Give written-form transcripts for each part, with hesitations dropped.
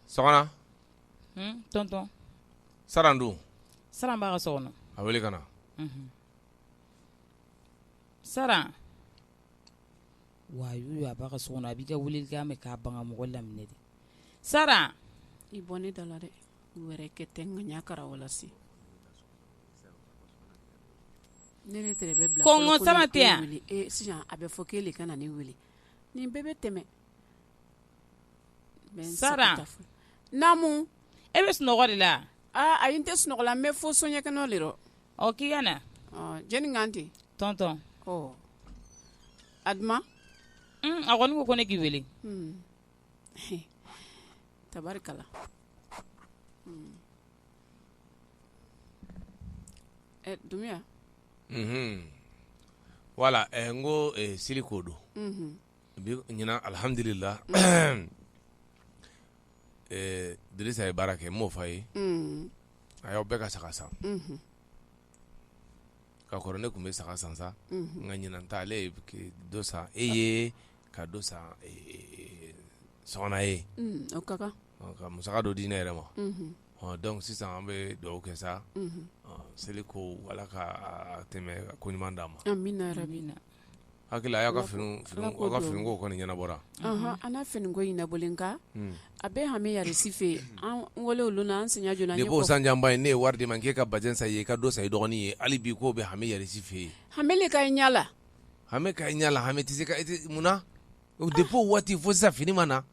Sogana tonton Sarandu Saran b'a ka so kɔnɔ a wele ka na Saran wayu a b'a ka so kɔnɔ a b'i ka weleli kɛ mɛn k'a ban ka mɔgɔ laminɛ de Saran i bɔ ne da la dɛ wɛrɛ kɛ tɛ ŋaɲa kara wala si ne ne tɛrɛ bɛ bila kɔngɔ sama tɛ yan sisan a bɛ fɔ k'ele ka na ne wele nin bɛɛ bɛ tɛmɛ Saran naamu e bɛ sunɔgɔ de la ayi n tɛ sunɔgɔ la n bɛ fo soɲɛkɛnɛ le rɔ k'i ka na jɛni ŋan ten tonton Aduma a kɔni ko ne k'i wele tabarikala Dumia wala n ko seli ko don bi ɲina alhamdulillah Dirisa ye baara kɛ m'o f'a ye a y'aw bɛɛ ka saga san ka kɔrɔ ne tun bɛ saga san sa nka ɲinan ta ale ye dɔ san e ye ka dɔ san Sɔgɔna ye o ka kan ka musaka dɔ di ne yɛrɛ ma donc sisan an bɛ dugawu kɛ sa seli ko Ala ka tɛmɛ ko ɲuman d'a ma amina rabina hakili a y'aw ka finiko kɔni ɲɛnabɔra an n'a finiko ɲɛnabɔlen nka a bɛ hami yarisi fɛ an wale olu na an sinya jɔna de ko sanjanba ye ne ye wari di ma k'e ka bazin sa ye ka dɔ sa i dɔgɔnin ye hali bi k'o bɛ hami yarisi fɛ yen hami ka ɲa la hami ka ɲa la hami tɛ se ka munna depuis waati fo sisan fini ma na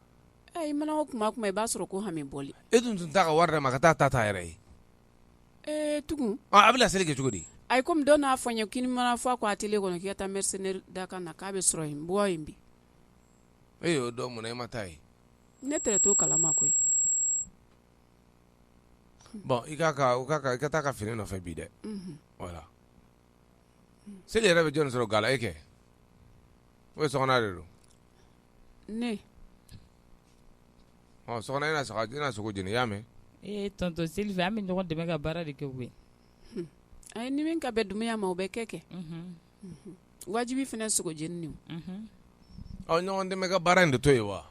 i mana o kuma i b'a sɔrɔ ko hami bɔli e dun tun t'a ka wari d'a ma ka taa ta yɛrɛ ye tugun a bɛ seli kɛ cogo di ayi komi dɔ n'a fɔ n ye k'i mana fɔ a ko a tele kɔnɔ k'i ka taa mercenaire da kan na k'a bɛ sɔrɔ yen bɔ yen bi e y'o dɔn munna e ma taa ye ne tɛrɛ to kalama koyi bon i ka taa ka fini nɔfɛ bi dɛ voilà seli yɛrɛ bɛ jɔnni sɔrɔ gala e kɛ o ye Sɔgɔna de don ne Sɔgɔna i na sogo jeni i y'a mɛn tonton seli fɛ an bɛ ɲɔgɔn dɛmɛ ka baara de kɛ u ye ayi ni min ka bɛ Dumbuya ma o bɛ kɛ wajibi fana sogo jeni ɲɔgɔn dɛmɛ ka baara in de to yen wa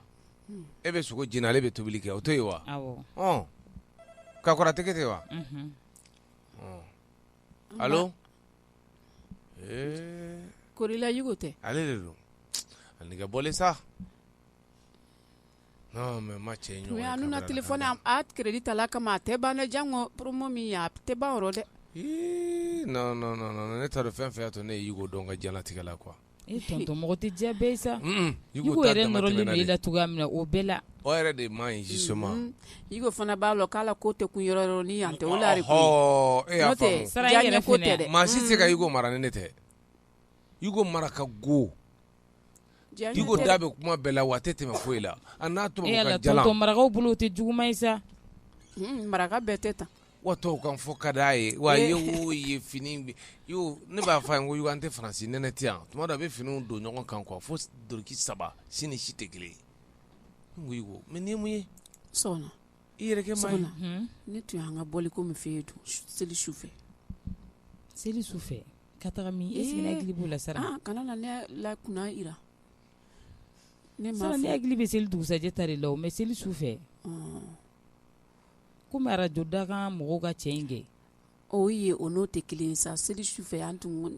e bɛ sogo jeni ale bɛ tobili kɛ o to yen wa ka kɔrɔ tɛ kɛ ten wa allo korila yugo tɛ ale de don a nɛgɛ bɔlen sa non mais ma cɛ ɲɔgɔn ye anu na téléphone a crédit ta la kama a tɛ ban dɛ jango promo min ya tɛ ban yɔrɔ dɛ non ne t'a dɔn fɛn fɛn y'a to ne ye Yugo dɔn ka diɲɛlatigɛ la quoi tonton mɔgɔ tɛ diya bɛɛ ye sa Yugo yɛrɛ nɔrɔlen don i la cogoya min na o bɛɛ la o yɛrɛ de man ɲi justement Yugo fana b'a lɔ k'ala ko tɛ kun yɔrɔ ni yan tɛ o la de kun e y'a faamu Saran yɛrɛ ko tɛ dɛ maa si tɛ se ka Yugo mara ni ne tɛ Yugo mara ka go Yugo da bɛ kuma bɛɛ la wa a tɛ tɛmɛ foyi la a n'a tɔgɔ ka jalan tonton marakaw bolo o tɛ juguman ye sa maraka bɛɛ tɛ tan wa tɔw kan fɔ ka d'a ye wa ye o ye fini ne b'a fɔ a ye ko Yugo an tɛ Faransi nɛnɛ tɛ yan tuma dɔ a bɛ finiw don ɲɔgɔn kan quoi fo doroki 3 si ni si tɛ kelen ye n ko Yugo mais nin ye mun ye Sɔgɔna i yɛrɛ kɛ maa ye ne tun y'an ka bɔli ko min fɛ yen seli su fɛ ka taga min est-ce que ne hakili b'o la Saran kana na ne la kunna ira ne ma Saran ne hakili bɛ seli dugusajɛ ta de la mais seli su fɛ komi arajo da kan mɔgɔw ka cɛ in kɛ o ye o n'o tɛ kelen sa seli su fɛ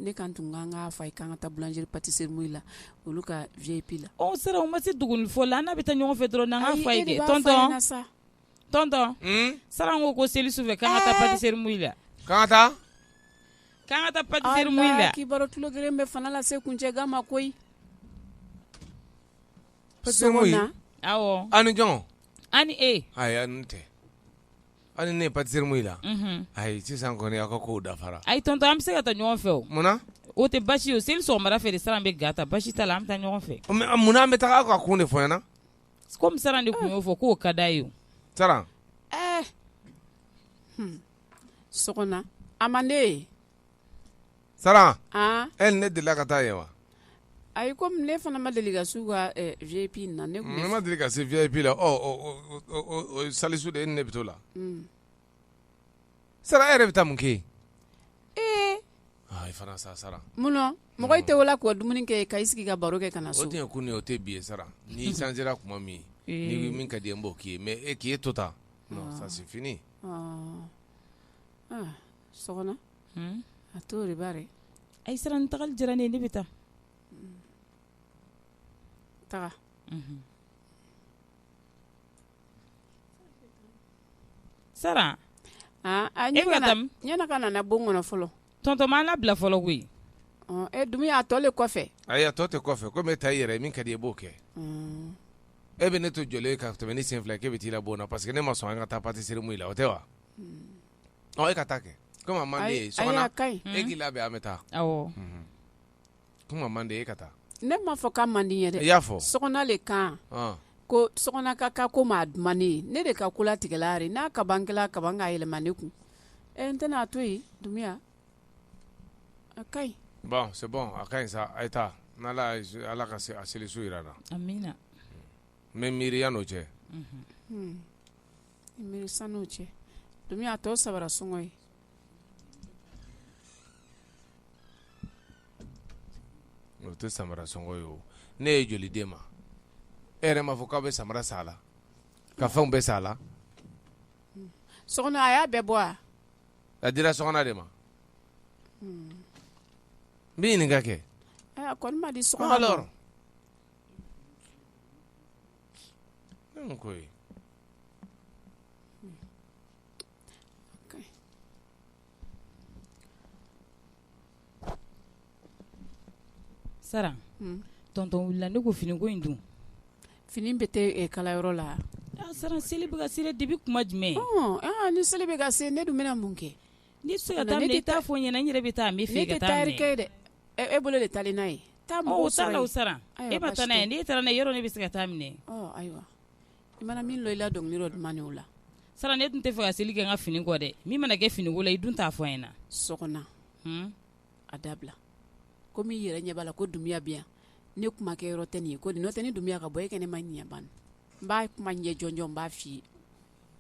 ne kan tun kan ka fa kan ka taa boulangerie pâtisserie mouille la olu ka VIP la Saran o ma se duguni fɔ la an n'a bɛ taa ɲɔgɔn fɛ dɔrɔn n'an ka fa ye kɛ tonton Saran ko seli su fɛ k'an ka taa pâtisserie mouille la k'an ka taa pâtisserie mouille la k'i baro tulo geren bɛ fana la se kuncɛ gama koyi pâtisserie mouille awɔ ani jɔn ani e ayi ani tɛ ani ne ye pâtisserie mouille la ayi sisan kɔni aw ka kow dafara ayi tonton an bɛ se ka taa ɲɔgɔn fɛ o munna o tɛ basi ye o seli sɔgɔmada fɛ de Saran bɛ ga ta basi t'a la an bɛ taa ɲɔgɔn fɛ munna an bɛ taga aw ka kun de fɔ ɲɛna komi Saran de tun y'o fɔ k'o ka d'a ye o Saran Sɔgɔna a man ne ye Saran e ni ne delila ka taa yen wa ayi komi ne fana ma deli ka s'u ka VIP na ne ma deli ka se VIP la o salisu de e ni ne bɛ t'o la Saran e yɛrɛ bɛ taa mun kɛ yen i fana sa sara mun na mɔgɔ tɛ wala ko dumuni kɛ ka i sigi ka baro kɛ kana so o tɛ kun o tɛ bi sara ni sanjira kuma min ni min ka di n b'o k'i ye mais e k'i ye to ta non ça c'est fini sɔgɔna a to de bari ay sara n tagali diyara ne ye ne bɛ taa taga sara ɲɛna ka nana bon kɔnɔ fɔlɔ tonton m'an labila fɔlɔ koyi dumuni a tɔ le kɔfɛ ayi a tɔ tɛ kɔfɛ komi e ta i yɛrɛ min ka di i b'o kɛ e bɛ ne to jɔlen ka tɛmɛ ni sen fila k'e bɛ t'i la bon na parce que ne ma sɔn an ka taa pâtisserie mu la o tɛ wa e ka taa kɛ komi a man di ye sɔgɔna e k'i labɛn an bɛ taa awɔ komi a man di e ka taa ne m'a fɔ k'a man di n ye dɛ i y'a fɔ sɔgɔna le kan ko sɔgɔna ka ka ko maa duman ne ye ne de ka ko latigɛla yɛrɛ n'a kaban kɛla kaban k'a yɛlɛma ne kun n tɛna a to yen Dumbuya a ka ɲi bon c'est bon a ka ɲi sa a ye taa n'ala ka a selisu jira na amina n bɛ miiri yan'o cɛ miiri san'o cɛ Dumbuya a tɔ sabara sɔngɔ ye o tɛ samara sɔngɔ ye o ne ye joli d'e ma e yɛrɛ m'a fɔ k'aw bɛ samara san a la ka fɛnw bɛɛ san a la sɔgɔna a y'a bɛɛ bɔ a dira sɔgɔna de ma n bɛ ɲininka kɛ a kɔni ma di sɔgɔna alors ne ko ye sara tonton wulila ne ko fini ko in dun fini bɛ tɛ kalayɔrɔ la sara seli bɛ ka se debi kuma jumɛn ni seli bɛ ka se ne dun bɛna mun kɛ ni se ka taa minɛ i t'a fɔ ɲɛna n yɛrɛ bɛ taa n bɛ fɛ ka taa minɛ ne tɛ taarikɛ dɛ e bolo de tali n'a ye taa mɔgɔw sara o sara e ma taa n'a ye n'e taara n'a ye yɔrɔ ne bɛ se ka taa minɛ ayiwa i mana min lɔ i la dɔnkili dɔ duman o la sara ne tun tɛ fɛ ka seli kɛ n ka fini kɔ dɛ min mana kɛ fini ko la i dun t'a fɔ n ɲɛna sɔgɔna a dabila komi i yɛrɛ ɲɛ b'a la ko Dumbuya bɛ yan ne kuma kɛ yɔrɔ tɛ nin ye ko n'o tɛ ni Dumbuya ka bɔ e kɛ ne ma ɲɛ ban n b'a kuma ɲɛ jɔnjɔn n b'a f'i ye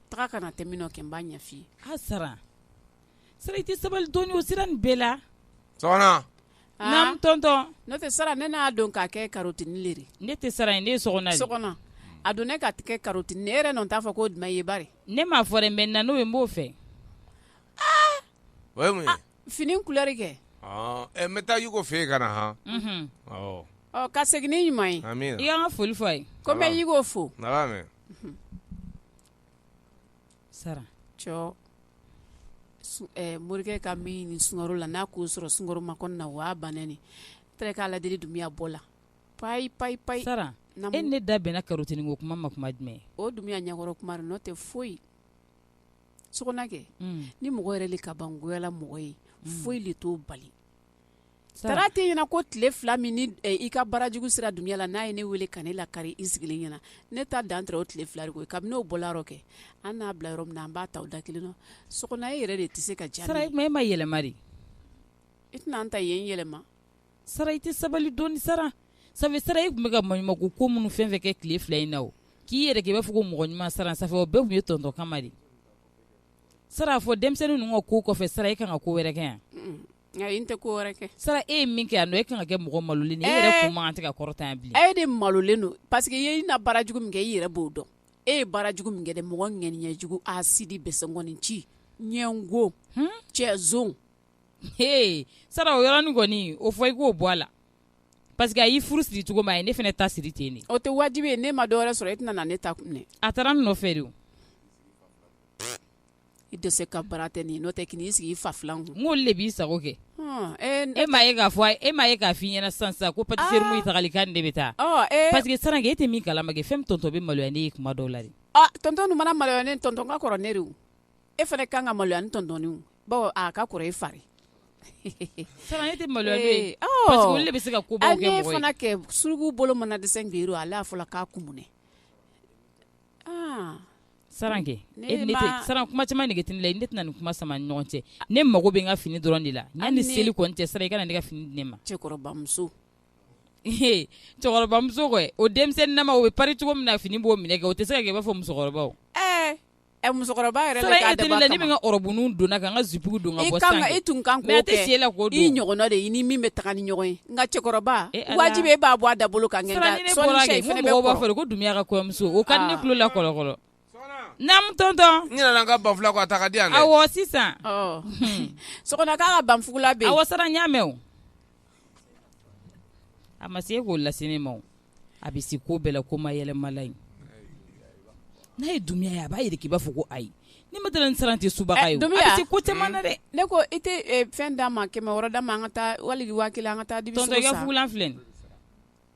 taga kana tɛmɛ n'o kɛ n b'a ɲɛ f'i ye sara i tɛ sabali dɔɔni o sira nin bɛɛ la sɔgɔna naam tonton n'o tɛ sara ne n'a dɔn k'a kɛ karotini le de ne tɛ sara ye ne ye sɔgɔna de sɔgɔna a don ne ka kɛ karotini ne yɛrɛ nɔ t'a fɔ k'o duman ye bari ne m'a fɔ dɛ mɛ na n'o ye n b'o fɛ o ye mun ye fini couleur kɛ n bɛ taa Yugo fɛ yen ka na han ka segin ni ɲuman ye amina i y'an ka foli fɔ a ye ko n bɛ Yugo fo na b'a mɛn sara cɔ morikɛ ka min ni sunkaro la n'a k'o sɔrɔ sunkaro ma kɔnɔ na o y'a bannen ne tɛrɛ k'a ladeli Dumbuya bɔ la payi sara e ne da bɛnna karotini ko kuma ma kuma jumɛn o Dumbuya ɲɛkɔrɔ kuma n'o tɛ foyi sɔgɔna kɛ ni mɔgɔ yɛrɛ le ka ban goyala mɔgɔ ye foyi le t'o bali tara tɛ ɲɛna ko tile 2 min ni i ka barajugu sera Dumbuya la n'a ye ne wele ka ne lakari i sigilen ɲɛna ne ta dan tɛrɛ o tile 2 de ko kabini n'o bɔla yɔrɔ kɛ an n'a bila yɔrɔ min na an b'a ta o da kelen na sɔgɔna e yɛrɛ de tɛ se ka jaabi sara e ma yɛlɛma de i tɛna an ta yen yɛlɛma sara i tɛ sabali dɔɔni sara sabu sara e tun bɛ ka maɲumanko ko minnu fɛn fɛn kɛ tile 2 in na o k'i yɛrɛ kɛ i b'a fɔ ko mɔgɔ ɲuman sara sanfɛ o bɛɛ tun ye tonton kama de sara fɔ denmisɛnnin ninnu ka ko kɔfɛ sara e kan ka ko wɛrɛ kɛ yan i n tɛ ko wɛrɛ kɛ sara e ye min kɛ yan nɔ e kan ka kɛ mɔgɔ malolen e yɛrɛ kun man kan tɛ ka kɔrɔta yan bilen e de malolen don parce que i na barajugu min kɛ i yɛrɛ b'o dɔn e ye barajugu min kɛ dɛ mɔgɔ ŋɛniɲɛjugu asidi bɛsɛngɔni ci ɲɛngo cɛzon sara o yɔrɔnin kɔni o fɔ i k'o bɔ a la parce que a y'i furu siri cogo ma ye ne fana ta siri ten de o tɛ wajibi ye ne ma dɔwɛrɛ sɔrɔ e tɛna na ne ta minɛ a taara n nɔfɛ de o i dɛsɛ ka bara tɛ nin n'o tɛ k'i sigi i fa filan kun n k'olu de b'i sago kɛ e m'a ye k'a fɔ e m'a ye k'a f'i ɲɛna sisan ko pâtisserie mu tagali kan de bɛ taa parce que saranke e tɛ min kalama kɛ fɛn min tonton bɛ maloya ne ye kuma dɔw la de tonton dun mana maloya ne tonton ka kɔrɔ ne de o e fana kan ka maloya ni tonton ni o bawo a ka kɔrɔ e fari saran e tɛ maloya n'o ye parce que olu de bɛ se ka ko baw kɛ mɔgɔ ye ne fana kɛ surugu bolo mana dɛsɛ ngeru ale y'a fɔla k'a kumunɛ saranke saran kuma caman nege tɛ ne la ne tɛna nin kuma sama ni ɲɔgɔn cɛ ne mago bɛ n ka fini dɔrɔn de la yanni seli kɔni cɛ sara i kana ne ka fini di ne ma cɛkɔrɔbamuso cɛkɔrɔbamuso kɔ o denmisɛnnin nama o bɛ pari cogo min na fini b'o minɛ kɛ o tɛ se ka kɛ i b'a fɔ musokɔrɔbaw musokɔrɔba yɛrɛ sara le k'a e teri dabɔ la a ni min kama. ka ɔrɔbunu donna ka n ka zipugu don ka I bɔ kan ka sange i tun kan mais a k'o tɛ si e la kɛ k'o i don ɲɔgɔnna de i ni min bɛ taga ni ɲɔgɔn ye nka cɛkɔrɔba Ala. wajibi e b'a bɔ a dabolo kan sara ni nka ne sɔɔni bɔra cɛ kɛ i ko fana bɛ mɔgɔw b'a kɔrɔ. fɔ de ko Dumbuya ka kɔɲɔmuso o ka di ne Ah. tulo la kɔlɔkɔlɔ naam tonton n ɲinɛna n ka banfula kɔ a ta ka di yan dɛ awɔ sisan sokɔnɔ k'a ka banfugula bɛ yen. awɔ sara n y'a mɛn o a ma se e k'o lase ne ma o a bɛ se ko bɛɛ la ko ma yɛlɛmala in n'a ye Dumbuya ye a b'a yɛrɛ k'i b'a fɔ ko ayi ni ma dala ni sara tɛ subaga ye o a Dumbuya. bɛ se ko caman na dɛ ne ko i tɛ fɛn d'a ma 100 d'a ma an ka taa wali 1000 an ka taa dibi tonton i sugu ka san. fugulan filɛ nin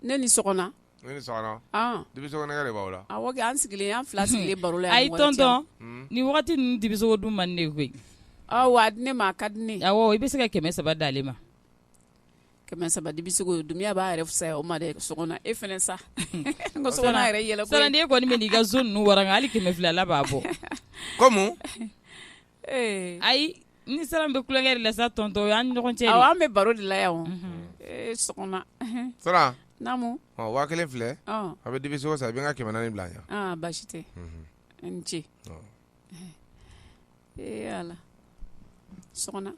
Ne ni sokɔnɔ. ne ni sɔgɔnɔ Ah. dibisokɔnɛgɛ de b'aw la Awɔ kɛ an sigilen an fila sigilen baro la ayi yan. tonton nin wagati ninnu dibisogo dun man di ne koyi Wa a di ne ma a ka di ne. awɔ i bɛ se ka 300 d'ale ma 300 dibi sugu Dumbuya b'a yɛrɛ fisaya o ma dɛ sokɔnɔ e fɛnɛ sa. N ko sokɔnɔ yɛrɛ yɛlɛ ko. sara ni e kɔni bɛ n'i ka zo ninnu waranga hali 200 la b'a bɔ komu ayi ni sara bɛ kulonkɛ de la sa tonton o y'an ni ɲɔgɔn cɛ de Awɔ an bɛ baro de la yan o. Sokɔnɔ. sara Naamu. 1000 filɛ a bɛ dibisogo san i bɛ n ka 400 bila yan Ah baasi tɛ. I ni ce. Ala. Sokɔnɔ.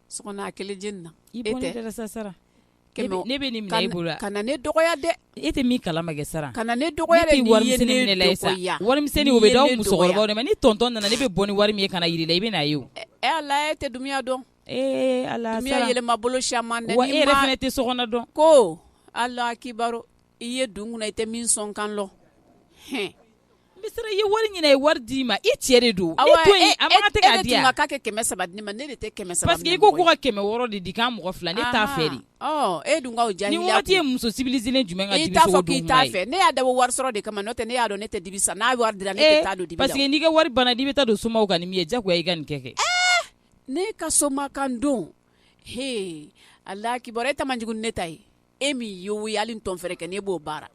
Sokɔnɔ a kelen jeni na. i bɔ ne da la sa sara ne Kɛmɛ- bɛ nin minɛ e bolo la Ka na ne dɔgɔya dɛ. e tɛ min kalama kɛ sara Ka na ne ne dɔgɔya tɛ dɛ wari n'i ye misɛnnin minɛ la ne ye sa dɔgɔya. wari misɛnnin o bɛ d'aw musokɔrɔbaw de ma ni tonton nana ne bɛ bɔ ni wari min ye ka na yir'i la i bɛ n'a ye o Ala e tɛ Dumbuya dɔn. ala Dumbuya sara yɛlɛma bolo caman dɛ. wa N'i e yɛrɛ ma- fɛnɛ tɛ sokɔnɔ dɔn Ko Ala kibaro i ye dun kunna i tɛ min sɔn kan lɔ. Hɛn. n bɛ sara i ye wari ɲini a ye wari d'i ma i cɛ de don ne Awa, to yen a man kan tɛ k'a di e yan tun ka kɛ 300 di ne ma ne de tɛ 300 parce que minɛ i ko mɔgɔ ko ye. ka 600 de di k'an mɔgɔ fila ne t'a fɛ de E dun ka o ni jahiliya wagati ye kun. muso civilisée jumɛn ka I t'a dibisogo fɔ k'i dun t'a kuma ye fɛ ne y'a dabɔ wari sɔrɔ de kama n'o tɛ ne y'a dɔn ne tɛ dibi sa n'a wari dira ne tɛ taa don dibi la parce que n'i ka wari banna n'i bɛ taa don somaw kan ni min ye jagoya i ka nin kɛ ne ka somakan don Ala kibaro e ta man jugu ni ne ta ye e min ye o ye hali n tɔn fɛrɛ kɛ ne b'o baara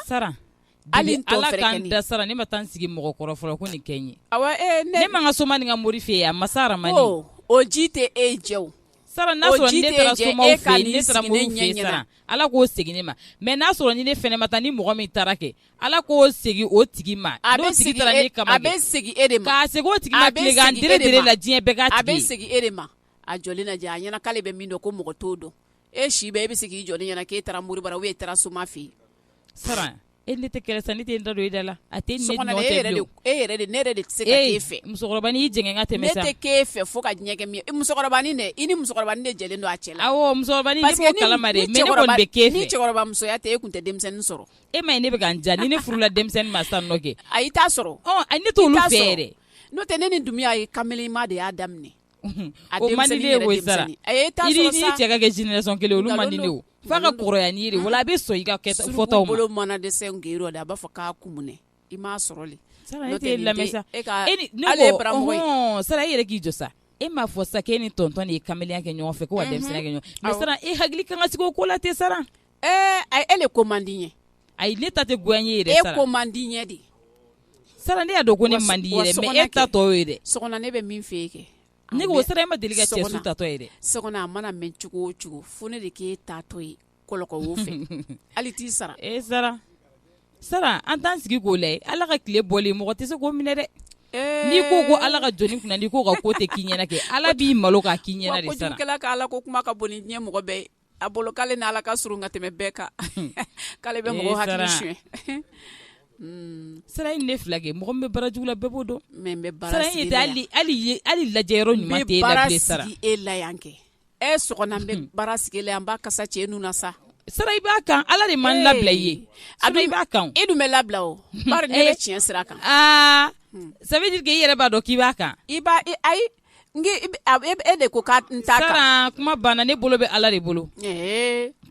sara hali n tɔn ala fɛrɛ kɛ k'an ni da sara ne ma taa n sigi mɔgɔ kɔrɔ fɔlɔ ko nin kɛ n ye awa ne man ka soma ni ka mori fɛ yen a masa aramani o ji tɛ e jɛ o sara n'a o sɔrɔ ji ne tɛ taara jɛ, somaw e fɛ ka yen n'i ne taara sigi moriw ne fɛ yen ɲɛ sara ala k'o segin ne ma mais n'a sɔrɔ ni ne fɛnɛ ma taa ni mɔgɔ min taara kɛ ala k'o segin o tigi ma a n'o bɛ tigi segi taara ne kama a bɛ segi e de ma k'a segin o tigi ma A bɛ tile k'an segin e de dere ma. la diɲɛ bɛɛ k'a a bɛ tigi ye segi e de ma a jɔlen lajɛ a ɲɛna k'ale bɛ min dɔn ko mɔgɔ t'o dɔn e si bɛɛ e bɛ se k'i jɔlen ɲɛna k'e taara mori bara ou bien e taara soma fɛ yen sara e ne tɛ kɛlɛ sa ne tɛ n da don e da la a tɛ ne sokɔnɔ ɲɔgɔn e tɛ yɛrɛ bilen de ne yɛrɛ de tɛ se ka k'e fɛ musokɔrɔba n'i jɛngɛ n ka tɛmɛ ne sa tɛ k'e fɛ fo ka diɲɛ kɛ min ye musokɔrɔbanin dɛ i ni musokɔrɔbanin de jɛlen don a cɛ la awɔ musokɔrɔba ni ne b'o kalama de mais ne kɔni bɛ k'e ni fɛ cɛkɔrɔba musoya tɛ e kun tɛ denmisɛnnin sɔrɔ e ma ye ne bɛ ka n ja ni ne furula denmisɛnnin ma sisan nɔ kɛ ayi t'a sɔrɔ ne t'olu I t'a fɛ sɔrɔ. yɛrɛ n'o tɛ ne ni Dumbuya ye kamelima de y'a daminɛ a o man di ne ye denmisɛnnin koyi yɛrɛ sara denmisɛnnin ayi e t'a i sɔrɔ ni sa cɛ ka kɛ génération kelen olu man di ne o f'a ka nkalon don. kɔrɔya n'i ye de wala a bɛ sɔn i ka suruku fɔtaw ma bolo mana dɛsɛ ngeyiro de a b'a fɔ k'a kumunɛ i m'a sɔrɔ le sara N'o e tɛ tɛ nin lamɛn tɛ sa e ka e ni ne ale ye ko baramɔgɔ ye sara e yɛrɛ k'i jɔ sa e m'a fɔ sa k'e ni tonton de ye kamelenya kɛ ɲɔgɔn fɛ ko wa denmisɛnninya kɛ ɲɔgɔn mais Awɔ. sara e hakili kan ka sigi o ko la ten sara ayi e le ko man di n ye ayi ne ta tɛ goya n ye yɛrɛ e sara ko man di n ye de sara ne y'a dɔn ko ne Wa man di wa yɛrɛ mais sokɔnɔ e ta kɛ. tɔ ye dɛ sokɔnɔ ne bɛ min fɛ e kɛ ne ko sara e ma deli ka cɛ su sokɔnɔ. tatɔ ye dɛ sokɔnɔ a mana mɛn cogo o cogo fo ne de k'e taatɔ ye kɔlɔkɔ wo fɛ hali t'i sara sara sara an t'an sigi k'o layɛ ala ka tile bɔlen mɔgɔ tɛ se k'o minɛ dɛ n'i ko ko ala ka jɔnni kunna n'i ko ka ko tɛ k'i ɲɛna kɛ ala b'i malo k'a k'i ɲɛna de wa sara kojugukɛla ka ala ko kuma ka bon ni diɲɛ mɔgɔ bɛɛ ye a bolo k'ale ni ala ka surun ka tɛmɛ bɛɛ kan k'ale bɛ mɔgɔw hakili Sara. suɲɛ sara in ne fila kɛ mɔgɔ min bɛ bara jugu la bɛɛ b'o dɔn mɛ n bɛ baara sara in sigi ye la tɛ yan hali lajɛyɔrɔ ɲuman n tɛ e bɛ la baara bilen sara sigi e la yan kɛ sɔgɔna n bɛ baara sigi la yan n b'a kasa cɛ nun na sa sara i b'a kan ala de man labila i ye sara i b'a kan i dun bɛ labila o bari ne bɛ tiɲɛ sira kan ça veut dire que i yɛrɛ b'a dɔn k'i b'a kan i b'a ayi e de ko k'a n t'a kan sara kuma banna ne bolo bɛ ala de bolo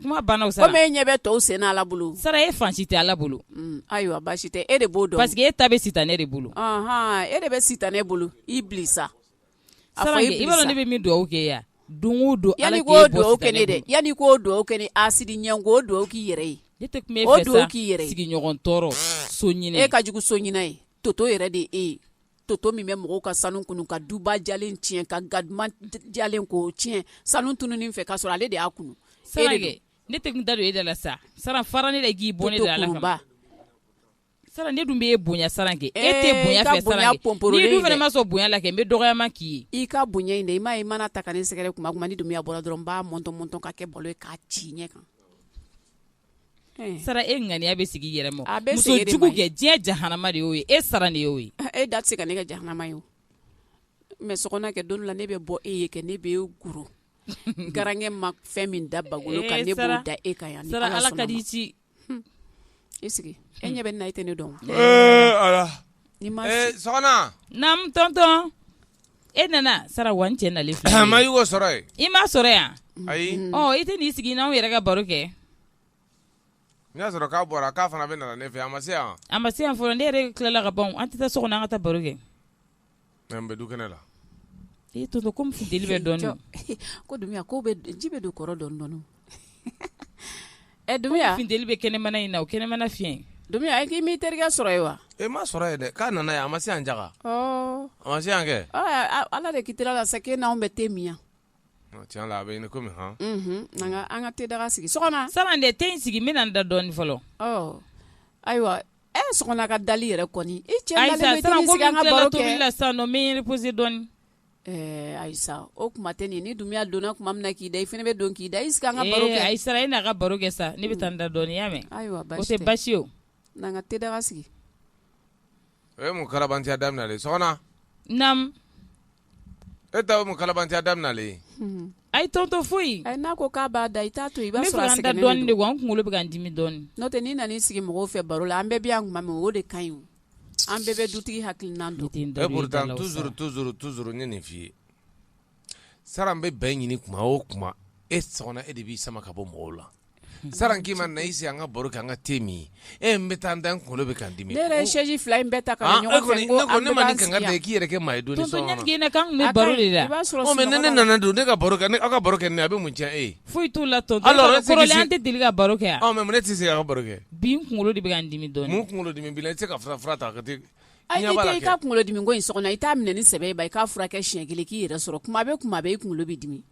kuma banna o sara komi e ɲɛ bɛ tɔw sen ala bolo sara e fan si tɛ ala bolo ayiwa baasi tɛ e de b'o dɔn parce que e ta bɛ sitanɛ de bolo e de bɛ sitanɛ bolo i bilisa a sara fɔ i i b'a dɔn ne bilisa bɛ min dugawu kɛ yan don o don ala yanni k'e k'o bɔ dugawu kɛ ne sitanɛ dɛ bolo yanni k'o dugawu kɛ ni asidi ɲɛ k'o dugawu k'i yɛrɛ ye ne tɛ kuma e O fɛ dugawu sa k'i yɛrɛ ye. sigiɲɔgɔn tɔɔrɔ so ɲinɛ e ka jugu so ɲina ye toto yɛrɛ de e ye toto min bɛ mɔgɔw ka sanu kunu ka duba jalen tiɲɛ ka gaduma jalen k'o tiɲɛ sanu tununi fɛ k'a sɔrɔ ale de y'a kunu sara kɛ ne tɛ kun da don e da la sa sara fara ne la i k'i bɔ ne toto da la kama kuruba Sara ne dun b'e bonya Sara kɛ e tɛ bonya fɛ Sara kɛ n'i dun fana ma sɔn bonya la kɛ n bɛ dɔgɔyama k'i ye. I ka bonya in de i mana ta ka ne sɛgɛrɛ kuma ni Dumbuya bɔra dɔrɔn n b'a mɔntɔn ka kɛ balo ye k'a ci ɲɛ kan. Sara e ŋaniya bɛ sigi i yɛrɛ ma muso jugu kɛ diɲɛ jahanama de y'o ye e Sara de y'o ye. E da tɛ se ka ne kɛ jahanama ye o mais sokɔnɔ kɛ don la ne bɛ bɔ e ye kɛ ne bɛ guru garankɛ ma fɛn min da bagolo kan ne b'o da e kan yan. Sara Ala ka di ci. I sigi e ɲɛ bɛ na i tɛ ne dɔn. Ala sokɔnɔ. Naam tonton e nana Sara wa n cɛ nalen filɛ. Ma y'o sɔrɔ ye. I m'a sɔrɔ yan. Ayi. I tɛ n'i sigi n'anw yɛrɛ ka baro kɛ. N y'a sɔrɔ k'a bɔra k'a fana bɛ nana ne fɛ a ma se yan. A ma se yan fɔlɔ ne yɛrɛ tilala ka ban an tɛ taa so kɔnɔ an ka taa baro kɛ. N bɛ du kɛnɛ la. Tonton komi funteni bɛ dɔɔnin. Ko Dumbuya ko ji bɛ don kɔrɔ dɔɔnin. Dumbuya funteni bɛ kɛnɛmana in na o kɛnɛmana fiɲɛ. Dumbuya k'i m'i terikɛ sɔrɔ ye wa. E ma sɔrɔ ye dɛ k'a nana yan a ma se yan jaga. A ma se yan kɛ. Ala de kitira la sa k'e n'anw bɛ te min yan. Tiɲɛ la a bɛ ɲini komi han. An ka te daga sigi sokɔnɔ. Sara de te in sigi n bɛna n da dɔɔnin fɔlɔ. Ayiwa sokɔnɔ ka dali yɛrɛ kɔni i cɛ dalen bɛ t'i sigi an ka baro kɛ. Tobili la sisan nɔ n bɛ n reposer dɔɔnin. Ayisa o kuma tɛ nin ni Dumbuya donna kuma min na k'i da i fana bɛ don k'i da i sigi an ka baro kɛ. Ayi Sara e n'a ka baro kɛ sa ne bɛ taa n da dɔɔnin y'a mɛn. Ayiwa o tɛ basi ye o. n'an ka te daga sigi. O ye mun kalabantiya daminɛlen sokɔnɔ. Naam. E ta mun kalabantiya daminɛlen. Ayi tonton foyi. N'a ko k'a b'a da i t'a to i b'a sɔrɔ a sɛgɛnnen don. Ne fɛ an da dɔɔnin de wa n kunkolo bɛ ka n dimi dɔɔnin. N'o tɛ n'i nan'i sigi mɔgɔw fɛ baro la an bɛɛ bɛ yan kuma min o de ka ɲi o. An bɛɛ bɛ dutigi hakilinan don. Et pourtant toujours ne nin f'i ye. Sara n bɛ bɛn ɲini kuma o kuma e sɔgɔnɔ e de b'i sama ka bɔ mɔgɔw la. Sara n k'i ma na i sigi an ka baro kɛ an ka te min ye n bɛ taa n da n kunkolo bɛ ka n dimi. Ne yɛrɛ ye chaise fila in bɛɛ ta ka na ɲɔgɔn fɛ ko an bɛɛ b'an sigi yan. Ne ma nin kanga da i k'i yɛrɛ kɛ maa ye dɔɔnin sɔgɔnɔ. Tonton ɲɛnigin na kan kun bɛ baro de la. Mais ne nana don ne ka baro kɛ aw ka baro kɛ ne a bɛ mun tiɲɛ e ye. Foyi t'u la tonton. Kɔrɔlen an tɛ deli ka baro kɛ yan. Mais mun ne tɛ se ka baro kɛ. Bi n kunkolo de bɛ ka n dimi dɔɔnin. Mun kunkolo dimi b'i la i tɛ se ka fura ta ka te. I tɛ i ka kunkolo dimi ko in sɔgɔnɔ i t'a minɛ ni sɛbɛ ye ba i k'a furakɛ siɲɛ kelen k'i yɛrɛ sɔrɔ kuma bɛɛ i kunkolo bɛ dimi.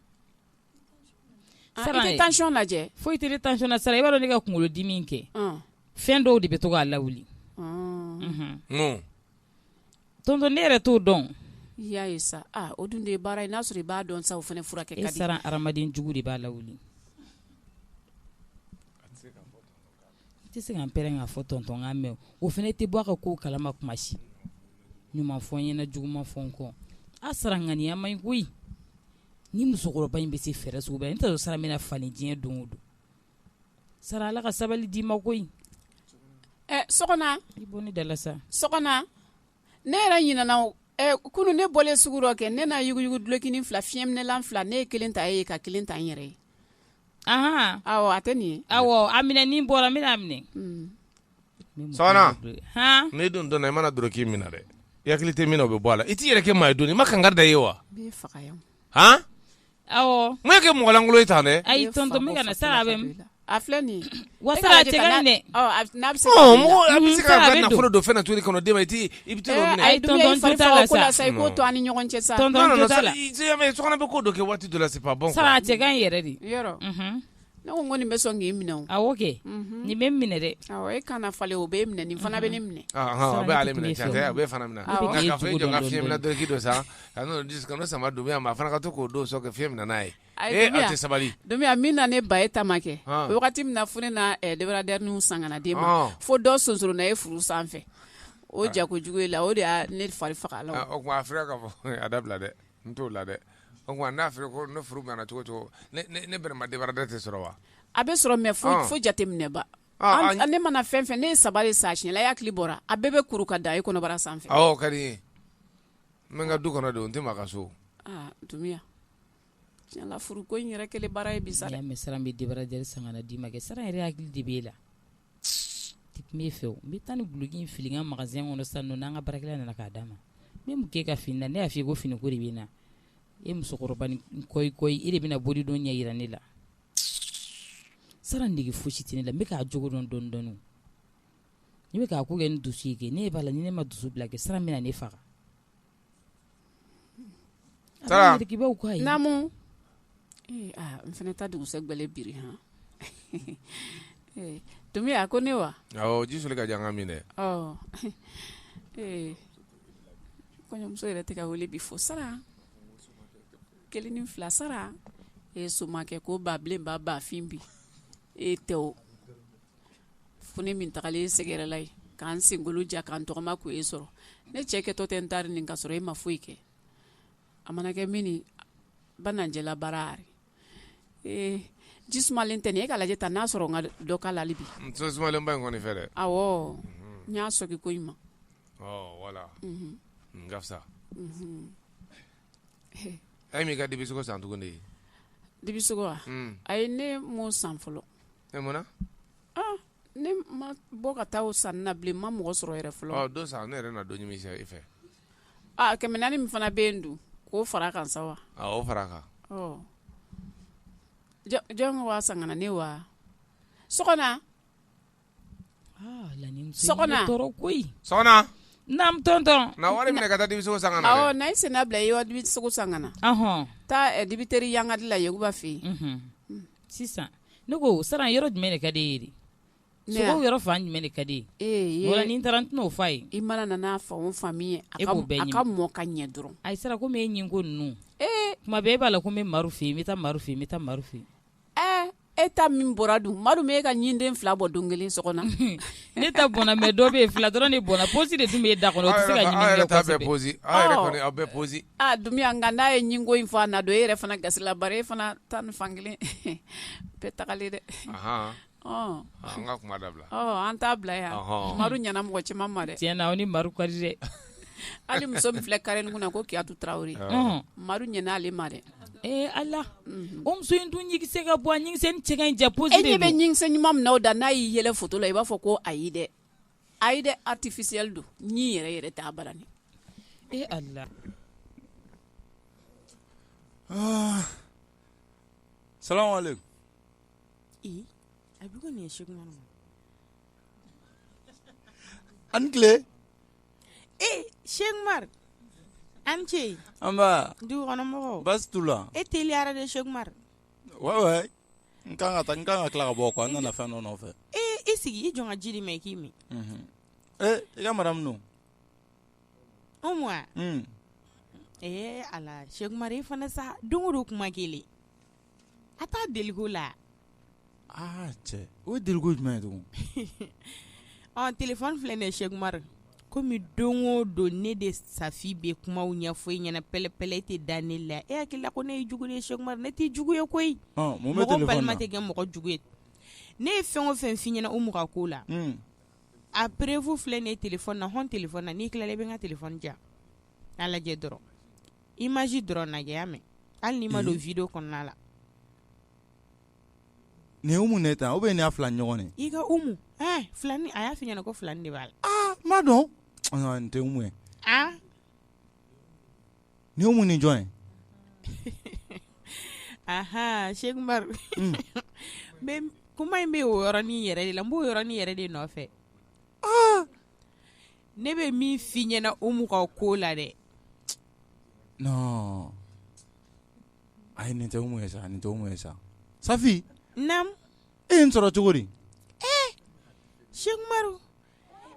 Sara i tɛ tension lajɛ. Foyi tɛ tension na Sara i b'a dɔn ne ka kunkolo dimi kɛ. Fɛn dɔw de bɛ to k'a lawuli. Tonton ne yɛrɛ t'o dɔn. I y'a ye sa o dun de ye baara ye n'a sɔrɔ i b'a dɔn sa o fana furakɛ ka di. E Sara hadamaden jugu de b'a lawuli. I tɛ se ka n pɛrɛn k'a fɔ tonton k'a mɛn o fana tɛ bɔ a ka kow kalama kuma si. Ɲuman fɔ n ɲɛna juguman fɔ n kɔ. A Sara ŋaniya man ɲi koyi. Ni musokɔrɔba in bɛ se fɛrɛ sugu bɛɛ ne t'a dɔn Sara bɛna falen diɲɛ don o don. Sara Ala ka sabali d'i ma koyi. Sokɔnɔ. I bɔ ne dala sa. Sokɔnɔ ne yɛrɛ ɲinɛna kunun ne bɔlen sugu dɔ kɛ ne n'a yuguyugu dulokinin fila fiɲɛminɛlan fila ne ye kelen ta e ye ka kelen ta n yɛrɛ ye. Awɔ a tɛ nin ye. Awɔ a minɛ ni bɔra n bɛna minɛ. Sokɔnɔ ne dun donna i mana dɔrɔn minɛ dɛ i hakili tɛ min na o bɛ bɔ a la i t'i yɛrɛ kɛ maa ye doni i ma kankari da i ye wa. B'i faga yan. Awɔ. Mun ye kɛ mɔgɔlankolon ye tan dɛ. Ayi tonton min kana Sara bɛ a filɛ nin ye. Wa Sara a tɛ ka nin dɛ. N'a bɛ se mɔgɔ a bɛ se ka nafolo don fɛn na tuguni kɔnɔ den ma i bɛ t'o minɛ. Ayi tonton jo t'a la sa. I k'o to an ni ɲɔgɔn cɛ sa. Tonton jo t'a la. Sokɔnɔ bɛ ko dɔ kɛ waati dɔ la c'est pas bon. Sara a cɛ ka ɲi yɛrɛ de. Yɔrɔ. Ne ko nin bɛ sɔn k'i minɛ o. Awɔ kɛ. Nin bɛ n minɛ dɛ. Awɔ e kana falen o bɛ e minɛ nin fana bɛ ne minɛ. A bɛ ale minɛ tiɲɛ tɛ a bɛ fana minɛ. Nka k'a fɔ e jɔ ka fiɲɛ minɛ dɔrɔn k'i don sa ka n'o sama Dumbuya ma a fana ka to k'o don sɔn ka fiɲɛ minɛ n'a ye. A tɛ sabali. Dumbuya min na ne ba e ta ma kɛ o wagati min na fo ne na debaradɛriniw san ka na d'e ma fo dɔ sonsoronna e furu sanfɛ o jakojugu ye la o de y'a ne fari faga la. O tuma a filɛ ka fɔ a dabila dɛ n t'o la dɛ o tuma n'a filɛ ko ne furu mɛnna cogo cogo ne bɛrɛ ma debaradɛ tɛ sɔrɔ wa. A bɛ sɔrɔ mɛ fo jateminɛ ba. Ne mana fɛn fɛn ne ye sabari sa siɲɛ la e hakili bɔra a bɛɛ bɛ kuru ka da e kɔnɔbara sanfɛ. Awɔ ka di n ye n bɛ n ka du kɔnɔ de o n tɛ maa ka so. Dumbuya tiɲɛ la furu ko in yɛrɛ kɛlen baara ye bi sa dɛ. N'i y'a mɛn Sara bɛ debaradɛri san ka na d'i ma kɛ Sara yɛrɛ hakili de b'e la. Tɛ kuma e fɛ o n bɛ taa ni guloki in fili n ka magasin kɔnɔ sisan nɔ n'an ka baarakɛla nana k'a d'a ma n bɛ mun kɛ ka fini na ne y'a f'i ye ko fini ko de bɛ n na e musokɔrɔba ni kɔyi e de bɛna bɔdi don ɲɛ yira ne la. Sara nege fosi tɛ ne la n bɛ k'a jogo dɔn dɔɔnin dɔɔnin ne bɛ k'a ko kɛ ni dusu ye kɛ ne b'a la ni ne ma dusu bila kɛ Sara bɛna ne faga. Sara naamu n fana ta dugusɛ gbɛlɛ biri han tumi a ko ne wa ji soli ka janga min dɛ kɔɲɔmuso yɛrɛ tɛ ka wele bi fo sara 1 ni 2 sara somakɛ ko babilen b'a bafin bi tɛw fo ne min tagalen sɛgɛrɛla ye k'an senkolo ja k'an tɔgɔma ko sɔrɔ ne cɛ kɛtɔ tɛ n tari nin ka sɔrɔ ma foyi kɛ a mana kɛ min bananjɛla baara ji sumalen tɛ nin e ka lajɛ ta n'a sɔrɔ n ka dɔ k'a la hali bi sumalen ba in kɔni fɛ dɛ awɔ n y'a sɔgi ko in ma wala n ka fisa e m'i ka dibisogo san tuguni dibisogo wa ayi ne m'o san fɔlɔ mun na ne ma bɔ ka taa o sanni na bilen ma mɔgɔ sɔrɔ yɛrɛ fɔlɔ don san ne yɛrɛ na don ɲimi i fɛ 400 min fana bɛ yen dun k'o fara kan sa wa o fara kan jɔn wa san kana ne wa sɔgɔna sɔgɔna tɔɔrɔ koyi sɔgɔna naam tonton na wari minɛ ka taa dibisogo san kana awɔ na i senna bila i wa dibisogo san kana taa dibiteri yangadi la Yakuba fɛ yen sisan ne ko saran yɔrɔ jumɛn de ka di ye sogo yɔrɔ fan jumɛn de ka di ye wala ni n taara n tɛn'o f'a ye i mana nana fan o fan min ye a ka mɔ ka ɲɛ dɔrɔn ayi sara komi e ɲin ko ninnu tuma bɛɛ e b'a la ko n bɛ Maru fɛ yen n bɛ taa Maru fɛ yen n bɛ taa Maru fɛ yen e ta min bɔra dun Maru m'e ka ɲinden 2 bɔ don kelen so kɔnɔ ne ta bɔnna mais dɔ bɛ yen 2 dɔrɔn de bɔnna posi de tun bɛ e da kɔnɔ o tɛ se ka ɲini kɛ kosɛbɛ aw bɛɛ posi Dumiya nka n'a ye ɲinko in fɔ a na don e yɛrɛ fana gasila bari e fana ta ni fan kelen bɛɛ tagalen dɛ an ka kuma dabila an t'a bila yan Maru ɲɛna mɔgɔ caman ma dɛ tiɲɛna aw ni Maru ka di dɛ hali muso min filɛ kare nin kunna ko Kiyatu Tarawele Maru ɲɛna ale ma dɛ Ala o muso in dun ɲikisɛ ka bɔ a ɲikisɛ ni cɛ ka ɲi ja posi de don e ɲɛ bɛ ɲikisɛ ɲuman min na o da n'a y'i yɛlɛ photo la i b'a fɔ ko ayi dɛ artificiel don ɲi yɛrɛ t'a barani Allah salamu alaikum a bɛ ko nin ye Sheku Maru an tile Sheku Maru an ce an ba du kɔnɔ mɔgɔw baasi t'u la e teliyara de Sheku Maru ouais n kan ka tila ka bɔ kɔ an nana fɛn dɔ nɔfɛ i sigi i jɔn ka ji di ma i k'i min i ka madamu no Umu wa ala Sheku Maru i fana sa don o don kuma kelen a t'a deliko la cɛ o ye deliko jumɛn ye tugun téléphone filɛ nin ye Sheku Maru komi don o don ne de Safi bɛ kumaw ɲɛfɔ i ɲɛna pɛlɛ-pɛlɛ e tɛ da ne la e hakili la ko ne ye jugu de ye Sheku Maru ne tɛ jugu ye koyi mɔgɔ balima tɛ kɛ mɔgɔ jugu ye ne ye fɛn o fɛn f'i ɲɛna Umu ka ko la a preuve filɛ nin ye téléphone na hɔn téléphone na n'i tilala i bɛ n ka téléphone ja a lajɛ dɔrɔn image dɔrɔn lajɛ y'a mɛn hali n'i ma don vidéo kɔnɔna la nin ye Umu ne ta ou bien nin y'a fila ɲɔgɔn ye i ka Umu filani a y'a f'i ɲɛna ko filani de b'a la ma dɔn nin tɛ Umu ye nin ye Umu ni jɔn ye Sheku Maru kuma in bɛ o yɔrɔnin yɛrɛ de la n b'o yɔrɔnin yɛrɛ de nɔfɛ ne bɛ min f'i ɲɛna Umu ka ko la dɛ non ayi nin tɛ Umu ye sa nin tɛ Umu ye sa Safi Nam e ye n sɔrɔ cogo di Sheku Maru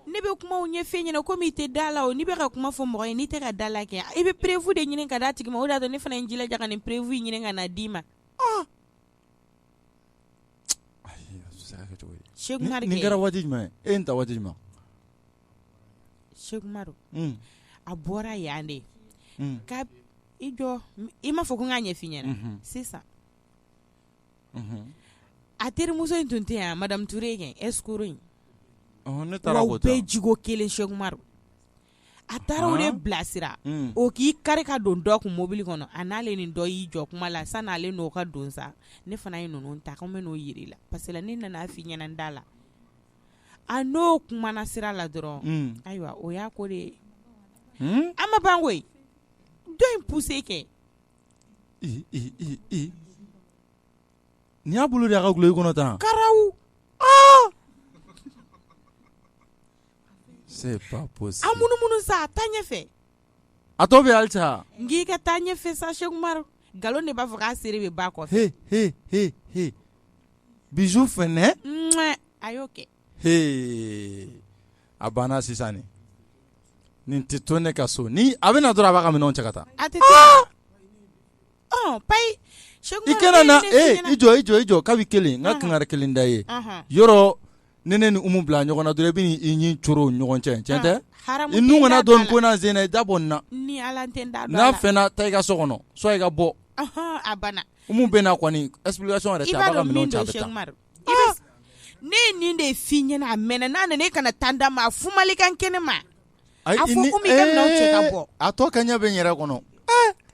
ne bɛ kumaw ɲɛf'i ɲɛna komi i tɛ da la o n'i bɛ ka kuma fɔ mɔgɔ ye n'i tɛ ka da la kɛ i bɛ preuve de ɲini ka d'a tigi ma o de y'a to ne fana ye n jilaja ka nin preuve ɲini ka na d'i ma Sheku Maru nin kɛra waati jumɛn e nin ta waati jumɛn Sheku Maru a bɔra yan de ka i jɔ i m'a fɔ ko n k'a ɲɛf'i ɲɛna sisan a terimuso in tun tɛ yan Madame Touré kɛ escroc in ne taara ko ta bɛɛ jigo kelen Sheku Maru a taara o de bilasira o k'i kari ka don dɔ kun mobili kɔnɔ a n'ale ni dɔ y'i jɔ kuma la san'ale n'o ka don sa ne fana ye ninnu ta ko n bɛ n'o yir'i la parce que la ne nana f'i ɲɛna n da la a n'o kumana sira la dɔrɔn ayiwa o y'a ko de ye an ma ban koyi dɔ in poussé kɛ nin y'a bolo de a ka gulo i kɔnɔ tan karaw c'est pas possible a munumunu sa taa ɲɛfɛ a tɔ bɛ halisa n k'i ka taa ɲɛfɛ sa Sheku Maru nkalon de b'a fɔ k'a seere bɛ ba kɔfɛ he bijou fɛnɛ a y'o kɛ. A banna sisan ni nin tɛ to ne ka so ni a bɛna dɔrɔn a b'a ka minɛnw cɛ ka taa. A tɛ to. Payi. I kana na i jɔ k'a bɛ kelen n ka kangari kelen da ye yɔrɔ ne ni Umu bila ɲɔgɔn na dɔrɔn i bɛ i ɲin coro ɲɔgɔn cɛ tiɲɛ tɛ i nun kana dɔn ko na sen na i da bɔ nin na ni Ala tɛ n da dɔn n'a fɛnna taa i ka so kɔnɔ soit i ka bɔ a banna Umu bɛ na kɔni explication yɛrɛ tɛ a b'a ka minɛnw cɛ a bɛ taa ne ye nin de f'i ɲɛna a mɛnna n'a nana e kana tan d'a ma a fumali kan kɛnɛ ma a fɔ Umu i ka minɛnw cɛ ka bɔ a tɔ ka ɲɛ bɛ n yɛrɛ kɔnɔ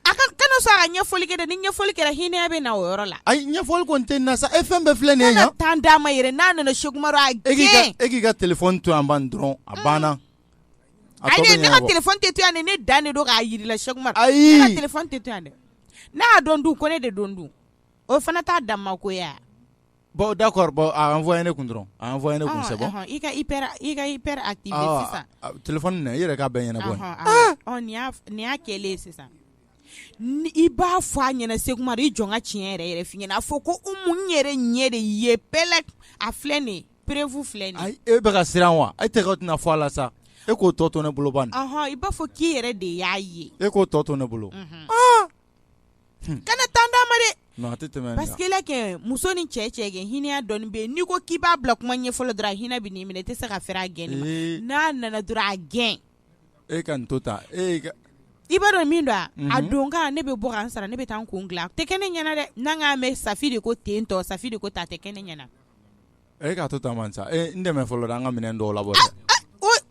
a kana sɔn a ka ɲɛfɔli kɛ dɛ ni ɲɛfɔli kɛra hinɛ bɛ na o yɔrɔ la ayi ɲɛfɔli kɔni tɛ na sa fɛn bɛɛ filɛ nin ye yan tan d'a ma yɛrɛ n'a nana Sɛkumaru a gɛn e k'i ka téléphone to yan ban dɔrɔn a banna ayi ne ka téléphone tɛ to yan ne dan de don k'a yirila Sɛkumaru ayi ne ka téléphone tɛ to yan dɛ n'a y'a dɔn dun ko ne de don dun o fana t'a damma ko ya bon d'accord bon a envoyé ne kun dɔrɔn a envoyé ne kun c'est bon i ka hyper activé sisan téléphone nin i yɛrɛ k'a bɛɛ ɲɛnabɔ nin y'a kɛlen sisan i b'a fɔ a ɲɛna Sɛkumaru i jɔn ka tiɲɛ yɛrɛ f'i ɲɛna a fɔ ko Umu n yɛrɛ ɲɛ de ye pɛlɛ a filɛ nin preuve filɛ nin ayi e bɛ ka siran wa e tɛ ka tɛna fɔ a la sa e k'o tɔ to ne bolo bani i b'a fɔ k'i yɛrɛ de y'a ye e k'o tɔ to ne bolo kana tan d'a ma dɛ non a tɛ tɛmɛ parce que la kɛ muso ni cɛ kɛ hinɛya dɔɔni bɛ yen n'i ko k'i b'a bila kuma ɲɛfɔlɔ dɔrɔn a hinɛ bɛ n'i minɛ i tɛ se ka fɛrɛ a gɛnni ma n'a nana dɔrɔn a gɛn e ka nin to ta i b'a dɔn min don a don kan ne bɛ bɔ k'an sara ne bɛ taa n kun dilan tɛ kɛ ne ɲɛna dɛ n'an k'a mɛn Safi de ko ten tɔ Safi de ko ta tɛ kɛ ne ɲɛna e k'a to ta man sa n dɛmɛ fɔlɔ dɛ an ka minɛn dɔw labɔ dɛ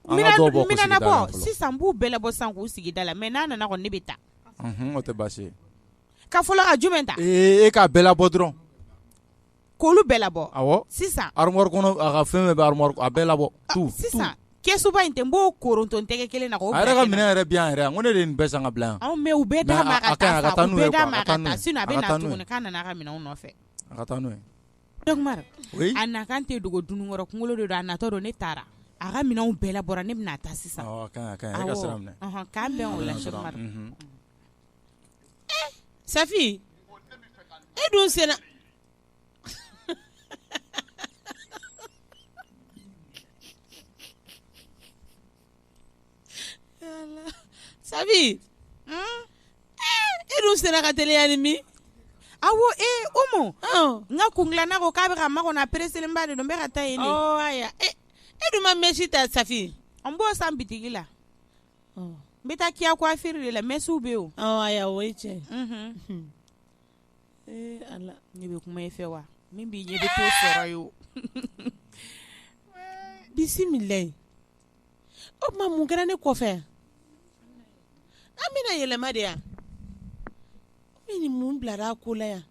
minɛn labɔ sisan n b'u bɛɛ labɔ sisan k'u sigi da la mais n'a nana kɔni ne bɛ taa o tɛ baasi ye ka fɔlɔ ka jumɛn ta e k'a bɛɛ labɔ dɔrɔn k'olu bɛɛ labɔ awɔ sisan armoire kɔnɔ a ka fɛn bɛɛ bɛ armoire a bɛɛ labɔ tout sisan kɛsuba in tɛ n b'o koronton tɛgɛ kelen na k'o bila a yɛrɛ ka minɛn yɛrɛ bi yan yɛrɛ ko ne de ye nin bɛɛ san ka bila yan mais u bɛɛ d'a ma ka taa sa u bɛɛ d'a ma ka taa n'u sinon a bɛ na tuguni k'a nana a ka minɛnw nɔfɛ a ka taa n'u ye Sɛkumaru a nakan tɛ dogo dununkɔrɔ kunkolo de don a natɔ don ne taara a ka minɛnw bɛɛ labɔra ne bɛna taa sisan ka ɲi e ka sira minɛ k'an bɛn o la Sɛkumaru Safi e dun sera Safi e dun sera ka teliya ni min awo Umu n ka kungilanna ko k'a bɛ ka makɔnɔ a pereselenba de don n bɛ ka taa yen de aya e dun ma mɛsi ta Safi n b'o san bitigi la n bɛ taa kiya coiffure de la mɛsiw bɛ yen o aya o ye tiɲɛ ala ne bɛ kuma i fɛ wa min b'i ɲɛ bɛ t'o sɔrɔ ye o bisimilayi o tuma mun kɛra ne kɔfɛ an bɛna yɛlɛma de yan min ni mun bilara a ko la yan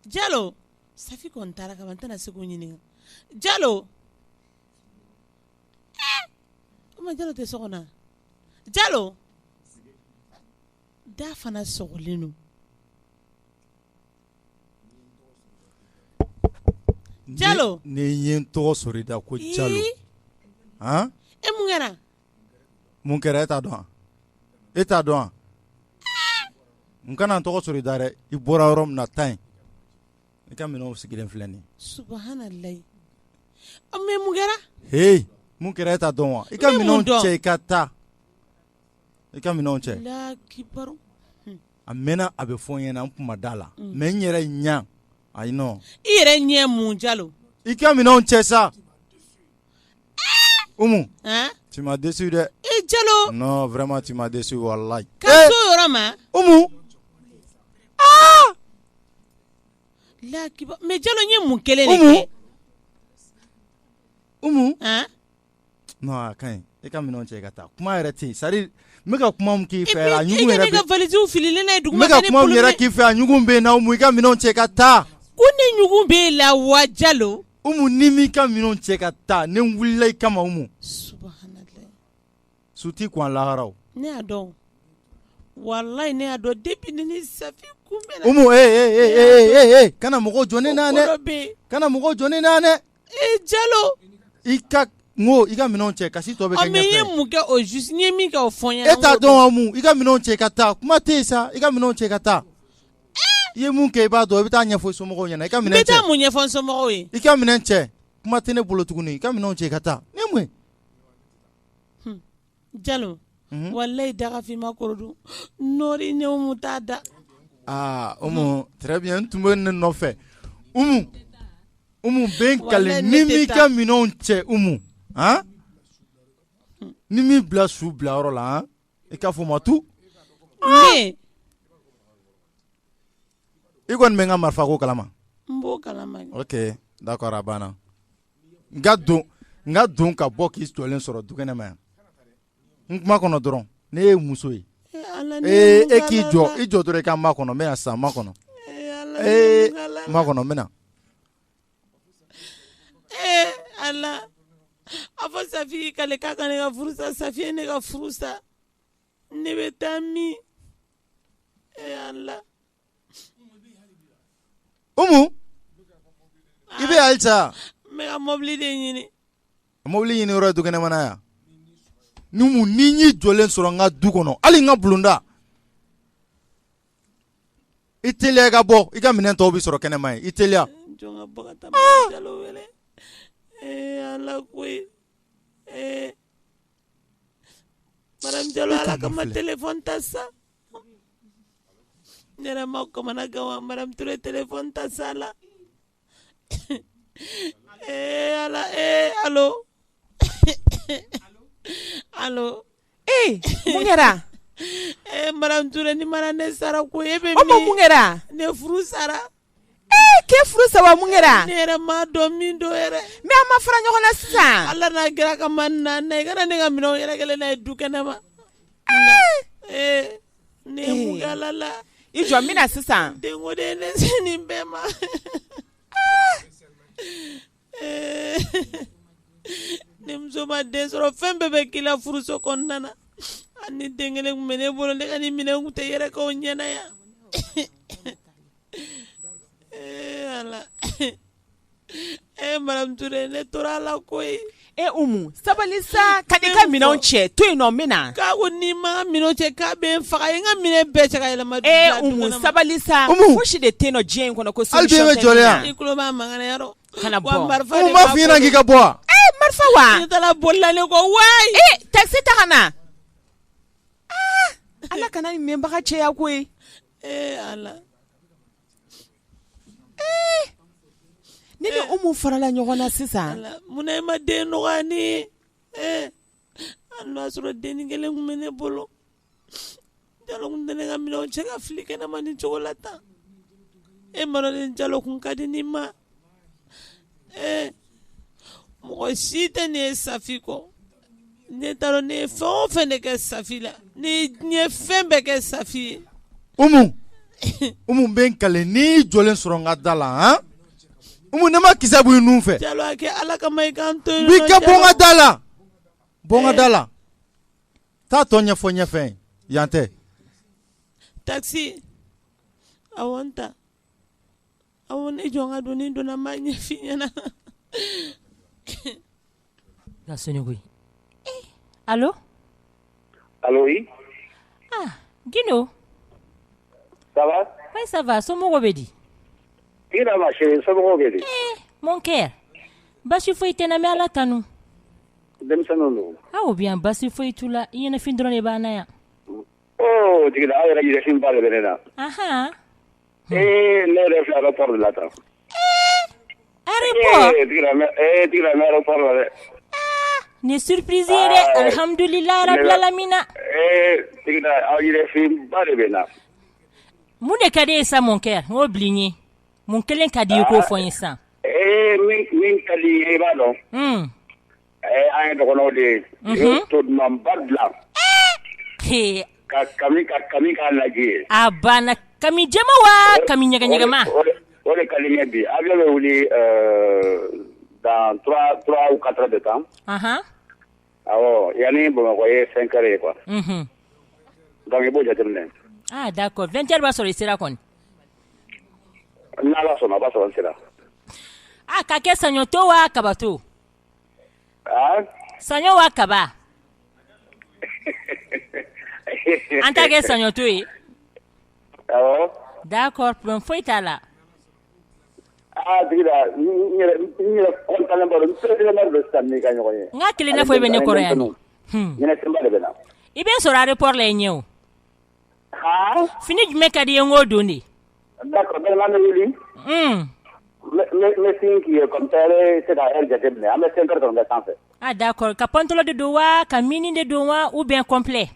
Jalo Safi kɔni taara kaban n tɛna se k'o ɲininka Jalo o ma Jalo tɛ so kɔnɔ Jalo da fana sɔgɔlen don Jalo ne ye n tɔgɔ sɔrɔ i da ko Jalo e mun kɛra mun kɛra e t'a dɔn e t'a dɔn n kana n tɔgɔ sɔrɔ i da dɛ i bɔra yɔrɔ min na tan in i ka minɛnw sigilen filɛ nin ye subahanallahi mais mun kɛra mun kɛra e t'a dɔn wa i ka minɛnw cɛ i ka taa i ka minɛnw cɛ la kibaru a mɛnna a bɛ fɔ n ɲɛna n kun ma da la mais n yɛrɛ ɲɛ ayi non i yɛrɛ ɲɛ mun Jalo i ka minɛnw cɛ sa Umu tu m'as déçu dɛ Jalo non vraiment tu m'as déçu wallahi ka so yɔrɔ ma Umu la kibaru mais Jalo n ye mun kelen de kɛ Umu non a ka ɲi i ka minɛnw cɛ i ka taa kuma yɛrɛ tɛ yen c'est à dire n bɛ ka kuma min k'i fɛ a ɲugun yɛrɛ bɛ ne ka valise fililen na ye duguma n bɛ ka kuma min yɛrɛ k'i fɛ a ɲugun bɛ yen na Umu i ka minɛnw cɛ i ka taa ko ne ɲugun b'e la wa Jalo Umu ni m'i ka minɛnw cɛ ka taa ne wulila i kama Umu subahanallahi su t'i kun a lahara o ne y'a dɔn wallahi ne y'a dɔn depuis ni Safi kunbɛnna Umu kana mɔgɔw jɔ ne na dɛ kana mɔgɔw jɔ ne na dɛ Jalo i ka minɛnw cɛ kasi tɔ bɛ kɛ ɲɛfɛ mais n ye mun kɛ o juste n ye min kɛ o fɔ n ɲɛna e t'a dɔn wa Umu i ka minɛnw cɛ ka taa kuma tɛ yen sa i ka minɛnw cɛ ka taa i ye mun kɛ i b'a dɔn i bɛ taa ɲɛfɔ i somɔgɔw ɲɛna i ka minɛn cɛ n bɛ taa mun ɲɛfɔ n somɔgɔw ye i ka minɛn cɛ kuma tɛ ne bolo tuguni ka minɛnw cɛ ka taa ne mun Jalo wallahi daga fi ma korodu nori ne mu ta da Umu très bien n tun bɛ ne nɔfɛ Umu bɛ n kale ni mi ka minɛnw cɛ Umu ni mi bila su bila yɔrɔ la I ka fɔ ma tu ne I kɔni bɛ n ka marifa ko kalama n b'o kalama ok d'accord a banna n ka don ka bɔ k'i jɔlen sɔrɔ dukɛnɛ ma yan n kuma kɔnɔ dɔrɔn ne ye muso ye e k'i jɔ I jɔ dɔrɔn I ka ma kɔnɔ n bɛna sisan ma kɔnɔ ma kɔnɔ n bɛna Allah a fɔ Safi kale k'a ka ne ka furusa Safi ye ne ka furusa ne bɛ taa min Allah Umu I bɛ halisa n bɛ ka mobili de ɲini mobili ɲini yɔrɔ ye dukɛnɛ mana yan ni y'i jɔlen sɔrɔ n ka du kɔnɔ hali n ka bulonda I teliya I ka bɔ I ka minɛn tɔw bɛ sɔrɔ kɛnɛma ye I teliya jɔn ka bɔ ka taa Madame Jalo wele Allah koyi Madame Jalo ala kama téléphone ta sa ne yɛrɛ ma kamana gawa Madame Touré téléphone ta sa la Allah allo allo mun kɛra Madame Touré ni mana ne sara ko e bɛ o mun kɛra ne furu sara k'e furu saba mun kɛra ne yɛrɛ ma dɔn min do yɛrɛ mais an ma fara ɲɔgɔn na sisan Allah n'a kɛra ka man na ne kana ne ka minɛnw yɛrɛ kelen na ye du kɛnɛ ma ne mun kɛ Ala la I jɔ n bɛna sisan denko de ye ne se nin bɛɛ ma ni muso ma den sɔrɔ fɛn bɛɛ bɛ k'i la furuso kɔnɔna na ani den kelen tun bɛ ne bolo ne ka nin minɛn tun tɛ yɛrɛ k'o ɲɛna yan Allah Madame Touré ne tora la koyi Umu sabali sa ka di ka minɛnw cɛ to yen nɔ n bɛna k'a ko ni ma minɛnw cɛ k'a bɛ n faga n ka minɛn bɛɛ cɛ ka yɛlɛma Umu sabali sa fosi de tɛ yen nɔ diɲɛ in kɔnɔ ko solution bɛ jɔlen yan I tulo b'a mankan yɔrɔ kana bɔ Umu m'a f'i ɲɛna k'i ka bɔ wa marifa wa ne taara boli la ne ko wayi taxi ta ka na Ala kana nin mɛnbaga cɛya koyi Allah ne ni Umu farala ɲɔgɔn na sisan munna I ma den nɔgɔya ne ye hali n'a sɔrɔ denni kelen tun bɛ ne bolo Jalo tun tɛ ne ka minɛnw cɛ ka fili kɛnɛma nin cogo la tan Madame Jalo kun ka di nin ma mɔgɔ si tɛ ne ye Safi kɔ ne t'a dɔn ne ye fɛn o fɛn de kɛ Safi la ne ye fɛn bɛɛ kɛ Safi ye Umu bɛ n kale n'i jɔlen sɔrɔ n ka da la Umu ne ma kisɛ bɔ I nun fɛ Jalo a kɛ Ala kama I k'an to yen bi ka bɔ n ka da la bɔ n ka da la taa tɔ ɲɛfɔ ɲɛfɛ yan tɛ taxi awɔ n ta awɔ ne jɔ n ka don ni donna n b'a ɲɛf'i ɲɛna ka soni koyi allo oui Guindo ça va oui ça va somɔgɔw bɛ di Tigina ma chérie somɔgɔw bɛ di mon cœur basi foyi tɛ n na mais Ala tanu denmisɛnninw don aw bien basi foyi t'u la I ɲɛnafin dɔrɔn de b'an na yan Tigina aw yɛrɛ yɛrɛfin ba de bɛ ne na ne yɛrɛ filɛ aéroport de la tan aéroport Tigina mɛ aéroport la dɛ ni surprise ye dɛ alhamdulilahi rabbil alamina Tigina aw yɛrɛfin ba de bɛ na mun de ka di ye sa mon cœur n k'o bili n ye mun kelen ka di I k'o fɔ n ye sisan min ka di I b'a dɔn an ye dɔgɔnɔw de ye to dumanba dilan ka kami k'a lajɛ a banna kami jɛma wa kami ɲɛgɛɲɛgɛma o de ka di n ye bi avion bɛ wuli dans 3 ou 4 heures de temps awɔ yanni Bamakɔ ye 5 heures ye quoi donc I b'o jateminɛ d'accord 20 heures b'a sɔrɔ I sera kɔni n'Ala sɔnna a b'a sɔrɔ n sera ka kɛ saɲɔto wa kabato saɲɔ wa kaba an t'a kɛ saɲɔto ye awɔ d'accord problème foyi t'a la digira ni kontan baro ni président de samni ka ñoy nga kile na fo be ne koreani ni semba de bena ibe so ra report le ñew ha fini jume ka di ngodo ni d'accord ben la wili mais sinki comme tere c'est à elle jate ne ame 5 heures de temps fait ah d'accord ka pantolo de dowa ka mini de dowa ou bien complet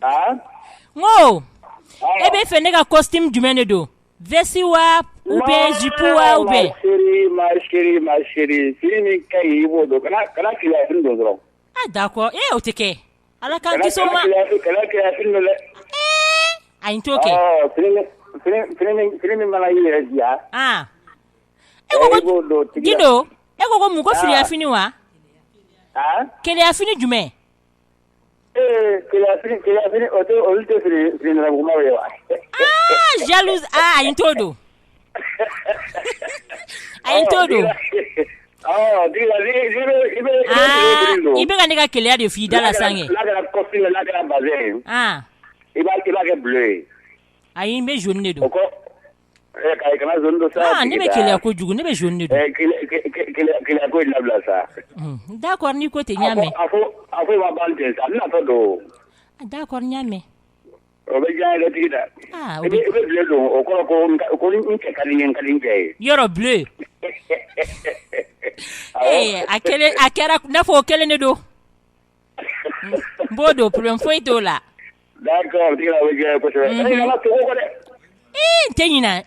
ah ngo ebe fe ne ka costume jume ne do vesti wa ou bien jipu wa ou bien ma chérie fini kai wodo kana kila fin do zoro ah d'accord oteke ala kan kisoma kala fin le ayin toke oh fini mana yi dia ah gido ego mu ko firi afini wa ah kele afini jume kele afini o ulte firi na ko mawe wa jalouse ayin todo ibe ga nega kele de fi dala sange la costume la bazé iba ke bleu ayin be jaune do ko kay kana zone do sa ne be kele ko jugu ne be jaune do kele ko la bla sa d'accord ni ko te nyame afo ma bante sa na to do d'accord nyame o be jaa tida be bleu do o ko ni ke kalin ke yoro bleu akera na fo kele ne do bodo problem foi to la d'accord tira o jaa ko so na to ko de tenyina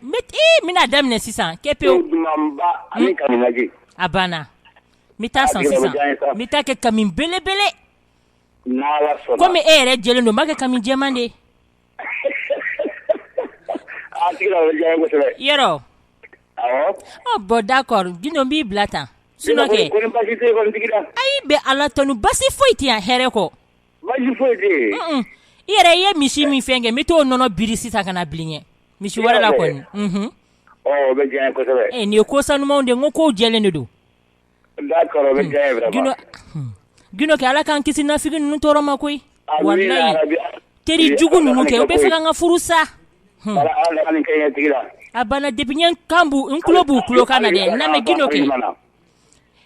mina dam ne sisan kepe mamba ani kaminaji abana mita san sisan mita ke kamin belebele na la so comme ere jele no make kamin jemande tira o jaa ko so yero oh bon d'accord dino bi blata sino ke ai be ala tonu basi foiti ya hereko basi foiti ire ye mishi mi fenge mito nono birisi takana blinye mishi wala la kon oh be jaa ko so ni ko sanu mo de ngoko jele ne do d'accord be jaa vraiment gino ke ala kan kisi na figi nu toro makoy wallahi teri jugu nu ke be fanga nga furusa ala kan kay tira abana depinyen kambu nklobu kulo kana de na me gino ke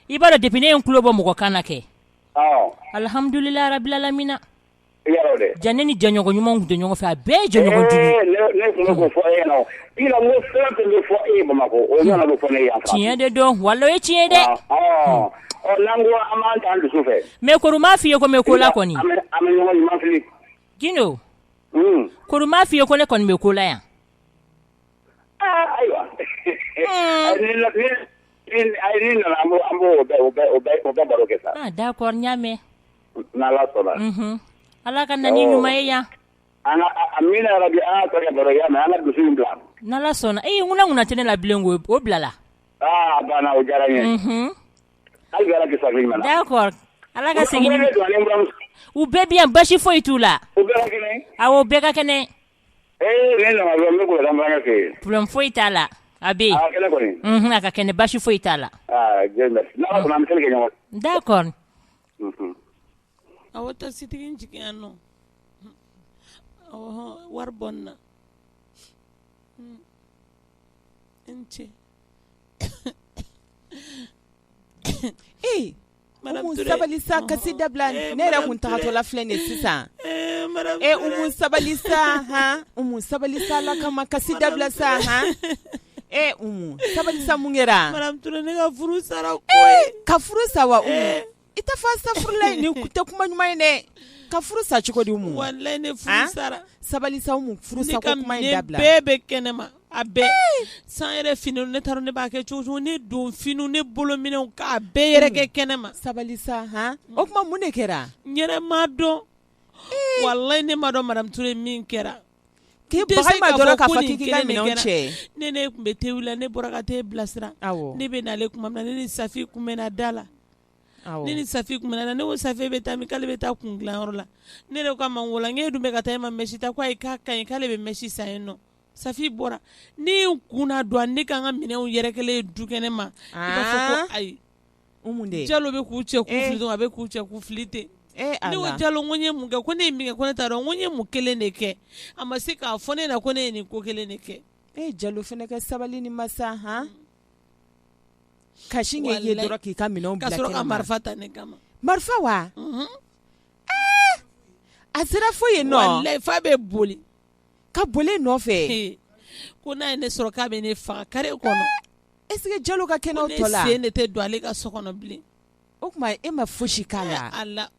ibara depinyen nklobo mo kana ke alhamdulillah rabbil alamin yarode janeni janyogo nyuma ngude nyongo fa be janyogo jugu ne ko fo no ila mo fete le fo bamako o nyana do fo ne ya tiens de do wallo e tiens de o nango amanta andu sufe me ko ruma fiye ko me ko la koni ame nyongo ni mafli gino ko ruma fiye ko le kon me ko la ya aywa ni na ambo baro ke sa d'accord nyame na la sola ala kan nani nyuma ya ana amina rabi to ya baro ya na ala dusu mbla na la sona nguna tene la blengo o blala bana o jaranye al gara ke sagli mana d'accord ala ka segin u bebi en bashi foi tula o bera kene awo bega kene nena ma ko la mbana ke problem foi tala abi kene ko ni aka kene bashi foi tala jemes na ko na mtel ke nyawo d'accord awata sitigin jikano war bonna enche umu sabalisa kasi dabla nera kun tagato la flene sisa umu sabalisa umu sabalisa la kama kasi dabla sa umu sabalisa mungera madam tura ne ka furu sara ko ka furu sawa ita fasa furla ni kuta kuma nyuma ne ka furu sa chiko di umu wallahi ne furu sara sabalisa umu furu sa ko kuma dabla bebe kenema abe san yɛrɛ fini ne taara ne b'a kɛ cogo ne don fini ne bolo minɛw k'a bɛɛ yɛrɛ kɛ kɛnɛma sabalisa o kuma mun de kɛra n yɛrɛ ma dɔn wallahi ne ma dɔn madame Touré min kɛra k'e baga ma dɔrɔn k'a fɔ k'i ka minɛnw cɛ ne kun bɛ tewu la ne bɔra ka te bilasira ne bɛ n'ale kuma min na ne ni Safi kun bɛ na da la ne ni Safi kun bɛ na ne ko Safi bɛ taa min k'ale bɛ taa kun dilanyɔrɔ la ne de ko a ma n wolo n dun bɛ ka taa e ma mɛsi ta ko ayi k'a ka ɲi k'ale bɛ mɛsi san yen nɔ Safi bɔra ne kunna don ne kan ka minɛnw yɛrɛ kelen du kɛnɛ ma i b'a fɔ ko ayi Jalo bɛ k'u cɛ k'u fili dɔn a bɛ k'u cɛ k'u fili ten ne ko Jalo n ko n ye mun kɛ ko ne ye min kɛ ko ne t'a dɔn n ko n ye mun kelen de kɛ a ma se k'a fɔ ne na ko ne ye nin ko kelen de kɛ Jalo fana ka sabali ni masa ha kashi nge ye dɔrɔn k'i ka minɛnw bila kɛnɛ ma. Ka sɔrɔ ka marifa ta ne kama. Marifa wa? A sera fo yen nɔ. Walayi fa bɛ boli. Ka boli nɔfɛ. Ko n'a ye ne sɔrɔ k'a bɛ ne faga kare kɔnɔ. Est ce que Jalo ka kɛnɛw tɔ la? Ne sen de tɛ don ale ka so kɔnɔ bilen. O tuma e ma fosi k'a la. Ala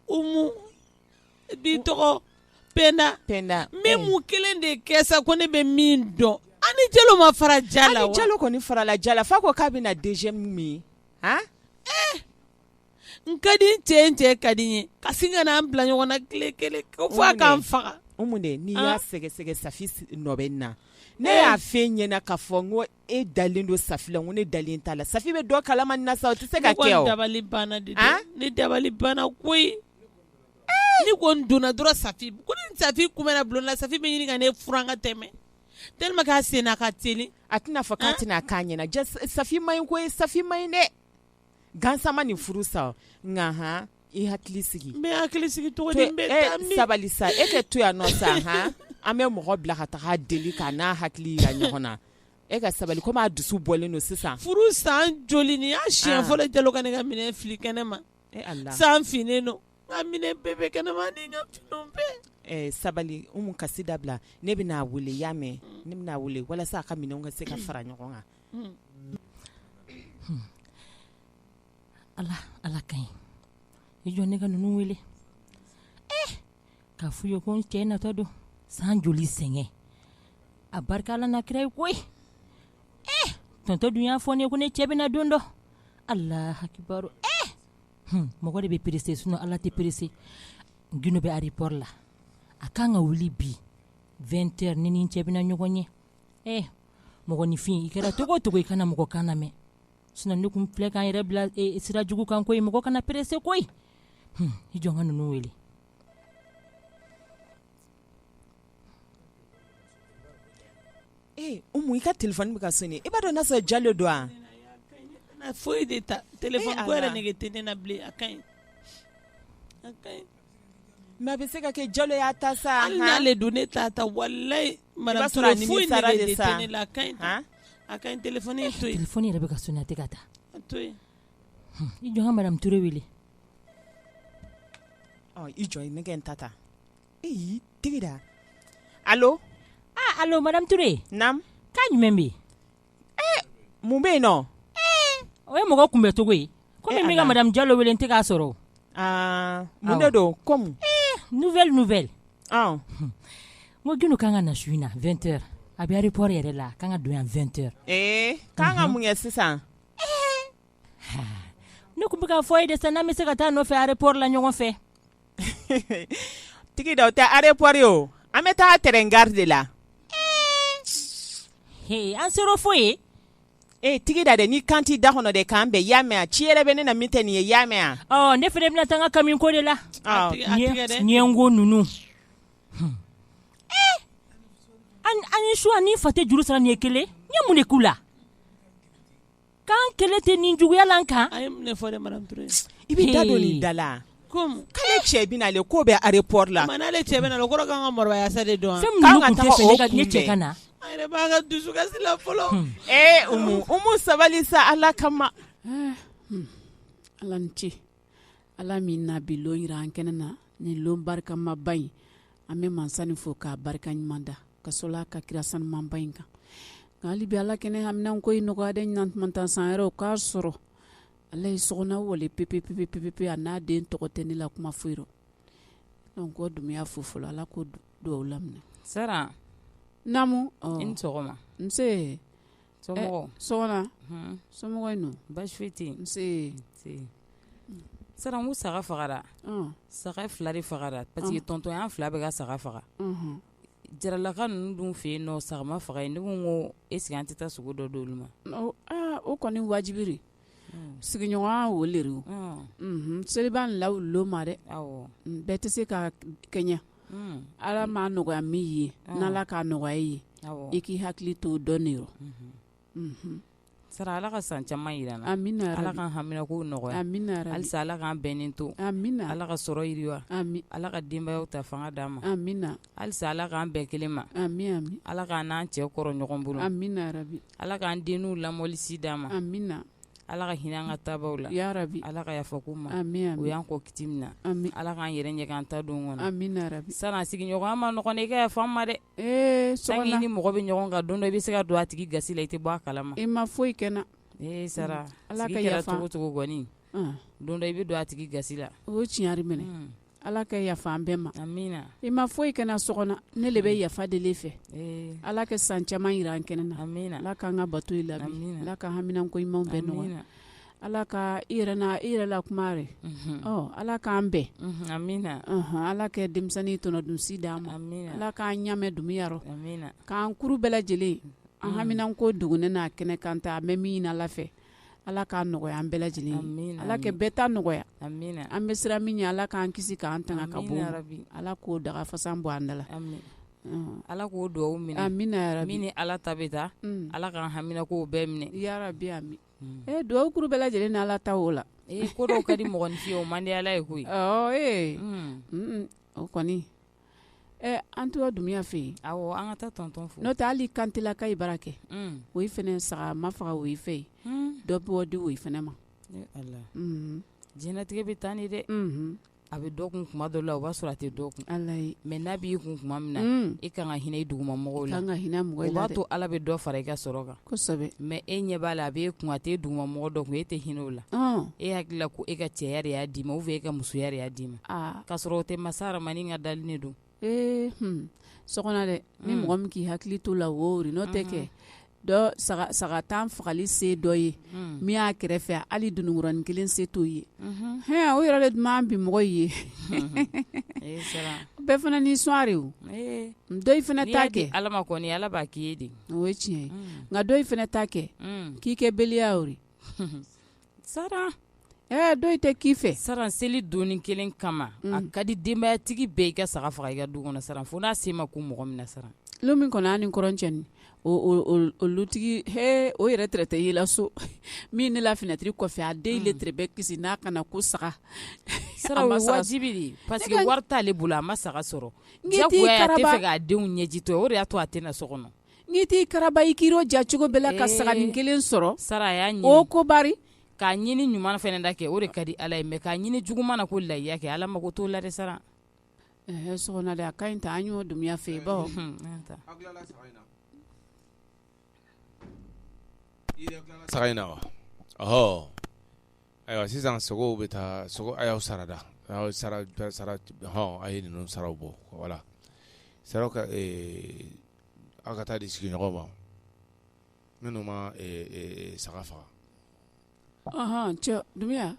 Umu b'i tɔgɔ Penda. Min mun kelen de kɛ sa ko ne bɛ min dɔn. Ani Jalo ma fara ja la wa? Ani Jalo kɔni farala ja la f'a ko k'a bɛna deuxième min. Han? N ka di n cɛ ka di n ye ka sin ka n'an bila ɲɔgɔn na tile kelen ko fo a k'an faga. Umu de n'i y'a sɛgɛsɛgɛ Safi nɔ bɛ na. Ne y'a fɛ ɲɛna k'a fɔ n ko e dalen don Safi la n ko ne dalen t'a la. Safi bɛ dɔ kalama nin na sa o tɛ se ka kɛ o. Ne dabali banna de dɛ. Ne dabali banna koyi. Ni ko n donna dɔrɔn Safi ko ni Safi kunbɛnna bulon na Safi bɛ ɲini ka ne furan ka tɛmɛ. Tellement k'a sen n'a ka teli. A tɛna fɔ k'a tɛna k'a ɲɛna. Safi man ɲi koyi Safi man ɲi dɛ. Gansan ma nin furu sa nka han i hakili sigi. N bɛ hakili sigi cogo di? N bɛ taa min? Sabali sa e ka to yan nɔ sa han an bɛ mɔgɔ bila ka taga deli k'a n'a hakili yira ɲɔgɔn na. E ka sabali komi a dusu bɔlen don sisan. Furu san joli nin y'a siɲɛ fɔlɔ Jalo ka ne ka minɛn fili kɛnɛ ma. San finnen don. N ka minɛn bɛɛ bɛ kɛnɛ ma ni n ka finiw bɛɛ. Sabali Umu kasi dabila ne bɛna wele y'a mɛn ne bɛna wele walasa a ka minɛnw ka se ka fara ɲɔgɔn kan. Ala ka ɲi i jɔ ne ka ninnu wele k'a f'u ye ko n cɛ natɔ don san joli sɛgɛn a barika Ala n'a kira ye koyi tonton dun y'a fɔ ne ye ko ne cɛ bɛna don dɔ Alahu akibaru mɔgɔ de bɛ perese sinon Ala tɛ perese Gino bɛ aéroport la a kan ka wuli bi 20h ne ni n cɛ bɛna ɲɔgɔn ye mɔgɔninfin i kɛra togo togo i kana mɔgɔ kan lamɛn sinon ne kun filɛ k'an yɛrɛ bila sira jugu kan koyi mɔgɔ kana perese koyi i jɔ n ka ninnu wele. Umu i ka téléphone bɛ ka sonner i b'a dɔn n'a sɔrɔ Jalo don wa? Foyi de ta téléphone ko yɛrɛ nege tɛ ne na bilen a ka ɲi. Mais a bɛ se ka kɛ Jalo y'a ta sa. Hali n'ale don ne t'a ta walayi madame Touré foyi nege tɛ ne la a ka ɲi ta. A ka ɲi téléphone in to yen. Téléphone yɛrɛ bɛ ka sonner a tɛ ka ta. A to yen. I jɔ n ka madame Touré wele. I jɔ ne kɛ n ta ta. Tigi da. Allo? Allo madame Touré. Naamu. K'a jumɛn bɛ yen? Mun bɛ yen nɔ? O ye mɔgɔ kunbɛ cogo ye. Komi n bɛ ka madame Jalo wele n tɛ k'a sɔrɔ. Mun de don? Comme? Nouvelle. N ko Gino kan ka na su in na 20h. A bɛ aéroport yɛrɛ la kan ka don yan 20h. K'an ka mun kɛ sisan? Ne kun bɛ ka fɔ ye de sa n'an bɛ se ka taa nɔfɛ aéroport la ɲɔgɔn fɛ. Tigi da o tɛ aéroport ye o. An bɛ taa terrain gare de la. An sera fo ye. Tigi da dɛ n'i kan t'i da kɔnɔ dɛ k'an bɛn y'a mɛn a ci yɛrɛ bɛ ne na min tɛ nin ye y'a mɛn a. Ne fana bɛna taa n ka camion ko de la. Nin ye n ko ninnu. Ani su ani fa tɛ juru sara nin ye kelen n ye mun de k'u la k'an kɛlɛ tɛ nin juguya la n kan. A ye mun de fɔ dɛ madame Touré. I bɛ da don nin da la. K'ale cɛ bɛ n'ale k'o bɛ aéroport la. n'ale cɛ bɛ n'ale o kɔrɔ k'an ka mɔrɔbaya sa de dɔn. Fɛn minnu kun tɛ fɛ ne cɛ ka na. A yɛrɛ b'a ka dusukasi la fɔlɔ. Umu sabali sa Ala kama. Ala ni ce Ala min na bi lon yira an kɛnɛ na nin lon barikama ba in an bɛ mansa nin fo k'a barika ɲuman da ka sɔrɔ a ka kira sanuman ba in kan nka hali bi Ala kɛnɛ haminɛn ko in nɔgɔya dɛ ɲantumantan san yɛrɛ o k'a sɔrɔ Ala ye sɔgɔna wale pepe a n'a den tɔgɔ tɛ ne la kuma foyi rɔ donc ko dumiya fo fɔlɔ Ala ko duwawu laminɛ. Sara. Naamu. I ni sɔgɔma. Nse. Somɔgɔw. Sɔgɔna. Somɔgɔw in nɔ. Baasi foyi tɛ yen. Nse. Sara n ko saga fagara. Saga 2 de fagara parce que tonton y'an 2 bɛ ka saga faga. Jaralaka ninnu dun fɛ yen nɔ saga ma faga yen ne ko n ko est ce que an tɛ taa sogo dɔ d'olu ma. O kɔni wajibiri. Sigiɲɔgɔnya o le do. Seliba la lo ma dɛ. Bɛɛ tɛ se ka kɛɲɛ. Ala m'a nɔgɔya min ye n'Ala k'a nɔgɔya ye i k'i hakili to dɔn de rɔ. sara ala ka san caman yirana amina ala kan hamina ko nɔgɔya amina halisa ala kan bɛnnen to amina ala ka sɔrɔ yiriwa ala ka denbayaw ta fanga d'a ma amina halisa ala k'an bɛn kelen ma ami ala k'an n'an cɛ kɔrɔ ɲɔgɔn bolo amina rabi ala k'an denninw lamɔlisi d'a ma amina ala ka hinɛ an ka tabaw la ya rabi ala ka yafa ko ma ami o y'an kɔ kiti min na ala k'an yɛrɛ ɲɛgɛn an ta don kɔnɔ amina rabi san'a sigiɲɔgɔn ma nɔgɔn dɛ i ka yafa an ma dɛ sɔgɔna ni mɔgɔ bɛ ɲɔgɔn kan don dɔ i bɛ se ka don a tigi gasi la i tɛ bɔ a kalama i ma foyi kɛnɛ sara ala ka sigi kɛra yafa cogo cogo kɔni don dɔ i bɛ don a tigi gasi la o tiɲari minɛ ala ka yafa an bɛɛ ma amina i ma foyi kɛnɛ sɔgɔna ne le bɛ yafa deli fɛ ala ka san caman yira an kɛnɛ na amina ala k'an ka bato i labi ala ka haminako ɲumanw bɛɛ nɔgɔya ala ka i yɛrɛ la kuma rɛ ala k'an bɛn amina ala ka denmisɛnnin tɔnɔ dunsi d'an ma ala k'an ɲamɛ dumuyarɔ amina k'an kuru bɛɛ lajɛlen an haminako duguni n'a kɛnɛ kan ta an bɛ min ɲini ala fɛ ala k'a nɔgɔya an bɛɛ lajɛlen ala ka bɛɛ ta nɔgɔya an bɛ siran min ɲɛ ala k'an kisi k'an tanga ka bɔ ala k'o daga fasan bɔ an da la ala k'o duwawu minɛ amina min ni ala ta bɛ taa ala k'an haminakow bɛɛ minɛ yarabi ami duwawu kuru bɛɛ lajɛlen ni ala ta o la ko dɔw ka di mɔgɔninfin o man di ala ye koyi o kɔni an tora dumuya fɛ yen awɔ an ka taa tɔntɔn fo n'o tɛ hali kantela ka i bara kɛ o fɛnɛ saga ma faga o fɛ yen dɔ bɔ di o fɛnɛ ma jinɛtigɛ bɛ taa ni dɛ a bɛ dɔ kun kuma dɔ la o b'a sɔrɔ a tɛ dɔ kun mɛ n'a b'i kun kuma min na i kan ka hinɛ i duguma mɔgɔw la o b'a to ala bɛ dɔ fara i ka sɔrɔ kan kosɛbɛ mɛ e ɲɛ b'a la a b'e kun a tɛ duguma mɔgɔ dɔ kun e tɛ hinɛ o la e hakili la ko e ka cɛya de y'a d'i ma ou bien e ka musoya de y'a d'i ma k'a sɔrɔ o tɛ masa Aramani ka dalini don sɔgɔna dɛ ni mɔgɔ min k'i hakili to la o n'o tɛ kɛ dɔ saga tan fagali se dɔ ye min y'a kɛrɛfɛ hali dunuguranin kelen se t'o ye o yɛrɛ de tun bi mɔgɔ ye bɛɛ fana ni sɔnre o dɔ i fana ta kɛ ala ma kɔni ala b'a k'i ye de o ye tiɲɛ ye nka dɔ i fana ta kɛ k'i kɛ beliya o sara dɔ i tɛ k'i fɛ saran seli doni kelen kama a ka di denbayatigi bɛɛ i ka saga faga i ka du kɔnɔ saran fo n'a se ma ko mɔgɔ min na saran lo min kɔnɔ an ni kɔrɔncɛni o lutigi o yɛrɛ tɛrɛtɛ yela so min ne la finɛtiri kɔfɛ a den le tɛrɛ bɛ kisi n'a kana ko saga sara o wajibi de parce que wari t'ale bolo a ma saga sɔrɔ jagoya a tɛ fɛ k'a denw ɲɛji to o de y'a to a tɛ na so kɔnɔ n'i t'i karaba i k'i ja cogo bɛɛ la ka saganin kelen sɔrɔ sara a y'a ɲini o ko bari k'a ɲini ɲuman fɛnɛ da kɛ o de ka di ala ye mɛ k'a ɲini juguman na ko lahiya kɛ ala mago t'o la de sara sɔgɔna de a ka ɲi ta an y'o dumuya fɛ yen bawo saga in na wa ayiwa sisan sogow bɛ taa sogo a y'aw sarada a y'aw sara a ye ninnu saraw bɔ wala saraw ka aw ka taa di sigiɲɔgɔnw ma minnu ma saga faga cɛ dumuya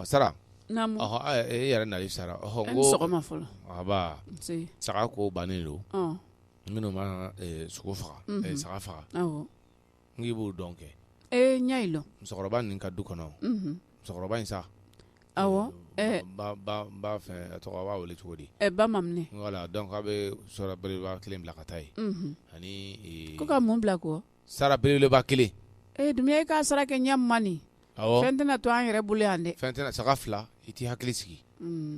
sara naamu e yɛrɛ nali sara n sɔgɔma fɔlɔ aba saga ko bannen don minnu ma sogo faga saga faga n k'i b'o dɔn kɛ ɲa yi lɔ musokɔrɔba nin ka du kɔnɔ musokɔrɔba in sa awɔ ba fɛn a tɔgɔ a b'a wele cogo di ba maminɛ voilà donc a bɛ sara belebeleba kelen bila ka taa yen ani ko ka mun bila kɔ sara belebeleba kelen dumuya i k'a sara kɛ ɲɛ mani awɔ fɛn tɛna to an yɛrɛ bolo yan dɛ fɛn tɛna saga fila i t'i hakili sigi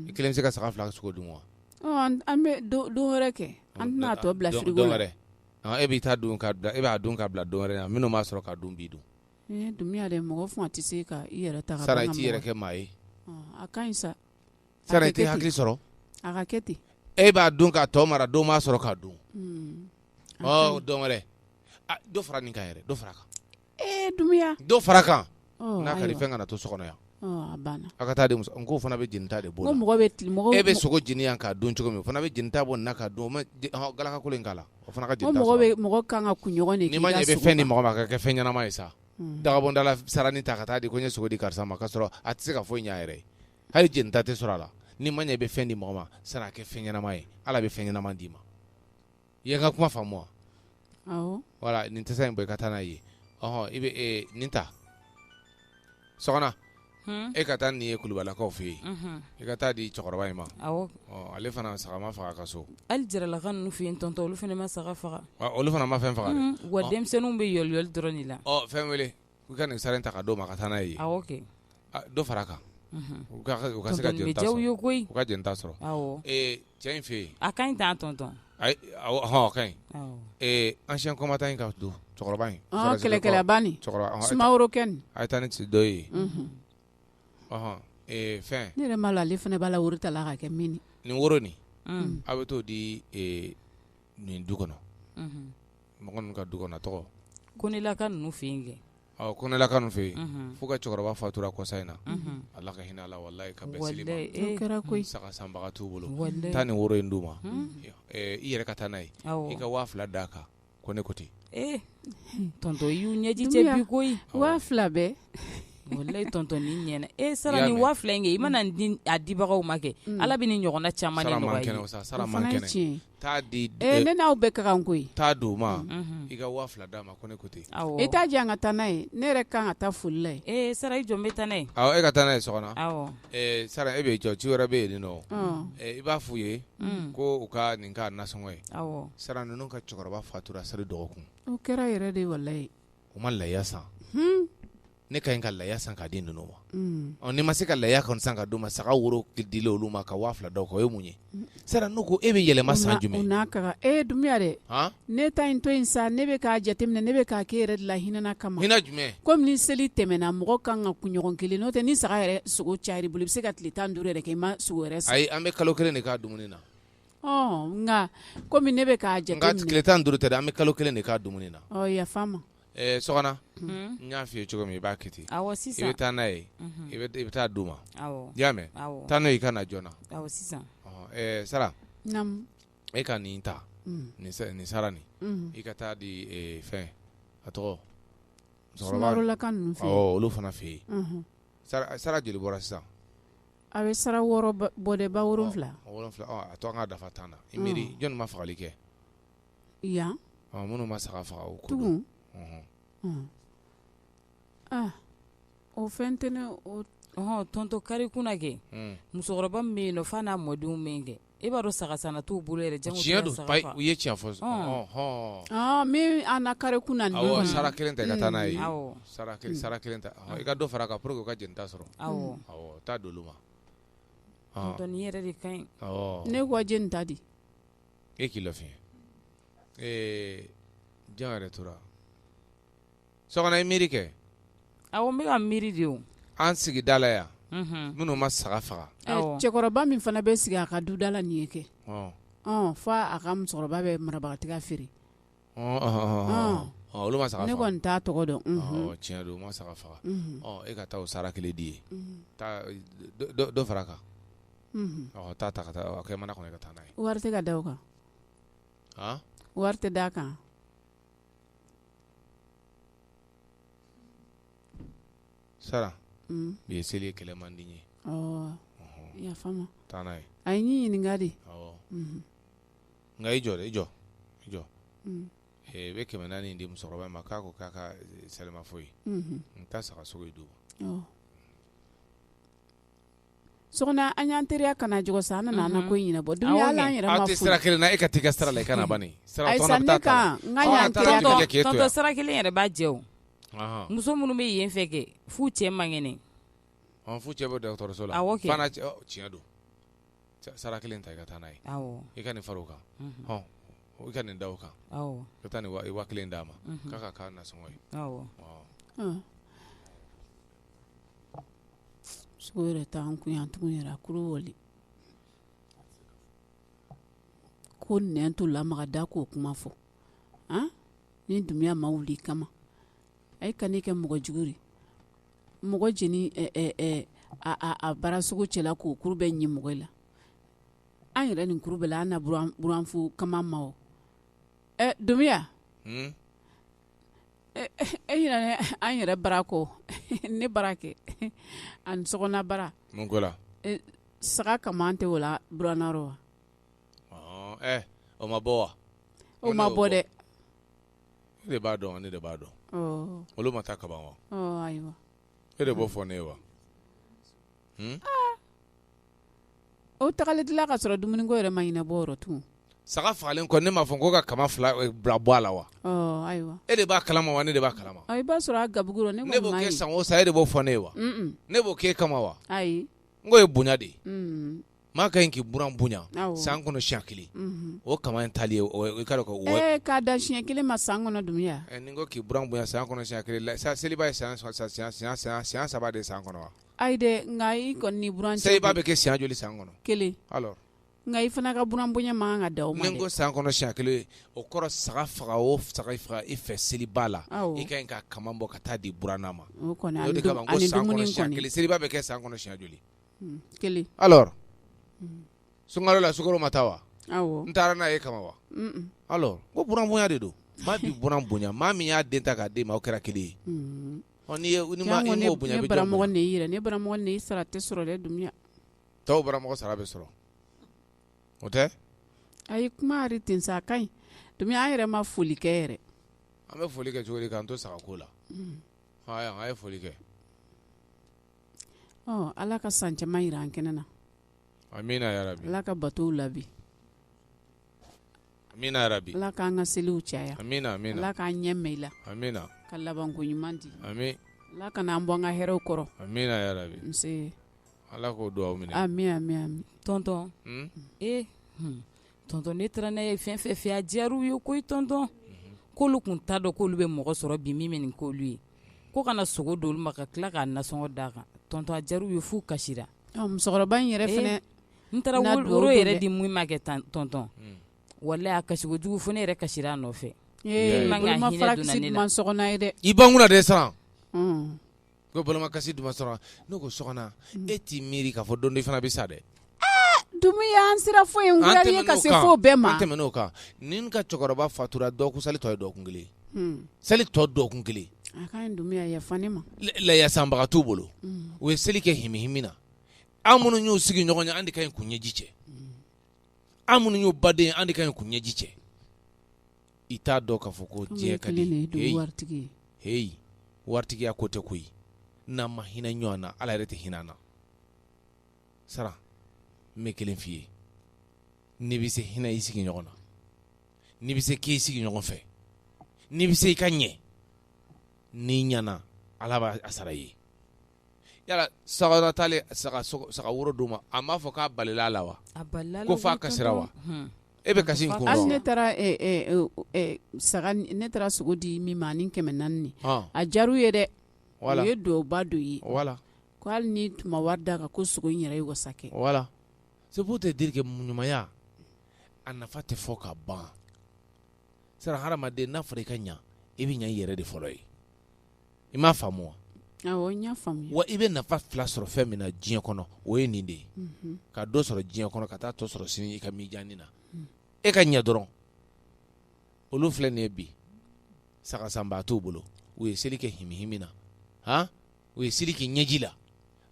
i kelen bɛ se ka saga fila sogo dun wa an bɛ don wɛrɛ kɛ an tɛna tɔ bila frigo la e b'i ta dun ka bila e b'a dun ka bila don wɛrɛ na minnu b'a sɔrɔ ka dun b'i dun dumuya dɛ mɔgɔ fún a tɛ se ka i yɛrɛ ta ka sara i t'i yɛrɛ kɛ maa ye a ka ɲi sa sara i t'i hakili sɔrɔ a ka kɛ ten e b'a dun ka tɔ mara don b'a sɔrɔ ka dun don wɛrɛ dɔ fara nin kan yɛrɛ dɔ fara kan dumuya dɔ fara kan n'a ka di fɛn kana to so kɔnɔ yan a banna a ka taa di muso n ko fana bɛ jenita de b'o la e bɛ sogo jeni yan k'a dun cogo min o fana bɛ jenita bɔ nin na k'a dun o ma galaka kolon k'a la o fana ka jenita sɔrɔ mɔgɔ kan ka kunɲɔgɔn de k'i ka sogo n'i ma ɲɛ i bɛ fɛn di mɔgɔ ma a ka kɛ fɛn ɲɛnama ye sa dagabɔndala sarani ta ka taa di ko n ye sogo di karisa ma k'a sɔrɔ a tɛ se ka foyi ɲɛ a yɛrɛ ye hali jenita tɛ sɔrɔ a la n'i ma ɲɛ i bɛ fɛn di mɔgɔ ma sani a kɛ fɛn ɲɛnama ye ala bɛ fɛn ɲɛnama d'i ma i ye n ka kuma faamu wa awɔ voilà nin tɛ se in bɔ i ka taa n'a ye i bɛ nin ta sɔgɔna e ka taa nin ye kulubalakaw fɛ yen i ka taa di cɛkɔrɔba in ma awɔ ale fana saga ma faga ka so hali jaralaka ninnu fɛ yen tɔntɔn olu fana ma saga faga olu fana ma fɛn faga dɛ wa denmisɛnninw bɛ yɔliyɔli dɔrɔn de la fɛn wele u ka nin sara in ta ka d'o ma ka taa n'a ye dɔ fara a kan u ka se ka jɛnta sɔrɔ u ka jɛnta sɔrɔ cɛ in fɛ yen a ka ɲi tan tonton a ka ɲi ancien combattant in ka don cɛkɔrɔba in kɛlɛkɛlɛba nin Sumaworo kɛ nin a ye taa ni dɔ ye fɛn ne yɛrɛ m'a lɔn ale fana b'a la woro ta la ka kɛ min nin woro nin a bɛ t'o di nin du kɔnɔ mɔgɔ ninnu ka du kɔnɔ tɔgɔ Konelaka ninnu fɛ yen kɛ Konelaka ninnu fɛ yen fo ka cɛkɔrɔba fatura kɔsa in na Ala ka hinɛ a la walayi ka bɛn seli ma saga sanbaga t'u bolo taa nin woro in d'u ma i yɛrɛ ka taa n'a ye i ka 2000 d'a kan ko ne ko ten tonton i y'u ɲɛji cɛ bi koyi 2000 bɛɛ wallahi tonton ni ɲɛna sara ni 2000 in kɛ i mana a dibagaw ma kɛ Ala bɛ ni ɲɔgɔnna caman ni nɔgɔya sara man kɛnɛ taa di ne n'aw bɛɛ ka kan koyi taa d'u ma i ka 2000 d'a ma ko ne ko ten i t'a jɛ an ka taa n'a ye ne yɛrɛ kan ka taa foli la ye sara i jɔ n bɛ taa n'a ye e ka taa n'a ye so kɔnɔ sara e bɛ jɔ ci wɛrɛ bɛ yen nɔ i b'a f'u ye ko u ka nin k'a nasɔngɔ ye sara ninnu ka cɛkɔrɔba fatura sari dɔgɔkun o kɛra yɛrɛ de wallahi u ma laya san ne ka ɲi ka laya san k'a di ninnu ma ni ma se ka laya kɔni san ka d'u ma saga woro dile olu ma ka 2000 d'aw kan o ye mun ye sara n'u ko e bɛ yɛlɛma san jumɛn o n'a kaga Dunbiya dɛ ne ta in to in sa ne bɛ k'a jateminɛ ne bɛ k'a kɛ yɛrɛ de la hinɛna kama hinɛ jumɛn komi ni seli tɛmɛna mɔgɔ kan ka kunɲɔgɔn kelen n'o tɛ ni saga yɛrɛ sogo cayar'i bolo i bɛ se ka tile 15 yɛrɛ kɛ i ma sogo yɛrɛ san ayi an bɛ kalo kelen de k'a dumuni na nka komi ne bɛ k'a jateminɛ nka tile 15 tɛ dɛ an bɛ kalo kelen de k'a dumuni na yafa n ma sɔgɔna n y'a f'i ye cogo min i b'a kɛ ten i bɛ taa n'a ye i bɛ taa d'u ma i y'a mɛn taa n'o ye i ka na joona sara e ka nin ta nin sara nin i ka taa di fɛn a tɔgɔ Sumarolaka ninnu fɛ olu fana fɛ yen sara joli bɔra sisan a bɛ sara 6 bɔ dɛ ba 7 a to an ka dafa 10 na i miiri jɔnni ma fagali kɛ yan minnu ma saga faga o ko don o fɛn tɛ ne tonton kari kunna kɛ musokɔrɔba min bɛ yen nɔ f'a n'a mɔdenw bɛ yen kɛ e b'a dɔn saga sanna t'u bolo yɛrɛ jango tiɲɛ don u ye tiɲɛ fɔ min a na kari kunna nin sara kelen ta i ka taa n'a ye sara kelen ta i ka dɔ fara a kan pour que u ka jɛnta sɔrɔ taa d'olu ma tonton nin yɛrɛ de ka ɲi ne ko jɛni ta di e k'i lafiya jan yɛrɛ tora sɔgɔna i miiri kɛ n bɛ ka miiri de o an sigida la yan minnu ma saga faga cɛkɔrɔba min fana bɛ sigi a ka duda la nin ye kɛ f'a a ka musokɔrɔba bɛ marabagatiga feere olu ma saga faga ne kɔni t'a tɔgɔ dɔn tiɲɛ don u ma saga faga e ka taa o sara kelen di ye dɔ fara a kan taa ta ka taa kɛ mana kɔnɔ i ka taa n'a ye wari tɛ ka da o kan wari tɛ d'a kan sara bi ye seli ye kɛlɛ man di n ye yafa n ma taa n'a ye a ye n ɲininka de nka i jɔ i bɛ 400 di musokɔrɔba ma k'a ko k'a ka salimafo ye n ta saga sogo ye d'u ma sɔgɔna an y'an teriya kana jɔgɔ sa an nana ko in ɲɛnabɔ dun y'ala an yɛrɛ ma fo tɛ sira kelen na e ka t'i ka sira la i kana bani sira tɔnɔ bɛ taa ta n ka y'an teriya tonton sira kelen yɛrɛ b'a jɛ o muso minnu bɛ yen fɛ kɛ f'u cɛ man kɛnɛ f'u cɛ bɛ dɔgɔtɔrɔso la fana tiɲɛ don sara kelen ta i ka taa n'a ye i ka nin fara o kan i ka nin da o kan ka taa nin 1000 d'a ma k'a ka k'a nasɔngɔ ye sogo yɛrɛ t'an kun yan tugun yɛrɛ a kuru wali ko nɛn to lamaga da k'o kuma fɔ ni Dunbiya ma wuli kama a ye kan'i kɛ mɔgɔ jugu de mɔgɔ jeni a bara sugu cɛla k'o kuru bɛ ɲi mɔgɔ la an yɛrɛ nin kuru bɛ la an na buranfu kama ma o Dunbiya e ɲinɛ an yɛrɛ bara kɔ ne bara kɛ ani sɔgɔna bara mun ko la saga kama an tɛ o la buranayɔrɔ wa o ma bɔ wa o ma bɔ dɛ ne de b'a dɔn ne de b'a dɔn olu ma taa kaban wa ayiwa e de b'o fɔ ne ye wa o tagali dila ka sɔrɔ dumuni ko yɛrɛ ma ɲinɛ bɔ yɔrɔ tun saga fagalen kɔ ne m'a fɔ ko ka kama fila bila bɔ a la wa ayiwa e de b'a kalama wa ne de b'a kalama i b'a sɔrɔ a gabuguro ne b'o kɛ san o san e de b'o fɔ ne ye wa ne b'o kɛ kama wa ayi n ko ye bonya de ye maa ka ɲi k'i buran bonya san kɔnɔ siɲɛ kelen o kama in tali ye i ka dɔn ko k'a da siɲɛ kelen ma san kɔnɔ dumiya ni n ko k'i buran bonya san kɔnɔ siɲɛ kelen seliba ye siɲɛ 3 de san kɔnɔ wa ayi dɛ nka i kɔni ni buran cɛ seliba bɛ kɛ siɲɛ joli san kɔnɔ kelen alors nka i fana ka buran bonya man kan ka da o ma dɛ ni n ko san kɔnɔ siɲɛ kelen o kɔrɔ saga faga o saga faga i fɛ seliba la i ka ɲi ka kama bɔ ka taa di buranna ma o kɔni o de kama n ko san kɔnɔ dumuni siɲɛ kɔni kelen seliba bɛ kɛ san kɔnɔ siɲɛ joli kelen alors sunkalo la sukaro ma taa wa awɔ n taara n'a ye kama wa alors ko buran bonya de don maa bi buran bonya maa min y'a den ta k'a d'e ma o kɛra kelen ye ni m'o bonya bɛ jɔn bonya ne baramɔgɔ ne sara tɛ sɔrɔ dɛ dumiya tɔw baramɔgɔ sara bɛ sɔrɔ o tɛ ayi kuma ari ten sa a ka ɲi dumiya an yɛrɛ ma foli kɛ yɛrɛ an bɛ foli kɛ cogo di k'an to sagako la an ye foli kɛ ala ka san caman yira an kɛnɛ na amina yarabi ala ka batow labi amina yarabi ala k'an ka seliw caya amina ala k'an ɲɛ mɛn i la amina ka labanko ɲuman di amin ala ka n'an bɔ an ka hɛrɛw kɔrɔ amina yarabi nse ala k'o duwawu minɛ amin tonton tonton ne taara n'a ye fɛn fɛn fɛ a diyar'u ye koyi tonton k'olu kun t'a dɔn k'olu bɛ mɔgɔ sɔrɔ bi min bɛ nin k'olu ye ko kana sogo don olu ma ka tila k'a nasɔngɔ d'a kan tonton a diyar'u ye f'u kasira musokɔrɔba in yɛrɛ fɛnɛ n taara woro yɛrɛ di mun ma kɛ tonton walayi a kasiko jugu fo ne yɛrɛ kasira a nɔfɛ boloma farakisi duman sɔgɔna ye dɛ i banguna de san ko boloma kasi duman sɔgɔna ne ko sɔgɔna e t'i miiri k'a fɔ don dɔ i fana bɛ sa dɛ dumiya an sera foyi wulali ye ka se fo bɛɛ ma an tɛmɛn'o kan ni ka cɛkɔrɔba fatura dɔgɔkun sali tɔ ye dɔgɔkun kelen sali tɔ dɔgɔkun kelen a ka ɲi dumiya yafa ne ma layasanbaga t'u bolo u ye seli kɛ himi na an minnu y'u sigi ɲɔgɔn ɲɛ an de ka ɲi kun ɲɛji cɛ an minnu y'u baden an de ka ɲi kun ɲɛji cɛ i t'a dɔn k'a fɔ ko diɲɛ ka di heyi waritigiya ko tɛ koyi n'an ma hinɛ ɲɔgɔn na ala yɛrɛ tɛ hinɛ an na sara n bɛ kelen f'i ye n'i bɛ se hinɛ i sigi ɲɔgɔn na n'i bɛ se k'i sigi ɲɔgɔn fɛ n'i bɛ se i ka ɲɛ n'i ɲɛna ala b'a sara i ye yala saga t'ale saga woro d'u ma a m'a fɔ k'a balila la wa ko f'a kasira wa e bɛ kasi in kun dɔn hali ne taara saga ne taara sogo di min ma ani 400 a diyar'u ye dɛ u ye duwawuba dɔ ye ko hali ni tuma wari d'a kan ko sogo in yɛrɛ ye wasa kɛ voilà c'est pour te dire que ɲumanya a nafa tɛ fɔ ka ban sara hadamaden n'a fɔra i ka ɲa i bɛ ɲa i yɛrɛ de fɔlɔ ye i m'a faamu wa awɔ n y'a faamu wa i bɛ nafa 2 sɔrɔ fɛn min na diɲɛ kɔnɔ o ye nin de ye ka dɔ sɔrɔ diɲɛ kɔnɔ ka taa tɔ sɔrɔ sini i ka mijaani na e ka ɲɛ dɔrɔn olu filɛ nin ye bi sagasanbaa t'u bolo u ye seli kɛ himi na u ye seli kɛ ɲɛji la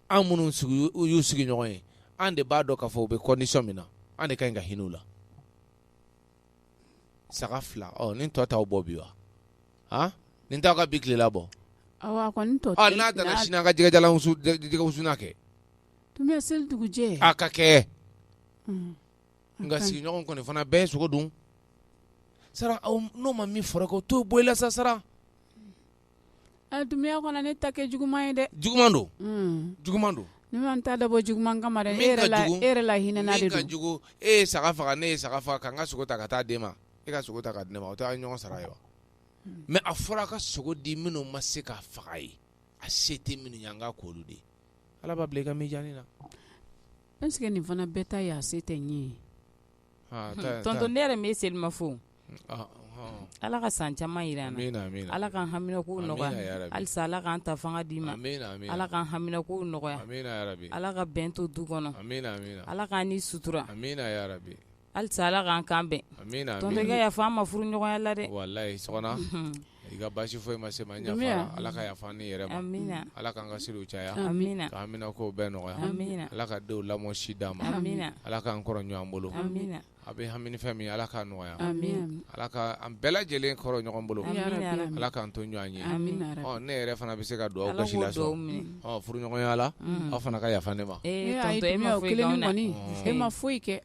an minnu y'u sigi ɲɔgɔn ye an de b'a dɔn k'a fɔ u bɛ condition min na an de ka ɲi ka hinɛ u la saga 2 nin tɔ t'aw bɔ bi wa nin t'aw ka bi tilela bɔ awɔ a kɔni tɔ n'a dana sini an ka jɛgɛ wusuna kɛ dumiya seli dugujɛ a ka kɛ nka sigiɲɔgɔn kɔni fana bɛɛ ye sogo dun sara n'o ma min fɔra ko t'o bɔ i la sa sara dumiya kɔnɔ ne ta kɛ juguman ye dɛ juguman don juguman don ne ma n ta dabɔ juguman kama dɛ e yɛrɛ la hinɛna de don min ka jugu e ye saga faga ne ye saga faga ka n ka sogo ta ka taa d'e ma e ka sogo ta ka di ne ma o tɛ an ɲɔgɔn sara ye wa mais a fɔra a ka sogo di minnu ma se k'a faga ye a se tɛ minnu ye an ka k'olu de ala b'a bila i ka mijaani na est-ce que nin fana bɛɛ ta ye a se tɛ n ye tonton ne yɛrɛ m'e selima fo ala ka san caman yira an na ala k'an haminakow nɔgɔya halisa ala k'an ta fanga d'i ma ala k'an haminakow nɔgɔya ala ka bɛn to du kɔnɔ ala k'an ni sutura halisa ala k'an kan bɛn tonton i ka yafa an ma furu ɲɔgɔnya la dɛ walayi sɔgɔna i ka baasi foyi ma se ma ɲafa ala ka yafa ni yɛrɛ ma amina ala k'an ka siriw caya amina ka hamina kow bɛɛ nɔgɔya amina ala ka denw lamɔ si d'an ma amina ala k'an kɔrɔ ɲɔgɔn bolo amina a bɛ hamini fɛn min ala k'a nɔgɔya amina ala ka an bɛɛ lajɛlen kɔrɔ ɲɔgɔn bolo amina ala k'an to ɲɔgɔn ye amina ne yɛrɛ fana bɛ se ka dugawu ala gosi k'o la dɔw sɔn minɛ furu ɲɔgɔnya la aw fana ka yafa ne ma tonton e ma foyi k'anw na e ma foyi kɛ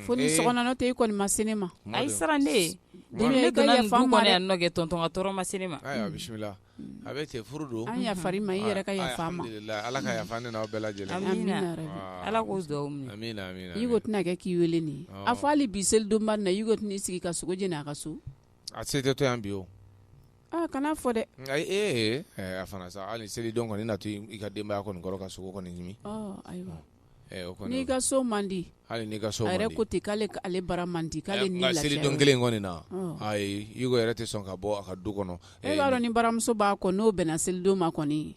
fo ni sɔgɔnɔ n'o tɛ i kɔni ma se ne ma ayi sara ne ne donna nin du kɔnɔ yan nɔ kɛ tonton ka tɔɔrɔ ma se ne ma ayiwa bisimila a bɛ ten furu don an yafari ma i yɛrɛ ka yafa ma alhamdulillah ala ka yafa ne n'aw bɛɛ lajɛlen amina ala k'o dɔw minɛ amina amina i ko tɛna kɛ k'i wele nin a fɔ hali bi selidonba na i ko tɛna i sigi ka sogo jeni a ka so a se tɛ to yan bi o kana fɔ dɛ ayi a fana sa hali selidon kɔni na to i ka denbaya kɔni kɔrɔ ka sogo kɔni ɲimi ayiwa o n'i ka so man di hali n'i ka so a man di yɛrɛ ko ten k'ale bara man di k'ale ni nka lafiya selidon kelen kɔni na ayi Yugo yɛrɛ tɛ sɔn ka bɔ a ka du kɔnɔ e b'a dɔn ni baramuso b'a kɔ n'o bɛnna selidon ma kɔni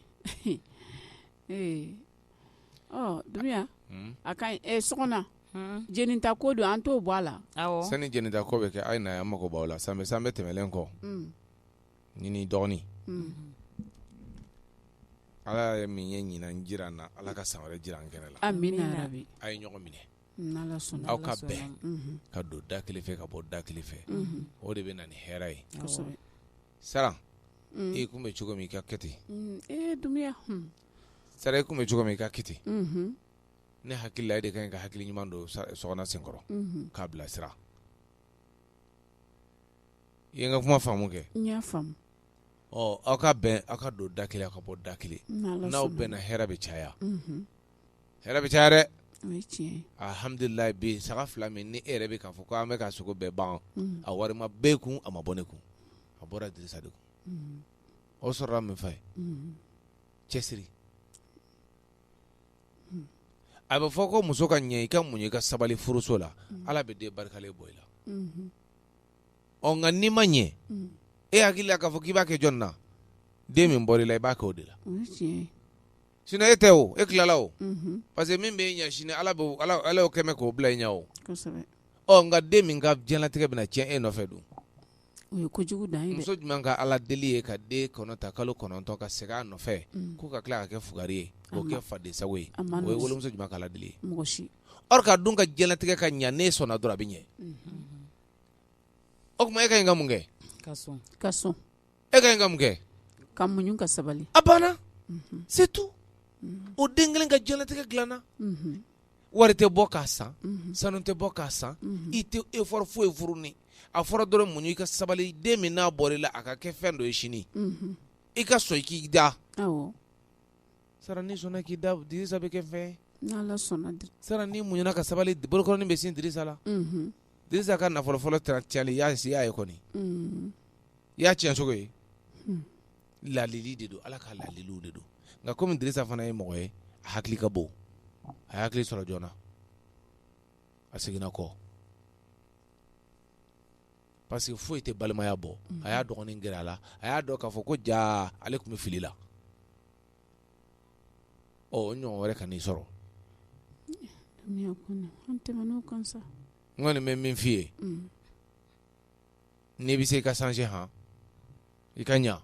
Dumiya a ka ɲi sɔgɔna jenita ko don an t'o bɔ a la sani jenita ko bɛ kɛ a ye na an mako b'aw la san bɛ tɛmɛlen kɔ ɲini dɔgɔnin ala ye min ye ɲinan jira na ala ka san wɛrɛ jira an kɛnɛ la amina rabi a ye ɲɔgɔn minɛ aw ka bɛn ka don da kelen fɛ ka bɔ da kelen fɛ o de bɛ na ni hɛrɛ ye Sara i kun bɛ cogo min i ka kɛ ten Dumiya Sara i kun bɛ cogo min i ka kɛ ten ne hakili la e de ka ɲi ka hakili ɲuman don sɔgɔna senkɔrɔ k'a bila sira i ye n ka kuma faamu kɛ n y'a faamu aw ka bɛn aw ka don da kelen aw ka bɔ da kelen n'aw bɛnna hɛrɛ bɛ caya hɛrɛ bɛ caya dɛ alhamdulilayi bi saga fila min ni e yɛrɛ bɛ k'a fɔ ko an bɛ ka sogo bɛɛ ban a wari ma bɛɛ kun a ma bɔ ne kun a bɔra Dirisa de kun o sɔrɔla min fɛ cɛsiri a bɛ fɔ ko muso ka ɲɛ i ka muɲu i ka sabali furuso la ala bɛ den barikalen bɔ i la nka n'i ma ɲɛ e hakili la k'a fɔ k'i b'a kɛ jɔnni na den min bɔra i la i b'a kɛ o de la sinon e tɛ o e tilala o parce que min bɛ e ɲɛ sini ala y'o kɛmɛ k'o bila i ɲɛ o nka den min ka diɲɛlatigɛ bɛna tiɲɛ e nɔfɛ dun o ye kojugu dan ye dɛ muso jumɛn ka ala deli ye ka den kɔnɔ ta kalo 9 ka segin a nɔfɛ ko ka tila ka kɛ fugari ye k'o kɛ fadensago ye o ye wolomuso jumɛn ka ala deli ye mɔgɔ si or ka dun ka diɲɛlatigɛ ka ɲɛ ne sɔnna dɔrɔn a bɛ ɲɛ o tuma e ka ɲi ka mun kɛ ka sɔn e ka ɲi ka mun kɛ ka muɲu ka sabali a banna c'est tout o den kelen ka diɲɛlatigɛ dilanna wari tɛ bɔ k'a san sanu tɛ bɔ k'a san i tɛ effort foyi furu ni a fɔra dɔrɔn muɲu i ka sabali den min n'a bɔra i la a ka kɛ fɛn dɔ ye sini i ka sɔn i k'i da Sara n'i sɔnna k'i da Dirisa bɛ kɛ fɛn ye n'Ala sɔnna Sara n'i muɲuna ka sabali bolokɔrɔnin bɛ sin Dirisa la Dirisa ka nafolo fɔlɔ cɛli i y'a ye kɔni i y'a tiɲɛ cogo ye lalili de don ala ka laliliw de don nka komi Dirisa fana ye mɔgɔ ye a hakili ka bon a hakili sɔrɔ joona a seginna kɔ parce que foyi tɛ balimaya bɔ a y'a dɔgɔnin gɛrɛ a la a y'a dɔn k'a fɔ ko jaa ale tun bɛ fili la o ɲɔgɔn wɛrɛ ka n'i sɔrɔ an tɛmɛn'o kan sa n kɔni bɛ min f'i ye n'i bɛ se i ka changer han i ka ɲa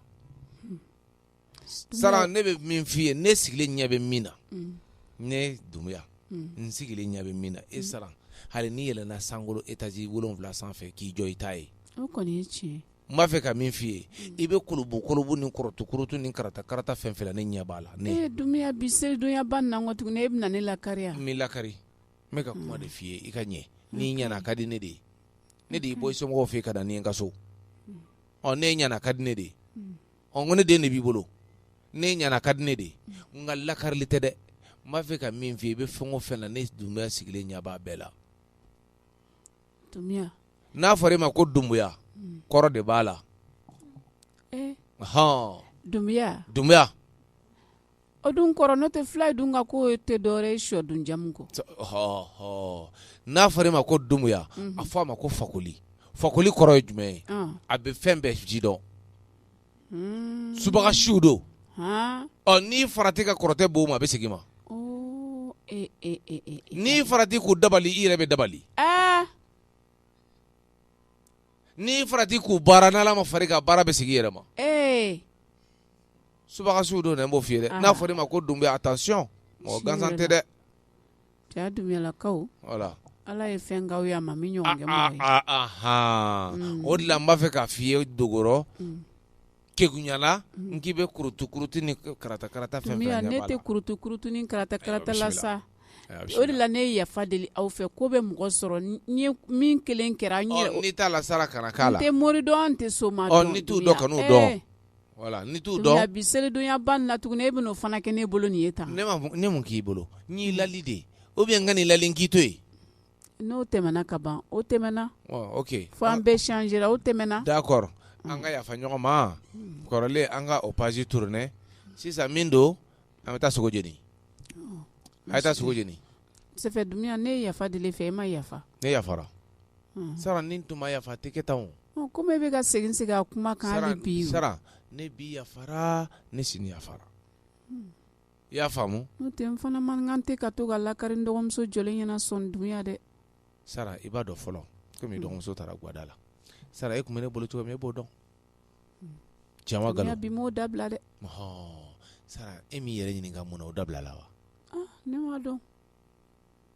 Sara ne bɛ min f'i ye ne sigilen ɲɛ bɛ min na ne Dunbiya n sigilen ɲɛ bɛ min na e Sara hali n'i yɛlɛnna sankolo étage 7 sanfɛ k'i jɔ i t'a ye o kɔni ye tiɲɛ n b'a fɛ ka min f'i ye i bɛ kolobu ni kɔrɔtu ni karata fɛn fɛn la ne ɲɛ b'a la ne Dunbiya bi selidonya ba nin na nkɔ tuguni e bɛna ne lakari n b'i lakari n bɛ ka kuma de f'i ye i ka ɲɛ n'i ɲɛna a ka di ne de ye ne de y'i bɔ i somɔgɔw fɛ ka na ni n ka so ne ɲɛna a ka di ne de ye ko ne den de b'i bolo ne ɲɛna a ka di ne de ye nka lakarili tɛ dɛ n b'a fɛ ka min f'i ye i bɛ fɛn o fɛn na ne Dunbiya sigilen ɲɛ b'a bɛɛ la Dunbiya n'a fɔra e ma ko Dunbiya kɔrɔ de b'a la Dunbiya o dun kɔrɔ n'o tɛ fila dun ka ko tɛ dɔwɛrɛ ye sɔ dun jamu kɔ n'a fɔra e ma ko Dunbiya a fɔ a ma ko fakoli kɔrɔ ye jumɛn ye a bɛ fɛn bɛɛ ji dɔn subaga siw don n'i farati ka kɔrɔtɛ bo ma a bɛ segin ma n'i farati k'u dabali i yɛrɛ bɛ dabali ni farati k'u baara n'ala ma fari ka baara bɛ sigi yɛrɛ ma subagasiw don n b'o f'i ye dɛ n'a fɔra ma ko Dumbuya attention mɔgɔ gansan tɛ dɛ cɛ Dumbuyalakaw voilà ala ye fɛn k'aw ye a ma min ɲɔgɔn kɛ mɔgɔ ye o de la n b'a fɛ k'a f'i ye Dogoro kegunyala n k'i bɛ kurutu ni karata fɛn fɛn Dumbuya ne tɛ kurutu ni karata la sa o de la ne ye yafa deli aw fɛ ko bɛ mɔgɔ sɔrɔ min kelen kɛra n yɛrɛ n'i t'a la sara kana k'a la n tɛ mori dɔn n tɛ soma dɔn ni t'u dɔn kan'u dɔn voilà ni t'u dɔn bi selidonya ban na tuguni e bɛn'o fana kɛ ne bolo nin ye tan ne mun k'i bolo n y'i lali de ou bien n ka nin lali n k'i to yen n'o tɛmɛna ka ban o tɛmɛna ok fo an bɛɛ changera o tɛmɛna d'accord an ka yafa ɲɔgɔn ma kɔrɔlen an ka o page tourner sisan min don an bɛ taa sogo jeni a ye taa sogo jeni sɛfɛ Dumbuya ne ye yafa deli fɛ e ma yafa ne yafara sara ni tun ma yafa tɛ kɛ tan o komi e bɛ ka segin a kuma kan hali bi sara ne bi yafara ne sini yafara i y'a faamu n'o tɛ n fana man kan tɛ ka to ka lakari n dɔgɔmuso jɔlen ɲɛna sɔn Dumbuya dɛ sara i b'a dɔn fɔlɔ komi dɔgɔmuso taara guwada la sara e tun bɛ ne bolo cogo min e b'o dɔn tiɲɛ wa nkalon bi m'o dabila dɛ sara e m'i yɛrɛ ɲininka mun na o dabila la wa ne m'a dɔn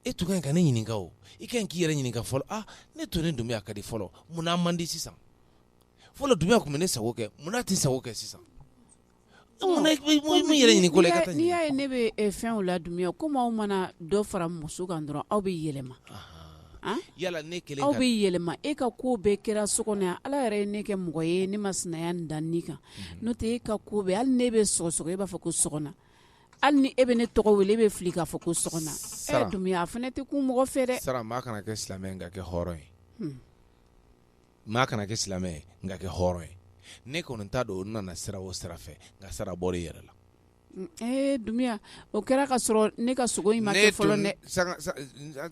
e tun ka ɲi ka ne ɲininka o i ka ɲi k'i yɛrɛ ɲininka fɔlɔ ne to ne Dumbuya ka di fɔlɔ mun na man di sisan fɔlɔ Dumbuya tun bɛ ne sago kɛ mun na tɛ sago kɛ sisan mun yɛrɛ ɲini ko la i ka taa n'i y'a ye ne bɛ fɛnw la Dumbuya komi aw mana dɔ fara muso kan dɔrɔn aw bɛ yɛlɛma yala ne kelen aw bɛ yɛlɛma e ka ko bɛɛ kɛra so kɔnɔ yan ala yɛrɛ ye ne kɛ mɔgɔ ye ne ma sinaya nin da ni kan n'o tɛ e ka ko bɛɛ hali ne bɛ sɔgɔsɔgɔ e b'a fɔ ko sɔgɔna hali ni e bɛ ne tɔgɔ wele e bɛ fili k'a fɔ ko sɔgɔna Dumbuya a fana tɛ kun mɔgɔ fɛ dɛ sara maa kana kɛ silamɛ nka kɛ hɔrɔn ye maa kana kɛ silamɛ nka kɛ hɔrɔn ye ne kɔni t'a dɔn o nana sira o sira fɛ nka sara bɔra i yɛrɛ la Dumbuya o kɛra ka sɔrɔ ne ka sogo in ma kɛ fɔlɔ dɛ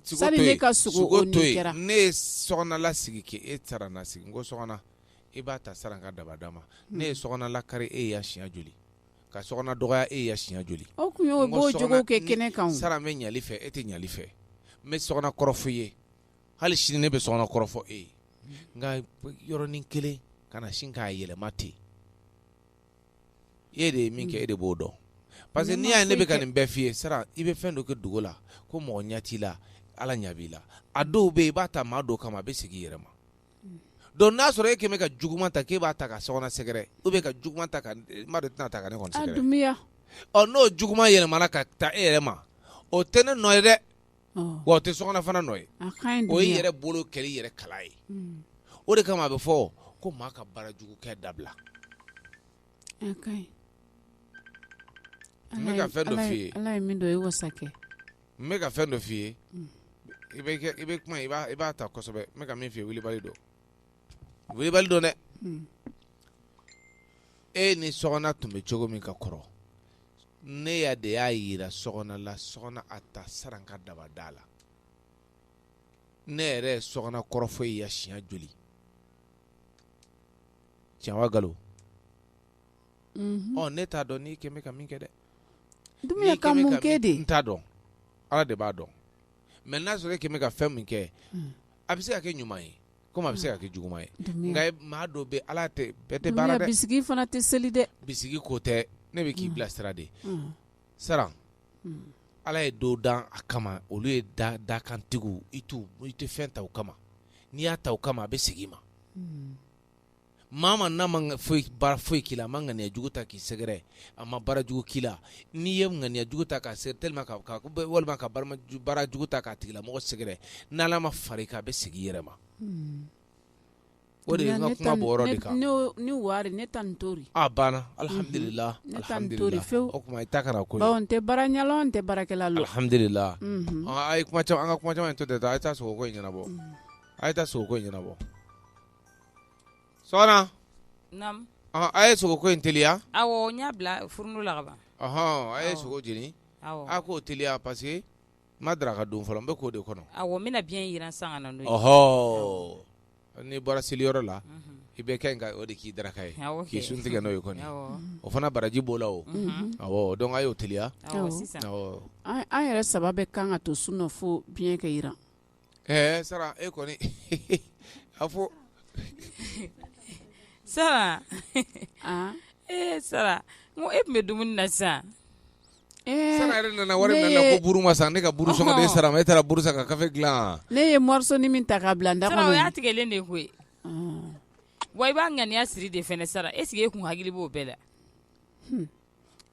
sani ne ka sogo o nin kɛra ne ye sɔgɔna lasigi kɛ e taara na sigi n ko sɔgɔna i b'a ta sara n ka daba d'a ma ne ye sɔgɔna lakari e y'a siɲɛ joli ka sɔgɔna dɔgɔya e y'a siɲɛ joli o kun ye o b'o jogow kɛ kɛnɛ kan sara n bɛ ɲali fɛ e tɛ ɲali fɛ n bɛ sɔgɔna kɔrɔ fɔ i ye hali sini ne bɛ sɔgɔna kɔrɔ fɔ e ye nka yɔrɔnin kelen ka na sin k'a yɛlɛma ten e de ye min kɛ e de b'o dɔn parce que n'i y'a ye ne bɛ ka nin bɛɛ f'i ye sara i bɛ fɛn dɔ kɛ dogo la ko mɔgɔ ɲɛ t'i la ala ɲɛ b'i la a dɔw bɛ yen i b'a ta maa dɔw kama a bɛ segin i yɛrɛ ma donc n'a sɔrɔ e kɛmɛ ka juguman ta k'e b'a ta ka sɔgɔna sɛgɛrɛ ou bien ka juguman ta ka m'a dɔn tɛna ta ka ne kɔni sɛgɛrɛ Dumbuya n'o juguman yɛlɛmana ka ta e yɛrɛ ma o tɛ ne nɔ ye dɛ wa o tɛ sɔgɔna fana nɔ ye o ye yɛrɛ bolo kɛlɛ i yɛrɛ kala ye o de kama a bɛ fɔ ko maa ka baara jugu kɛ dabila n bɛ ka fɛn dɔ f'i ye ala ye min dɔn e wasa kɛ n bɛ ka fɛn dɔ f'i ye i bɛ kuma i b'a ta kosɛbɛ n bɛ ka min f'i ye wilibali dɔn dɛ e ni sɔgɔna tun bɛ cogo min ka kɔrɔ ne de y'a yira sɔgɔna la sɔgɔna a ta saran ka daba da la ne yɛrɛ ye sɔgɔna kɔrɔ fɔ i ya siɲɛ joli tiɲɛ wa nkalon ne t'a dɔn n'i kɛmɛ ka min kɛ dɛ Dumbuya ka mun kɛ de n t'a dɔn ala de b'a dɔn mɛ n'a sɔrɔ e kɛmɛ ka fɛn min kɛ a bɛ se ka kɛ ɲuman ye komi a bɛ se ka kɛ juguman ye nka maa dɔw bɛ ala tɛ bɛɛ tɛ baara dɛ bisigi fana tɛ seli dɛ bisigi ko tɛ ne bɛ k'i bila sira de sara ala ye dɔw dan a kama olu ye dakantigiw i tɛ fɛn ta o kama n'i y'a ta o kama a bɛ segin i ma maa n'a ma baara foyi k'i la a ma ŋaniya jugu ta k'i sɛgɛrɛ a ma baara jugu k'i la n'i ye ŋaniya jugu ta k'a sɛgɛrɛ tellement walima ka baara jugu ta k'a tigila mɔgɔ sɛgɛrɛ n'ala ma fara i kan a bɛ segin i yɛrɛ ma o de ye n ka kuma bɔ yɔrɔ de kan ni wari ne ta nin tori a banna alhamdulillah o kuma i ta kana ko ye bawo n tɛ baara ɲɛlɔn n tɛ baarakɛla lɔ alhamdulillah a ye kuma caman an ka kuma caman to tɛ a ye taa sogo ko in ɲɛnabɔ a ye taa sogo ko in ɲɛnabɔ sɔgɔna a ye sogo ko in teliya awɔ n y'a bila furunu la ka ban a ye sogo jeni a k'o teliya parce que n ma daraka don fɔlɔ n bɛ k'o de kɔnɔ awɔ n bɛna biyɛn yiran san ka na n'o ye n'i bɔra seliyɔrɔ la i bɛ kɛ ka o de k'i daraka ye k'i sun tigɛ n'o ye kɔni o fana baraji b'o la o awɔ donc a y'o teliya an yɛrɛ saba bɛ kan ka to sun na fo biyɛn ka yiran sara e kɔni a fɔ Sara. Sara. Mo e me dumuni na sa. Sara yɛrɛ nana wari min na ko buru ma san ne ka buru sɔngɔ de sara ma e taara buru san ka kafe dilan. Ne ye morceau ni min ta ka bila nda kɔnɔ. Sara o y'a tigɛlen de koyi. Wa i b'a ŋaniya siri de fɛnɛ Sara est ce que e kun hakili b'o bɛɛ la.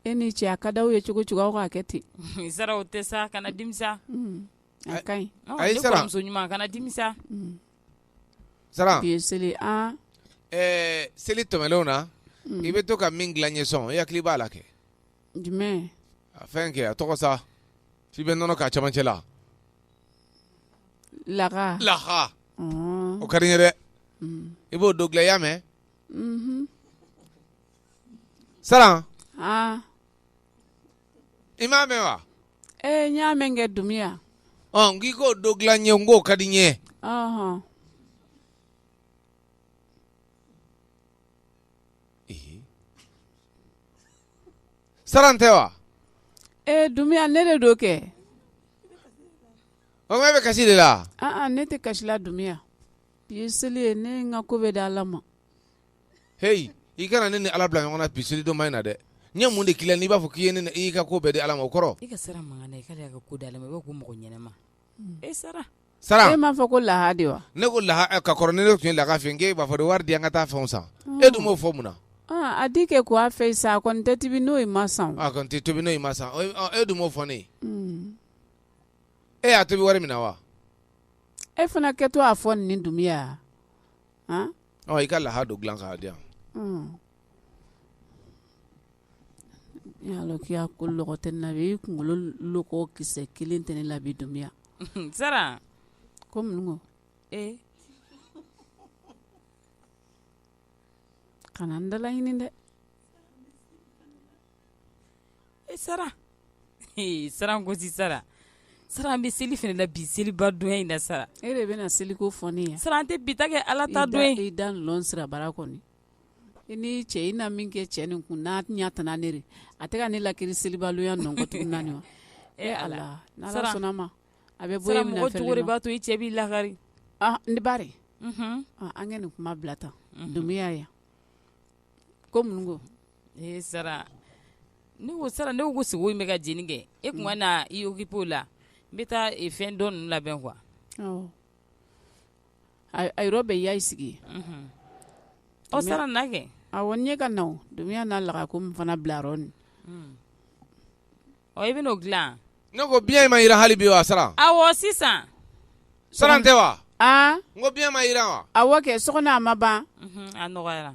E ni cɛ a ka d'aw ye cogo cogo aw k'a kɛ ten. Sara o tɛ sa kana dimisa. A ka ɲi. Ayi Sara. Ne kɔrɔmuso ɲuman kana dimisa. Sara. Bi ye seli seli tɛmɛlenw na i bɛ to ka min dilan ɲɛ sɔn i hakili b'a la kɛ. Jumɛn. A fɛn kɛ a tɔgɔ sa f'i bɛ nɔnɔ k'a cɛmancɛ la. Laha. O ka di n ye dɛ. I b'o don dilan i y'a mɛn. Sara. I m'a mɛn wa. n y'a mɛn kɛ Dunbiya. N k'i k'o don dilan ɲɛ n k'o ka di n ye. Sara n tɛ wa. Dunbiya ne de don kɛ. O tuma e bɛ kasi de la. Ne tɛ kasi la Dunbiya. Bi ye seli ye ne n ka ko bɛ di Ala ma. Hey i kana ne ni Ala bila ɲɔgɔn na bi seli don ma in na dɛ. N ye mun de k'i la n'i b'a fɔ k'i ye ne i ka ko bɛɛ di Ala ma o kɔrɔ. I ka Sara mankan na i k'ale y'a ka ko di Ala ma i b'a ko mɔgɔ ɲɛnɛma. Sara. Sara. E m'a fɔ ko laha de wa. Ne ko laha ka kɔrɔ ni ne tun ye laha fɛ n k'e b'a fɔ de wari di an ka taa fɛnw san. E dun m'o fɔ mun na. A di kɛ ko a fɛ sa a kɔni tɛ tobi n'o ye ma san. A kɔni tɛ tobi n'o ye ma san e dun m'o fɔ ne ye. E y'a tobi wari min na wa. E fana kɛtɔ a fɔ nin Dunbiya. I ka laha don dilan k'a di yan. Yalo k'i y'a ko lɔgɔ tɛ na bi i kunkolo lɔgɔ kisɛ kelen tɛ ne la bi Dunbiya. Sara. Ko mun ko. Kana n dala ɲini dɛ. Sara. Sara n ko si Sara. Sara an bɛ seli fana la bi seliba donya in na Sara. E de bɛna seliko fɔ ne ye. Sara an tɛ bi ta kɛ Ala ta don ye. I da lɔn sira bara kɔni. I ni cɛ i na min kɛ cɛ nin kun n'a ɲɛ tana ne de a tɛ ka ne lakiri selibaloya nɔnkɔ tugun naani wa. Ala n'Ala sɔnna ma a bɛ bɔ e minɛ fɛnɛ ma. Sara mɔgɔ cogo de b'a to i cɛ b'i lakari. N bari. An kɛ nin kuma bila tan Dunbiya yan. Ko mun ko. Sara ne ko Sara ne ko sogo in bɛ ka jeni kɛ e kun ka na i occupé o la n bɛ taa fɛn dɔ ninnu labɛn quoi. A yɔrɔ bɛ y'a sigi. Sara na kɛ. Awɔ n ye ka na o Dunbiya n'a laga ko min fana bila yɔrɔ nin. I bɛ n'o dilan. Ne ko biɲɛ in ma jira hali bi wa Sara. Awɔ sisan. Sara n tɛ wa. N ko biɲɛ ma jira wa. Awɔ kɛ so kɔnɔ a ma ban. A nɔgɔyara.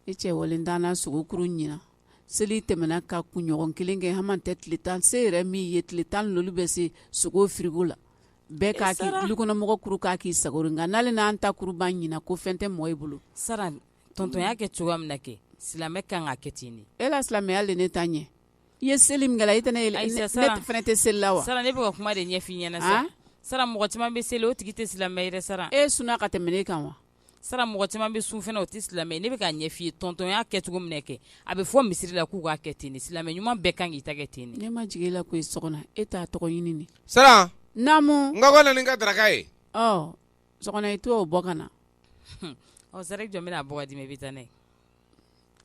I cɛ walen t'an na sogokuru ɲina seli tɛmɛna ka kunɲɔgɔn kelen kɛ hama tɛ tile tan se yɛrɛ min ye tile tan lolu bɛ se sogo firigo la bɛɛ k'a k'i dukɔnɔmɔgɔ kuru k'a k'i sago nka n'ale n'an ta kuru b'an ɲina ko fɛn tɛ mɔgɔ i bolo. Sara tonton y'a kɛ cogoya min na kɛ silamɛ kan ka kɛ ten de. E la silamɛya le ne ta ɲɛ i ye seli min kɛ la i tɛ ne fɛnɛ tɛ seli la wa. Sara ne bɛ ka kuma de ɲɛf'i ɲɛna sa. Sara mɔgɔ caman bɛ seli o tigi tɛ silamɛ yɛrɛ Sara. E sunna ka tɛmɛ ne kan wa. Sara mɔgɔ caman bɛ sun fɛnɛ o tɛ silamɛ ne bɛ ka ɲɛf'i ye tonton y'a kɛ cogo min na kɛ a bɛ fɔ misiri la k'u k'a kɛ ten de silamɛ ɲuman bɛɛ kan k'i ta kɛ ten de. Ne ma jigin i la ko i so kɔnɔ e t'a tɔgɔ ɲini ni. Sara. Naamu. N ka ko na ni n ka daraka ye. So kɔnɔ i t'o bɔ ka na. Sara jɔn bɛna bɔ ka d'i ma i bɛ taa n'a ye.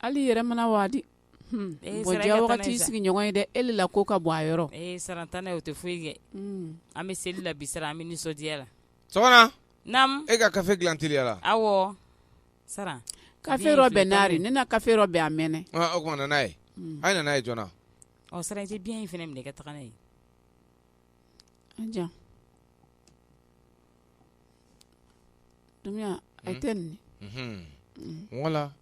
Hali i yɛrɛ mana waadi. Bɔdiya wagati i sigi ɲɔgɔn ye dɛ e la ko ka bɔ a yɔrɔ. Sara taa n'a ye o tɛ foyi kɛ. An bɛ seli la bi Sara an bɛ nisɔndiya la. Sɔgɔna. Naamu. E ka kafe dilan teliya la. Awɔ. Sara. Kafe yɔrɔ bɛ naari ne na kafe yɔrɔ bɛ a mɛnɛ. O kuma na n'a ye. A ye na n'a ye joona. Sara i tɛ biɲɛ in fɛnɛ minɛ ka taga n'a ye. Ajan. Dunbiya a tɛ nin. Wala.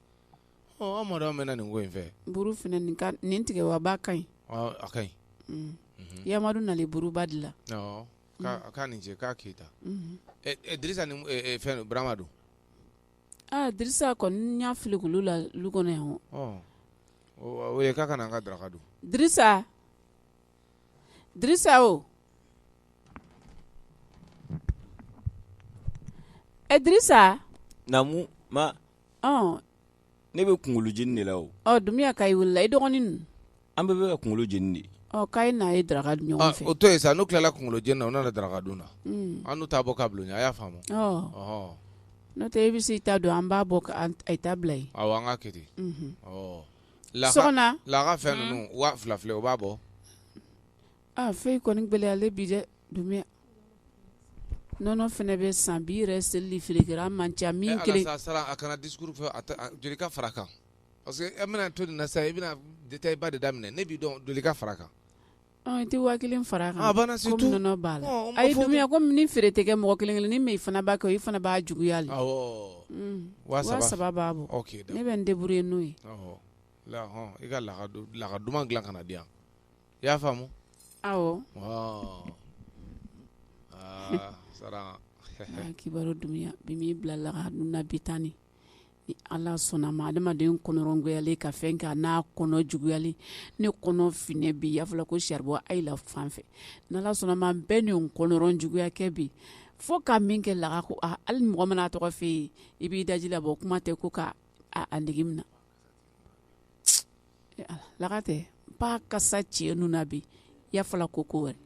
An mɔdɔw mɛnna nin ko in fɛ. Buru fɛnɛ nin tigɛ wa ba ka ɲi. A ka ɲi. Yamadu nali buruba de la. K'a nin cɛ k'a k'e ta. Dirisa ni fɛn Burama don. Dirisa kɔni n y'a fili k'olu la lu kɔnɔ yan. O ye k'a kana an ka daraka dun. Dirisa o. Dirisa. Naamu ma. Ne bɛ kunkolo jeni de la o. Dunbiya ka i wulila i dɔgɔnin ninnu. An bɛɛ bɛ ka kunkolo jeni de. k'a ye n'a ye daraka dun ɲɔgɔn fɛ o to yen sa n'u tilala kunkolo jeni na u nana daraka dun na an n'u t'a bɔ k'a bila a y'a faamu n'o tɛ i bɛ se i ta don an b'a bɔ a ta bila yen awɔ an k'a kɛ ten sɔgɔna laga fɛn ninnu wa fila o b'a bɔ fɛn kɔni gɛlɛyalen bi dɛ Dumbuya nɔnɔ fɛnɛ bɛ san bi yɛrɛ selili feerekɛla man ca min kelen ala sa a kana discours fɛ joli ka fara kan parce que e bɛna to nin na sisan i bɛna détail ba de daminɛ ne b'i dɔn joli ka fara kan i tɛ 1000 fara kan banna c'est tout komi nɔnɔ b'a la ayi Dumbuya komi ni feere tɛ kɛ mɔgɔ kelen kelen ni mais i fana b'a kɛ i fana b'a juguya le awɔ 300 b'a bɔ ok ne bɛ n débrouiller n'o ye i ka laga duman dilan ka na di yan i y'a faamu awɔ sara kibaru Dumbuya bi m'i bila laga dun na bi tani ni ala sɔnna ma adamaden kɔnɔrɔngoyalen ka fɛn kɛ n'a kɔnɔ juguyali ne kɔnɔ finɛ bi y'a fɔla ko saribɔ ayi la fan fɛ n'ala sɔnna ma bɛɛ nin kɔnɔrɔn juguya kɛ bi fo ka min kɛ laga ko hali mɔgɔ mana tɔgɔ fɛ yen i b'i daji la bɔ kuma tɛ ko ka a nege minɛ laga tɛ ba kasa cɛ nu na bi y'a fɔla ko wɛrɛ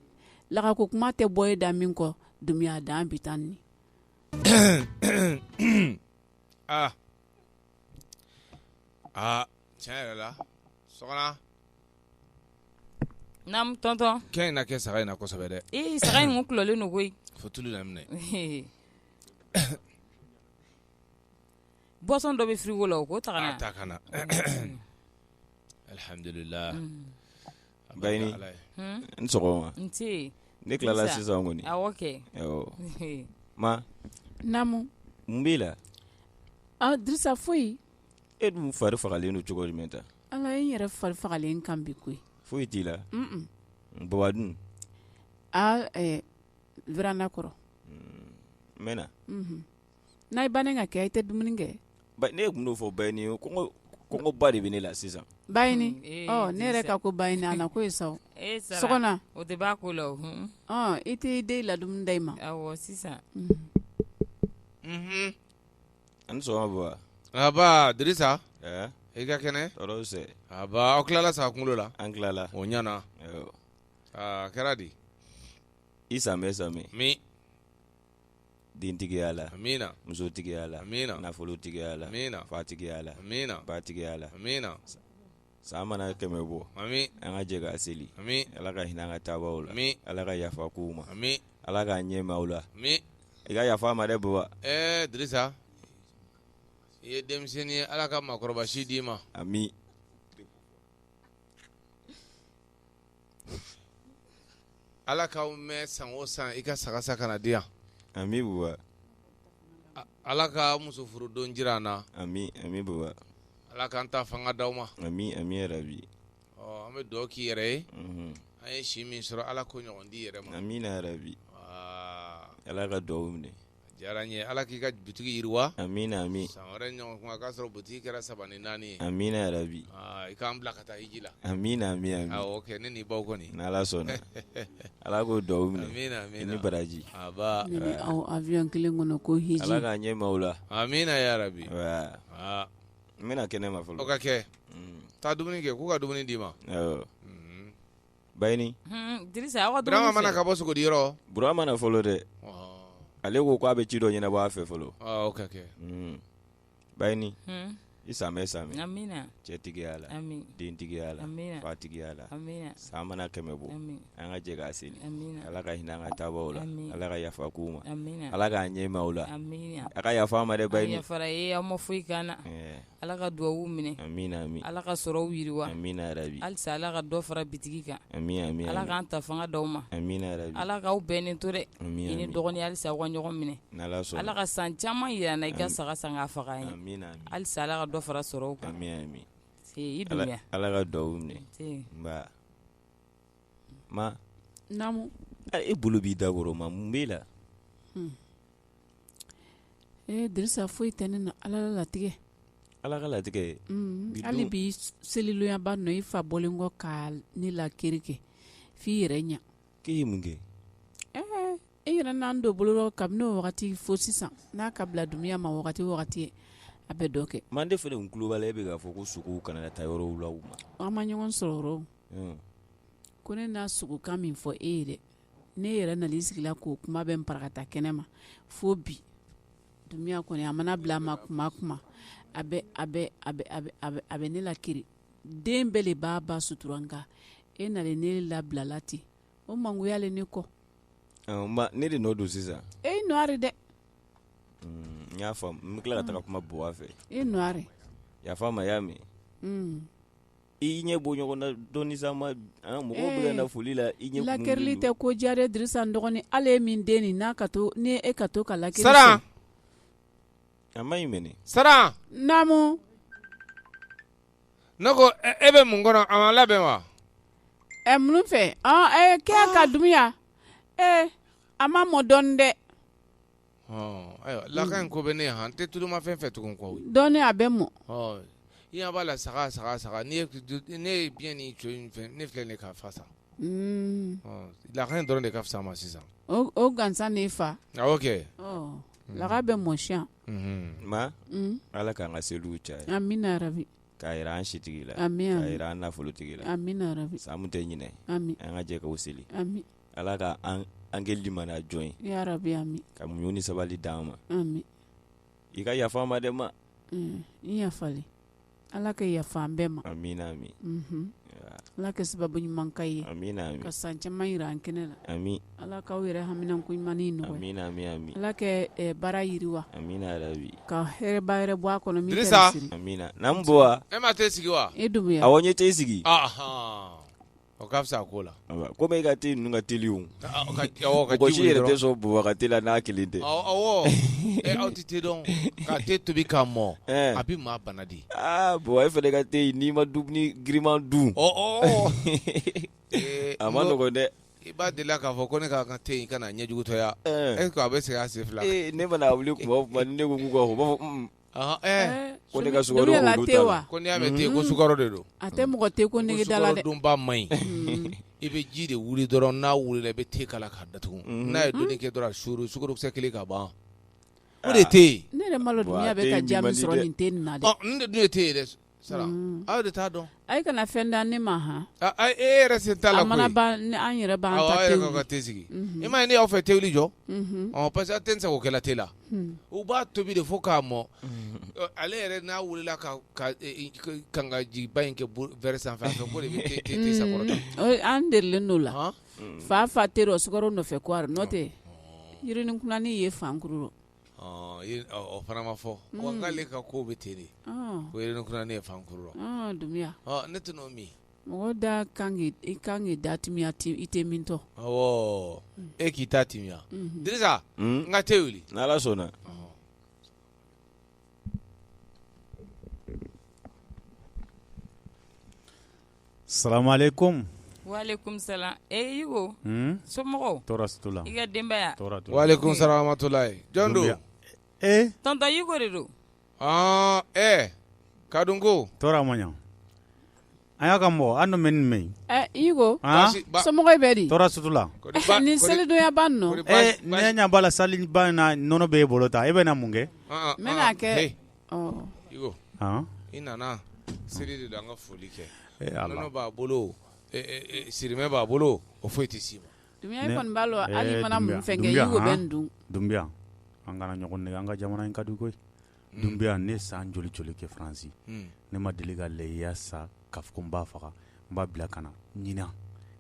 laga ko kuma tɛ bɔ e da min kɔ Dumbuya dan bi tan ni tiɲɛ yɛrɛ la sɔgɔna Nam tonton kɛ in na kɛ saga in na kosɛbɛ dɛ saga in kun kulɔlen don koyi fo tulu daminɛ boisson dɔ bɛ frigo la o ko ta kana ta kana alhamdulillah Bayini n sɔgɔma nti ne tilala sisan kɔni awɔ kɛ ma namu mun b'i la Dirisa foyi e dun fari fagalen don cogo jumɛn ta ala ye n yɛrɛ fari fagalen kan bi koyi foyi t'i la baba dun veranda kɔrɔ n mɛna n'a ye bannen ka kɛ i tɛ dumuni kɛ ne kun n'o fɔ Bayini ye kɔngɔba de bɛ ne la sisan Bayini ne yɛrɛ ka ko Bayini a na ko ye sa sɔgɔna o tɛ b'a ko la i tɛ i den ladumuni da i ma awɔ sisan ani sɔgɔma baba Dirisa i ka kɛnɛ tɔɔrɔ sɛ aw tilala saga kunkolo la an tilala o ɲana kɛra di i samɛ mi dentigiya la amina musotigiya la amina nafolotigiya la amina fatigiya la amina batigiya la amina san mana kɛmɛ bɔ ami an ka jɛ k'a seli ami ala ka hinɛ an ka taabaw la ami ala ka yafa kow ma ami ala k'a ɲɛ maaw la ami i ka yafa ma dɛ baba Dirisa i ye denmisɛnnin ye ala ka maakɔrɔba si d'i ma ami ala k'aw mɛn san o san i ka sagasa kana di yan ami baba ala ka muso furu don jira an na ami baba ala k'an ta fanga d'aw ma ami yarabi an bɛ dugawu k'i yɛrɛ ye an ye si min sɔrɔ ala ko ɲɔgɔn di yɛrɛ ma amina yarabi ala ka dugawu minɛ diyara n ye ala k'i ka bitigi yiriwa amina san wɛrɛ ɲɔgɔn kuma k'a sɔrɔ bitigi kɛra 3 ni 4 ye amina yarabi i k'an bila ka taa hiji la amina awɔ ok ne n'i baw kɔni n'ala sɔnna ala k'o dugawu minɛ amina i ni baraji ne bɛ aw avion kelen kɔnɔ ko hiji ala k'a ɲɛ maaw la amina yarabi n bɛna kɛnɛ ma fɔlɔ o ka kɛ taa dumuni kɛ k'u ka dumuni d'i ma Bayini Dirisa aw ka dumuni Burama mana ka bɔ sogodi yɔrɔ Burama mana fɔlɔ dɛ ale ko k'a bɛ ci dɔ ɲɛnabɔ a fɛ fɔlɔ o ka kɛ Bayini i samɛ amina cɛtigiya la dentigiya la fatigiya la san mana kɛmɛ bɔ an ka jɛ k'a seli ala ka hinɛ an ka taabaw la ala ka yafa kow ma ala k'a ɲɛ maaw la a ka yafa ma dɛ Bayini a yafara ye aw ma foyi k'an na ala ka duwawu minɛ amina ala ka sɔrɔw yiriwa amina yarabi halisa ala ka dɔ fara bitigi kan amina ala k'an ta fanga d'aw ma amina yarabi ala k'aw bɛnnen to dɛ i ni dɔgɔnin halisa aw ka ɲɔgɔn minɛ ala ka san caman yira n na i ka saga san k'a faga an ye halisa ala ka dɔ fara sɔrɔw kan i Dumbuya ala ka duwawu minɛ nba ma namu e bolo b'i da kɔrɔ ma mun b'i la Dirisa foyi tɛ ne na ala la latigɛ ala ka latigɛ hali bi selilonyaba nɔ i fa bɔlen kɔ ka ne la keri kɛ f'i yɛrɛ ɲa k'e ye mun kɛ e yɛrɛ n'an don bolo kabini o wagati fo sisan n'a ka bila Dumbuya ma wagati a bɛ dɔ kɛ mande fɛnɛ kun tulo b'a la e bɛ k'a fɔ ko sogow kana taa yɔrɔw la u ma an ma ɲɔgɔn sɔrɔ yɔrɔ ko ne n'a sugukan min fɔ e ye dɛ ne yɛrɛ nali sigila k'o kuma bɛ n parakata kɛnɛ ma fo bi Dumiya kɔni a mana bila ma kuma a bɛ ne la kiri den bɛɛ de b'a ba sutura nka e nalen ne labilala ten o mangoyalen ne kɔ ne de nɔ don sisan e nɔɔri dɛ n y'a faamu n bɛ tila ka taga kuma buwa fɛ e nɔɔri yafa ma y'a mɛn i ɲɛ bɔ ɲɔgɔn na dɔɔni sa ma mɔgɔw bɛ ka na foli la i ɲɛ lakirili tɛ ko diya dɛ Dirisa n dɔgɔnin ale ye min den nin n'a ka to ni e ka to ka lakiri Sara a ma ɲi mɛnɛ Sara naamu ne ko e bɛ mun kɔnɔ a ma labɛn wa mun fɛ kɛ ka Dumiya a ma mɔ dɔɔni dɛ ayiwa laka in ko bɛ ne yan n tɛ tuluma fɛn fɛ tugun kɔ dɔɔni a bɛ mɔ i ɲɛ b'a la saga ne ye biɲɛ ni co in fɛn ne filɛ ne k'a fa sa laka in dɔrɔn de ka fisa ma sisan o gansan ne fa awɔ kɛ laka bɛ mɔ siyan ma ala k'an ka seliw caya amina rabi k'a yira an sitigi la amin k'a yira an nafolotigi la amina rabi saamu tɛ ɲinɛ amin an ka jɛ k'o seli amin ala ka an kɛ limaniya jɔn ye ya rabi amin ka muɲu ni sabali d'an ma amin i ka yafa an ma dɛ ma n yafali ala ka yafa an bɛɛ ma amina amin ala ka sababu ɲuman ka ye amina amin ka san caman yira an kɛnɛ la amin ala k'aw yɛrɛ haminako ɲumanni nɔgɔya amina amin amin ala kɛ baara yiriwa amina rabi ka hɛrɛba yɛrɛ bɔ a kɔnɔ min Dirisa tɛ siri amina n'an bɔ wa e ma t'e sigi wa e Dumiya awɔ n ye t'e sigi o ka fisa ko la komi e ka te ninnu ka teli o ka mɔgɔ si yɛrɛ tɛ sɔn bɔbɔ ka te la n'a kelen tɛ awɔ aw tɛ te dɔn ka te tobi k'a mɔ a bɛ maa bana de bɔn e fɛnɛ ka te n'i ma dumuni giriman dun a ma nɔgɔn dɛ i b'a deli k'a fɔ ko ne k'a ka te in kana ɲɛjugutɔya est-ce que a bɛ segin a sen fila ne mana wuli kuma o kuma ni ne ko k'u ka fɔ u b'a fɔ ko ne ka sukaro k'olu ta la ko n'i y'a mɛn te ko sukaro de don a tɛ mɔgɔ te ko nege da la dɛ sukaro dunba man ɲi i bɛ ji de wuli dɔrɔn n'a wulila i bɛ te k'a la k'a datugu n'a ye doni kɛ dɔrɔn a suru sukarokisɛ kelen ka ban o de te yen ne yɛrɛ malo Dumiya bɛ ka diya min sɔrɔ nin te nin na dɛ ne de dun ye te ye dɛ Sara aw de t'a dɔn a ye kana fɛn da ne ma han e yɛrɛ sen t'a la koyi a mana ban an yɛrɛ b'an ta te ka te sigi i ma ye ne y'aw fɛ te wuli jɔ parce que a tɛ n sago kɛla te la u b'a tobi de fo k'a mɔ ale yɛrɛ n'a wulila ka kangajiba in kɛ verre sanfɛ a fɛ ko de bɛ te sakɔrɔta an derilen n'o la fa te rɔ sukaro nɔfɛ ko n'o tɛ yirinin kunani ye fankuru o fana ma fɔ ko k'ale ka ko bɛ ten de ko yirinin kunani ye fankuru Dumiya ne tɛ n'o min mɔgɔ da i kan k'i da timiya i tɛ min tɔ awɔ e k'i ta timiya Dirisa n ka te wuli n'Ala sɔnna Salamu alaikum. Wa alaikum salam. Yugo. Somɔgɔw. Tɔɔrɔ si t'u la. I ka denbaya. Tɔɔrɔ t'u la. Wa alaikum salam wa rahmatulahi. Jɔn don? Tonton Yugo de don. Kadunko. Tɔɔrɔ ma ɲa. An y'a ka mɔgɔ an dun bɛ nin mɛn. Yugo. Somɔgɔ bɛ di? Tɔɔrɔ si t'u la. Ni selidonya b'a nɔ. Ne ɲɛ b'a la sali ba in na nɔnɔ bɛ e bolo ta e bɛ na mun kɛ? N bɛna kɛ. Yugo. I nana seli de don an ka foli kɛ. Nɔnɔ b'a bolo sirimɛ b'a bolo o foyi tɛ s'i ma. Dumiya i kɔni b'a lɔ hali mana mun fɛn kɛ Yugo bɛ n dun. Dunbiya an kana ɲɔgɔn nɛgɛ an ka jamana in ka di koyi. Dunbiya ne san joli kɛ Faransi ne ma deli ka lɛya sa k'a fɔ ko n b'a faga n b'a bila ka na ɲinan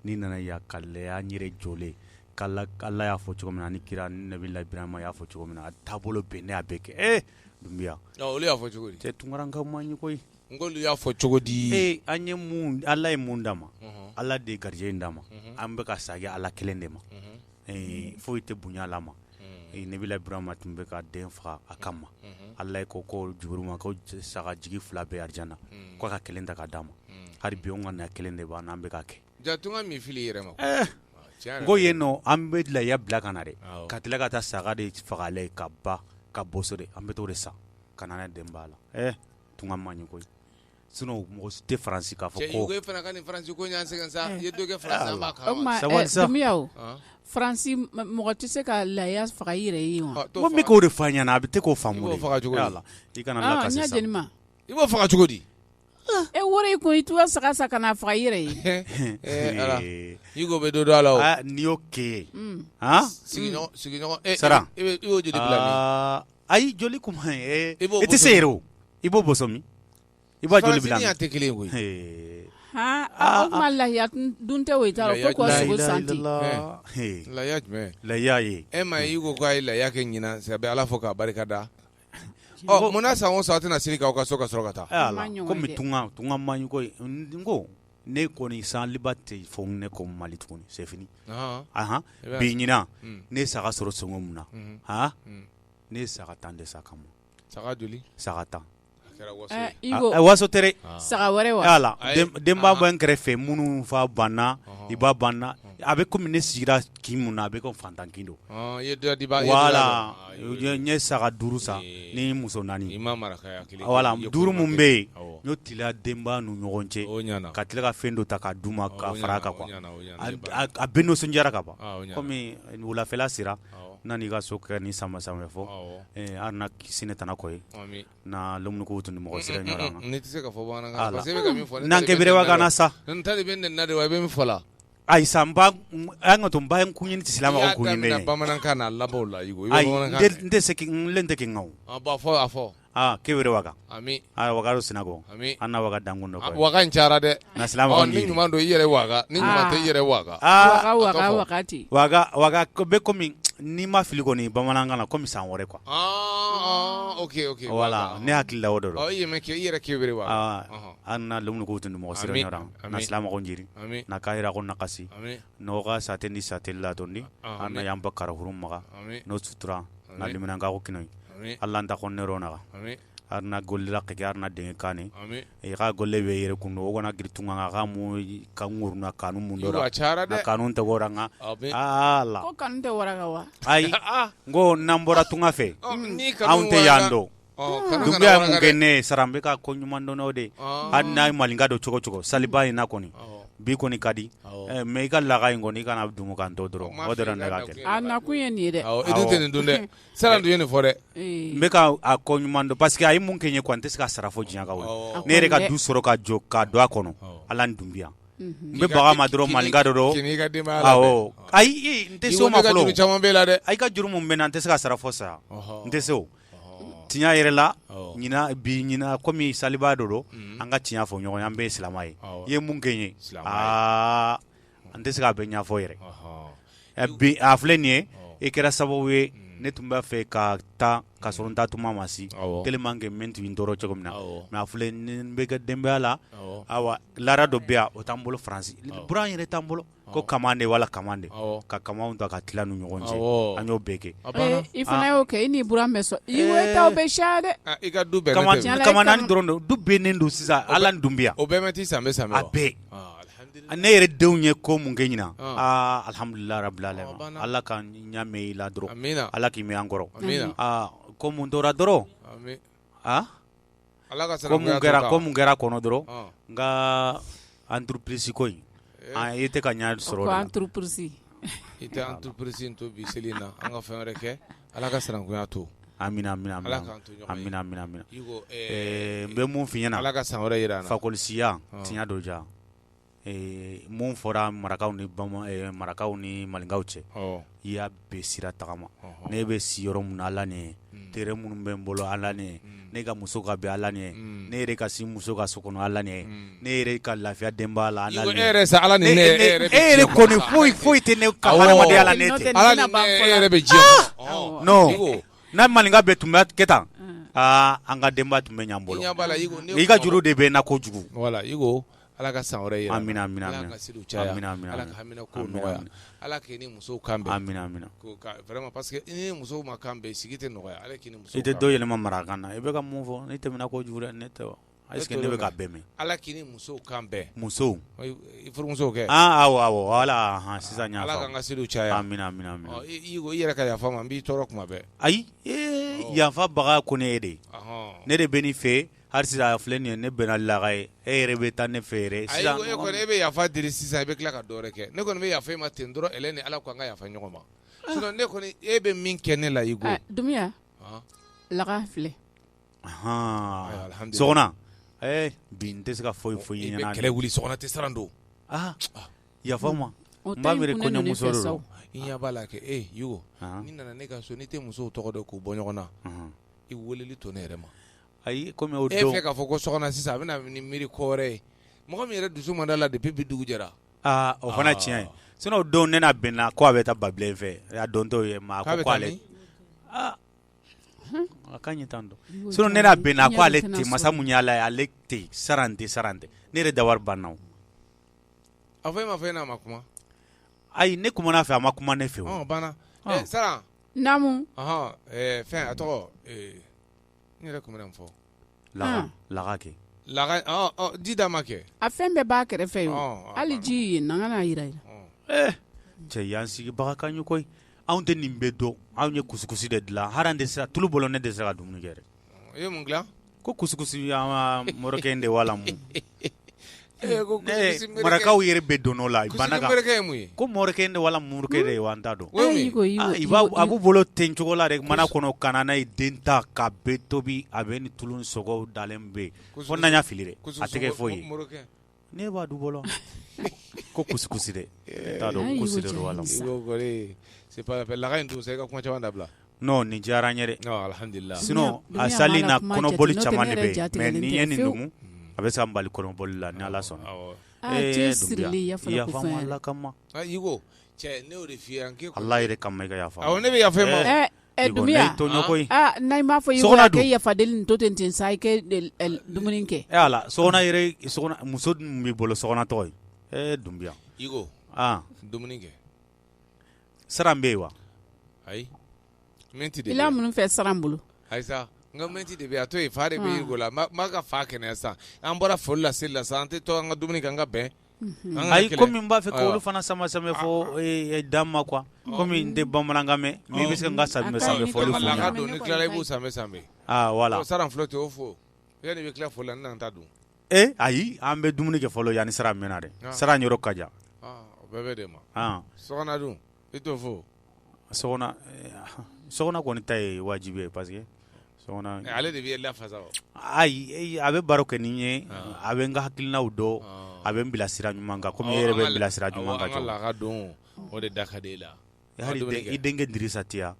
n'i nana yan ka lɛya n yɛrɛ jɔlen k'Ala y'a fɔ cogo min na ani kira Nabila Ibrahima y'a fɔ cogo min na a taabolo bɛɛ ne y'a bɛɛ kɛ Dunbiya. Olu y'a fɔ cogo di? Cɛ tunkarankew man ɲi koyi. N k'olu y'a fɔ cogo di? An ye mun Ala ye mun d'a ma Ala de ye garijɛ in d'a ma an bɛ ka sagi Ala kelen de ma foyi tɛ bonya Ala ma. Nabila Ibrahima tun bɛ ka den faga a kama Ala ye ko Jibrilu ma ko saga jigi 2 bɛɛ arijana ko ka kelen ta ka d'a ma hali bi an ka na kelen de b'an n'an bɛ ka kɛ. Jatunga min fili yɛrɛ ma. N ko yen nɔ an bɛ laya bila ka na dɛ ka tila ka taa saga de faga ale ye ka ba ka boso de an bɛ t'o de san ka na ne den b'a la tunga man ɲi koyi sinon mɔgɔ si tɛ Faransi k'a fɔ ko. Cɛ Yugo fana ka nin Faransi ko ɲan sɛgɛn sa i ye dɔ kɛ Faransi an b'a kalama. Dumiya o Faransi mɔgɔ tɛ se ka laya faga i yɛrɛ ye wa. N bɛ k'o de f'a ɲɛna a bɛ te k'o faamu de. I b'o faga cogo di? I kana lakasi sa. N y'a jɛni ma. I b'o faga cogo di? e wori ko itu saka saka na faga yɛrɛ ye ala Igo be do ala ni oke ha sigiɲɔgɔn Sara i y'o joli bila min ayi joli kuma e tɛ se yɛrɛ o i b'o bɔsɔ min i b'a joli bila min tɛ kelen koyi o kuma lahiya dun tɛ o i t'a fo k'o sogo santi lahiya jumɛn lahiya ye e ma i ko k'a ye lahiya kɛ ɲinan sabu ala fo k'a barika da munna san o san a tɛna siri k'aw ka so ka sɔrɔ ka taa komi tunga man ko n ko ne kɔni san liba tɛ fɔ ne ko mali tuguni c'est fini bi ɲinan ne saga sɔrɔ sɔngɔ mun na ne saga tan de sa kama saga joli saga tan waso tere saga wɛrɛ wa ala denba bɛ n kɛrɛfɛ minnu fa banna i ba banna a bɛ komi ne sigira kin mun na a bɛ ko fantan kin don wala n ye saga 5 san ni muso 4 wala 5 mun bɛ yen n y'o tiliya denba n'u ɲɔgɔn cɛ ka tila ka fɛn dɔ ta ka d'u ma ka fara kan quoi a bɛɛ nisɔndiyara ka ban komi wulafɛla sera nani ka so kɛ ni sama fɔ hali na sini tana kɔ ye na lomunu tun ni mɔgɔ sira ɲɔgɔn ne tɛ se ka fɔ bamanankan parce que bɛ ka min fɔ n'an kɛbere wa kana sa n ta de bɛ nin na de wa i bɛ min fɔ la ayi sa an ka to n ba kun ɲini tɛ silama kun ɲini ne bamanankan na labanw la i n tɛ se n tɛ kɛ n kan o a fɔ kɛbere wa kan ami wagado sinako an na waga dankun dɔ waga in cayara dɛ na silama ni ɲuman don i yɛrɛ waga ni ɲuman tɛ i yɛrɛ waga wagati waga bɛ komi ni ma fili kɔni bamanankan na komi san wɛrɛ quoi ok wala ne hakili la o dɔ i yɛrɛ kɛbere wa an na lomunu tun ni mɔgɔ sira ɲɔgɔn na silama jiri na ka yira ko nakasi n'o ka sate ni sate la tondi an na yan ba karahuru maga n'o sutura na liminanka ko kinoyi Allah ta ko nero na arna golla ke arna de kane e ga golle be yere kuno o gona gritunga ga mu ka nguruna kanu mundora na kanu te goranga ala ko kanu te waraga wa ai ngo nambora tunga fe aunte yando dubya mu gene sarambe ka ko nyumando no de adna malinga do chogo saliba ina koni bi koni kadi me ga laga ngoni kana dumu kan to dro o dro na ga ke ana ku yeni de edu ten dunde sarandu yeni fore me ka ko nyumando parce que ay mun kenye kwante ska sarafo jinya ga woni ne re ka du soro ka jo ka do akono alan dumbia mbe baga ma dro malinga do awo ay nte so ma folo ay ka juru mun be nan te ska sarafo sa nte so tinya yere la nyina komi saliba do anga tinya fo nyogo yambe islamai ye mun kenye ante se ka be nya fo yere bi aflenie e kera sababu ne tumba fe ka ta ka soronta tuma masi tellement que mentu indoro chogomna na aflenie be ga dembe ala awa lara do bia o tambolo france buran yere tambolo ko kamande wala kamande ka kamaunda ka tilanu nyogonje anyo beke ifana yo ke ni buran meso iwe ta obeshade i ka du be kamana ni dorondo du be nendo sisa ala ndumbia o be meti sambe abe ne yere dewnye ko mun genyina alhamdulillah rabbil alamin alla kan nyame ila dro alla ki me angoro ko mun dora dro alla ka ko mun gera kono dro nga entreprise ko ite ka nya soro ko entreprise ite entreprise to bi selina anga fa reke alla ka saran ko ya to amina yugo be mun finyana alla ka san wore yira na fakolisiya tinya doja mun fora marakaw ni marakaw ni malingaw cɛ ya be sira tagama ne be siyɔrɔ mun ala ne tere mun bɛ n bolo ala ne ne ka muso ka bɛ ala ne ne yɛrɛ ka si muso ka so kɔnɔ ala ne ne yɛrɛ ka lafiya denba la ala ne e yɛrɛ sa ala ni ne e yɛrɛ kɔni foyi tɛ ne ka hadamadenya la ne tɛ ala ni ne yɛrɛ bɛ diɲɛ non n'a malinga bɛ tun bɛ kɛ tan an ka denba tun bɛ ɲan bolo i ka juru de bɛ na kojugu voilà Igo ala ka san wɛrɛ yira amina ala ka sidu caya ala ka hamina ko nɔgɔya ala k'i ni musow kan bɛn amina ko vraiment parce que ni musow ma kan bɛn sigi tɛ nɔgɔya ala k'i ni musow i tɛ dɔ yɛlɛma marakan na i bɛ ka mun fɔ ne tɛmɛna kojugu dɛ ne tɛ wa est ce que ne bɛ ka bɛn mɛn ala k'i ni musow kan bɛn musow i furumusow kɛ awɔ wala sisan ɲa ala k'an ka sidu caya amina Igo i yɛrɛ ka yafa ma n b'i tɔɔrɔ kuma bɛɛ ayi yafa baga ko ne ye de ne de bɛ ni fɛ hali sisan filɛ nin ye ne bɛnna laga ye e yɛrɛ bɛ taa ne fɛ yɛrɛ sisan e kɔni e bɛ yafa diri sisan i bɛ tila ka dɔ wɛrɛ kɛ ne kɔni bɛ yafa e ma ten dɔrɔn ele ni ala ko an ka yafa ɲɔgɔn ma sinon ne kɔni e bɛ min kɛ ne la Igo Dumiya laga filɛ sɔgɔna bin tɛ se ka foyi foyi ɲɛna kɛlɛ wuli sɔgɔna tɛ saran don yafa ma n b'a miiri kɔɲɔmuso de don i ɲɛ b'a la kɛ Yugo ni nana ne ka so ni tɛ musow tɔgɔ dɔn k'u bɔ ɲɔgɔn na i weleli to ne yɛrɛ ma ayi komi o don fɛ k'a fɔ ko sɔgɔna sisan a bɛna ni miiri kɔ wɛrɛ ye mɔgɔ min yɛrɛ dusu man da la depuis bi dugu jɛra o fana tiɲɛ ye sinon o don ne n'a bɛnna ko a bɛ taa babilen fɛ a don t'o ye ma ko ale a ka ɲi tan don sinon ne n'a bɛnna ko ale tɛ masa mun y'ala ye ale tɛ saran tɛ ne yɛrɛ dawari banna o a fɔ e ma fɔ e n'a ma kuma ayi ne kumana fɛ a ma kuma ne fɛ o banna saran naamu fɛn a tɔgɔ n yɛrɛ kun bɛ na fɔ laga kɛ ji d'a ma kɛ a fɛn bɛɛ b'a kɛrɛfɛ ye hali ji ye n'an kana yira cɛ y'an sigibaga kan ye koyi anw tɛ nin bɛɛ dɔn anw ye kusikusi de dilan hali an tɛ se tulu bolo ne tɛ se ka dumuni kɛ dɛ i ye mun dilan ko kusikusi an ka mɔrɔkɛ in de wala mun marakaw yɛrɛ bɛ don o la bana kan ko mɔrɔkɛ in de wala murukɛ de ye wa an t'a dɔn a b'u bolo ten cogo la dɛ mana kɔnɔ kana n'a ye den ta ka bɛ tobi a bɛ ni tulu sɔgɔw dalen bɛ fo n'an y'a fili dɛ a tɛ kɛ foyi ye ne b'a du bolo ko kusikusi dɛ t'a dɔn kusi de wala c'est pas laga in dun sa i ka kuma caman dabila non nin diyara n ye dɛ alhamdulillah sinon a sali na kɔnɔbɔli caman de bɛ mais ni ye nin dugu a bɛ se ka n bali kɔnɔbɔli la ni ala sɔnna yafa ma ala kama Yugo cɛ ne y'o de f'i ye an ala yɛrɛ kama i ka yafa awɔ ne bɛ yafa ma Dumiya n'a m'a fɔ Yugo la k'e yafadeli nin to ten sa i kɛ dumuni kɛ ala sɔgɔna yɛrɛ muso min b'i bolo sɔgɔna tɔgɔ ye Dumbiya Yugo dumuni kɛ saran bɛ yen wa ayi menti de i la mun fɛ saran bolo ayisa n ka menti de bɛ a to yen fa de bɛ Yugo la m'a ka fa kɛnɛya san an bɔra foli la seli la san an tɛ to an ka dumuni kɛ an ka bɛn ayi komi n b'a fɛ k'olu fana sama-sama fɔ dan ma quoi komi n tɛ bamanankan mɛn mais i bɛ se ka n ka sanbɛ fɔli fɔ laka don ni tilala i b'u sanbɛ voilà saran filɛ tɛ o fo yanni i bɛ tila foli la n na n ta dun ayi an bɛ dumuni kɛ fɔlɔ yanni saran mɛnna dɛ saran yɔrɔ ka jan o bɛɛ bɛ de ma sɔgɔna dun i t'o fo sɔgɔna kɔni ta ye wajibi ye parce que sɔgɔna ale de bɛ lafasa ayi a bɛ baro kɛ ni ye a bɛ n ka hakilinaw dɔn a bɛ n bilasira ɲuman kan komi e yɛrɛ bɛ bilasira ɲuman kan an ka laka don o de da ka di e la i denkɛ Dirisa Tiya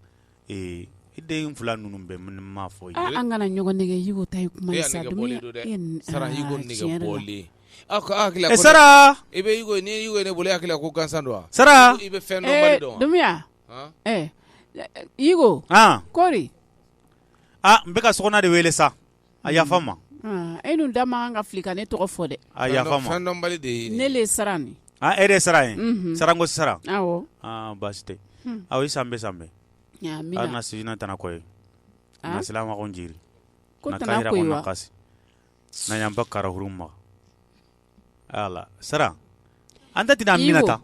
i den fila ninnu bɛ n m'a fɔ an kana ɲɔgɔn nɛgɛ Yugo ta ye kuma ye sa Sara Yugo nɛgɛ bɔlen Sara i bɛ Yugo ni Yugo ne bolo hakili la ko gansan don wa Sara i bɛ fɛn dɔn bali dɔn Dumiya Yugo kɔri n bɛ ka sɔgɔna de wele sa a yafa ma e dun da man ka fili ka ne tɔgɔ fɔ dɛ a yafa ma fɛn dɔn bali de ye ne le saran ni e de saran ye saran ko sara awɔ baasi tɛ awo i sanbɛ hali na sijina tana koye na silama ko njiri na kayira ko na kasi na yamba kara hurum ma ala sara anta tina minata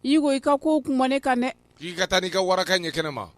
Yugo i ka ko kuma ne kan dɛ i ka taa n'i ka waraka ɲɛ kɛnɛ ma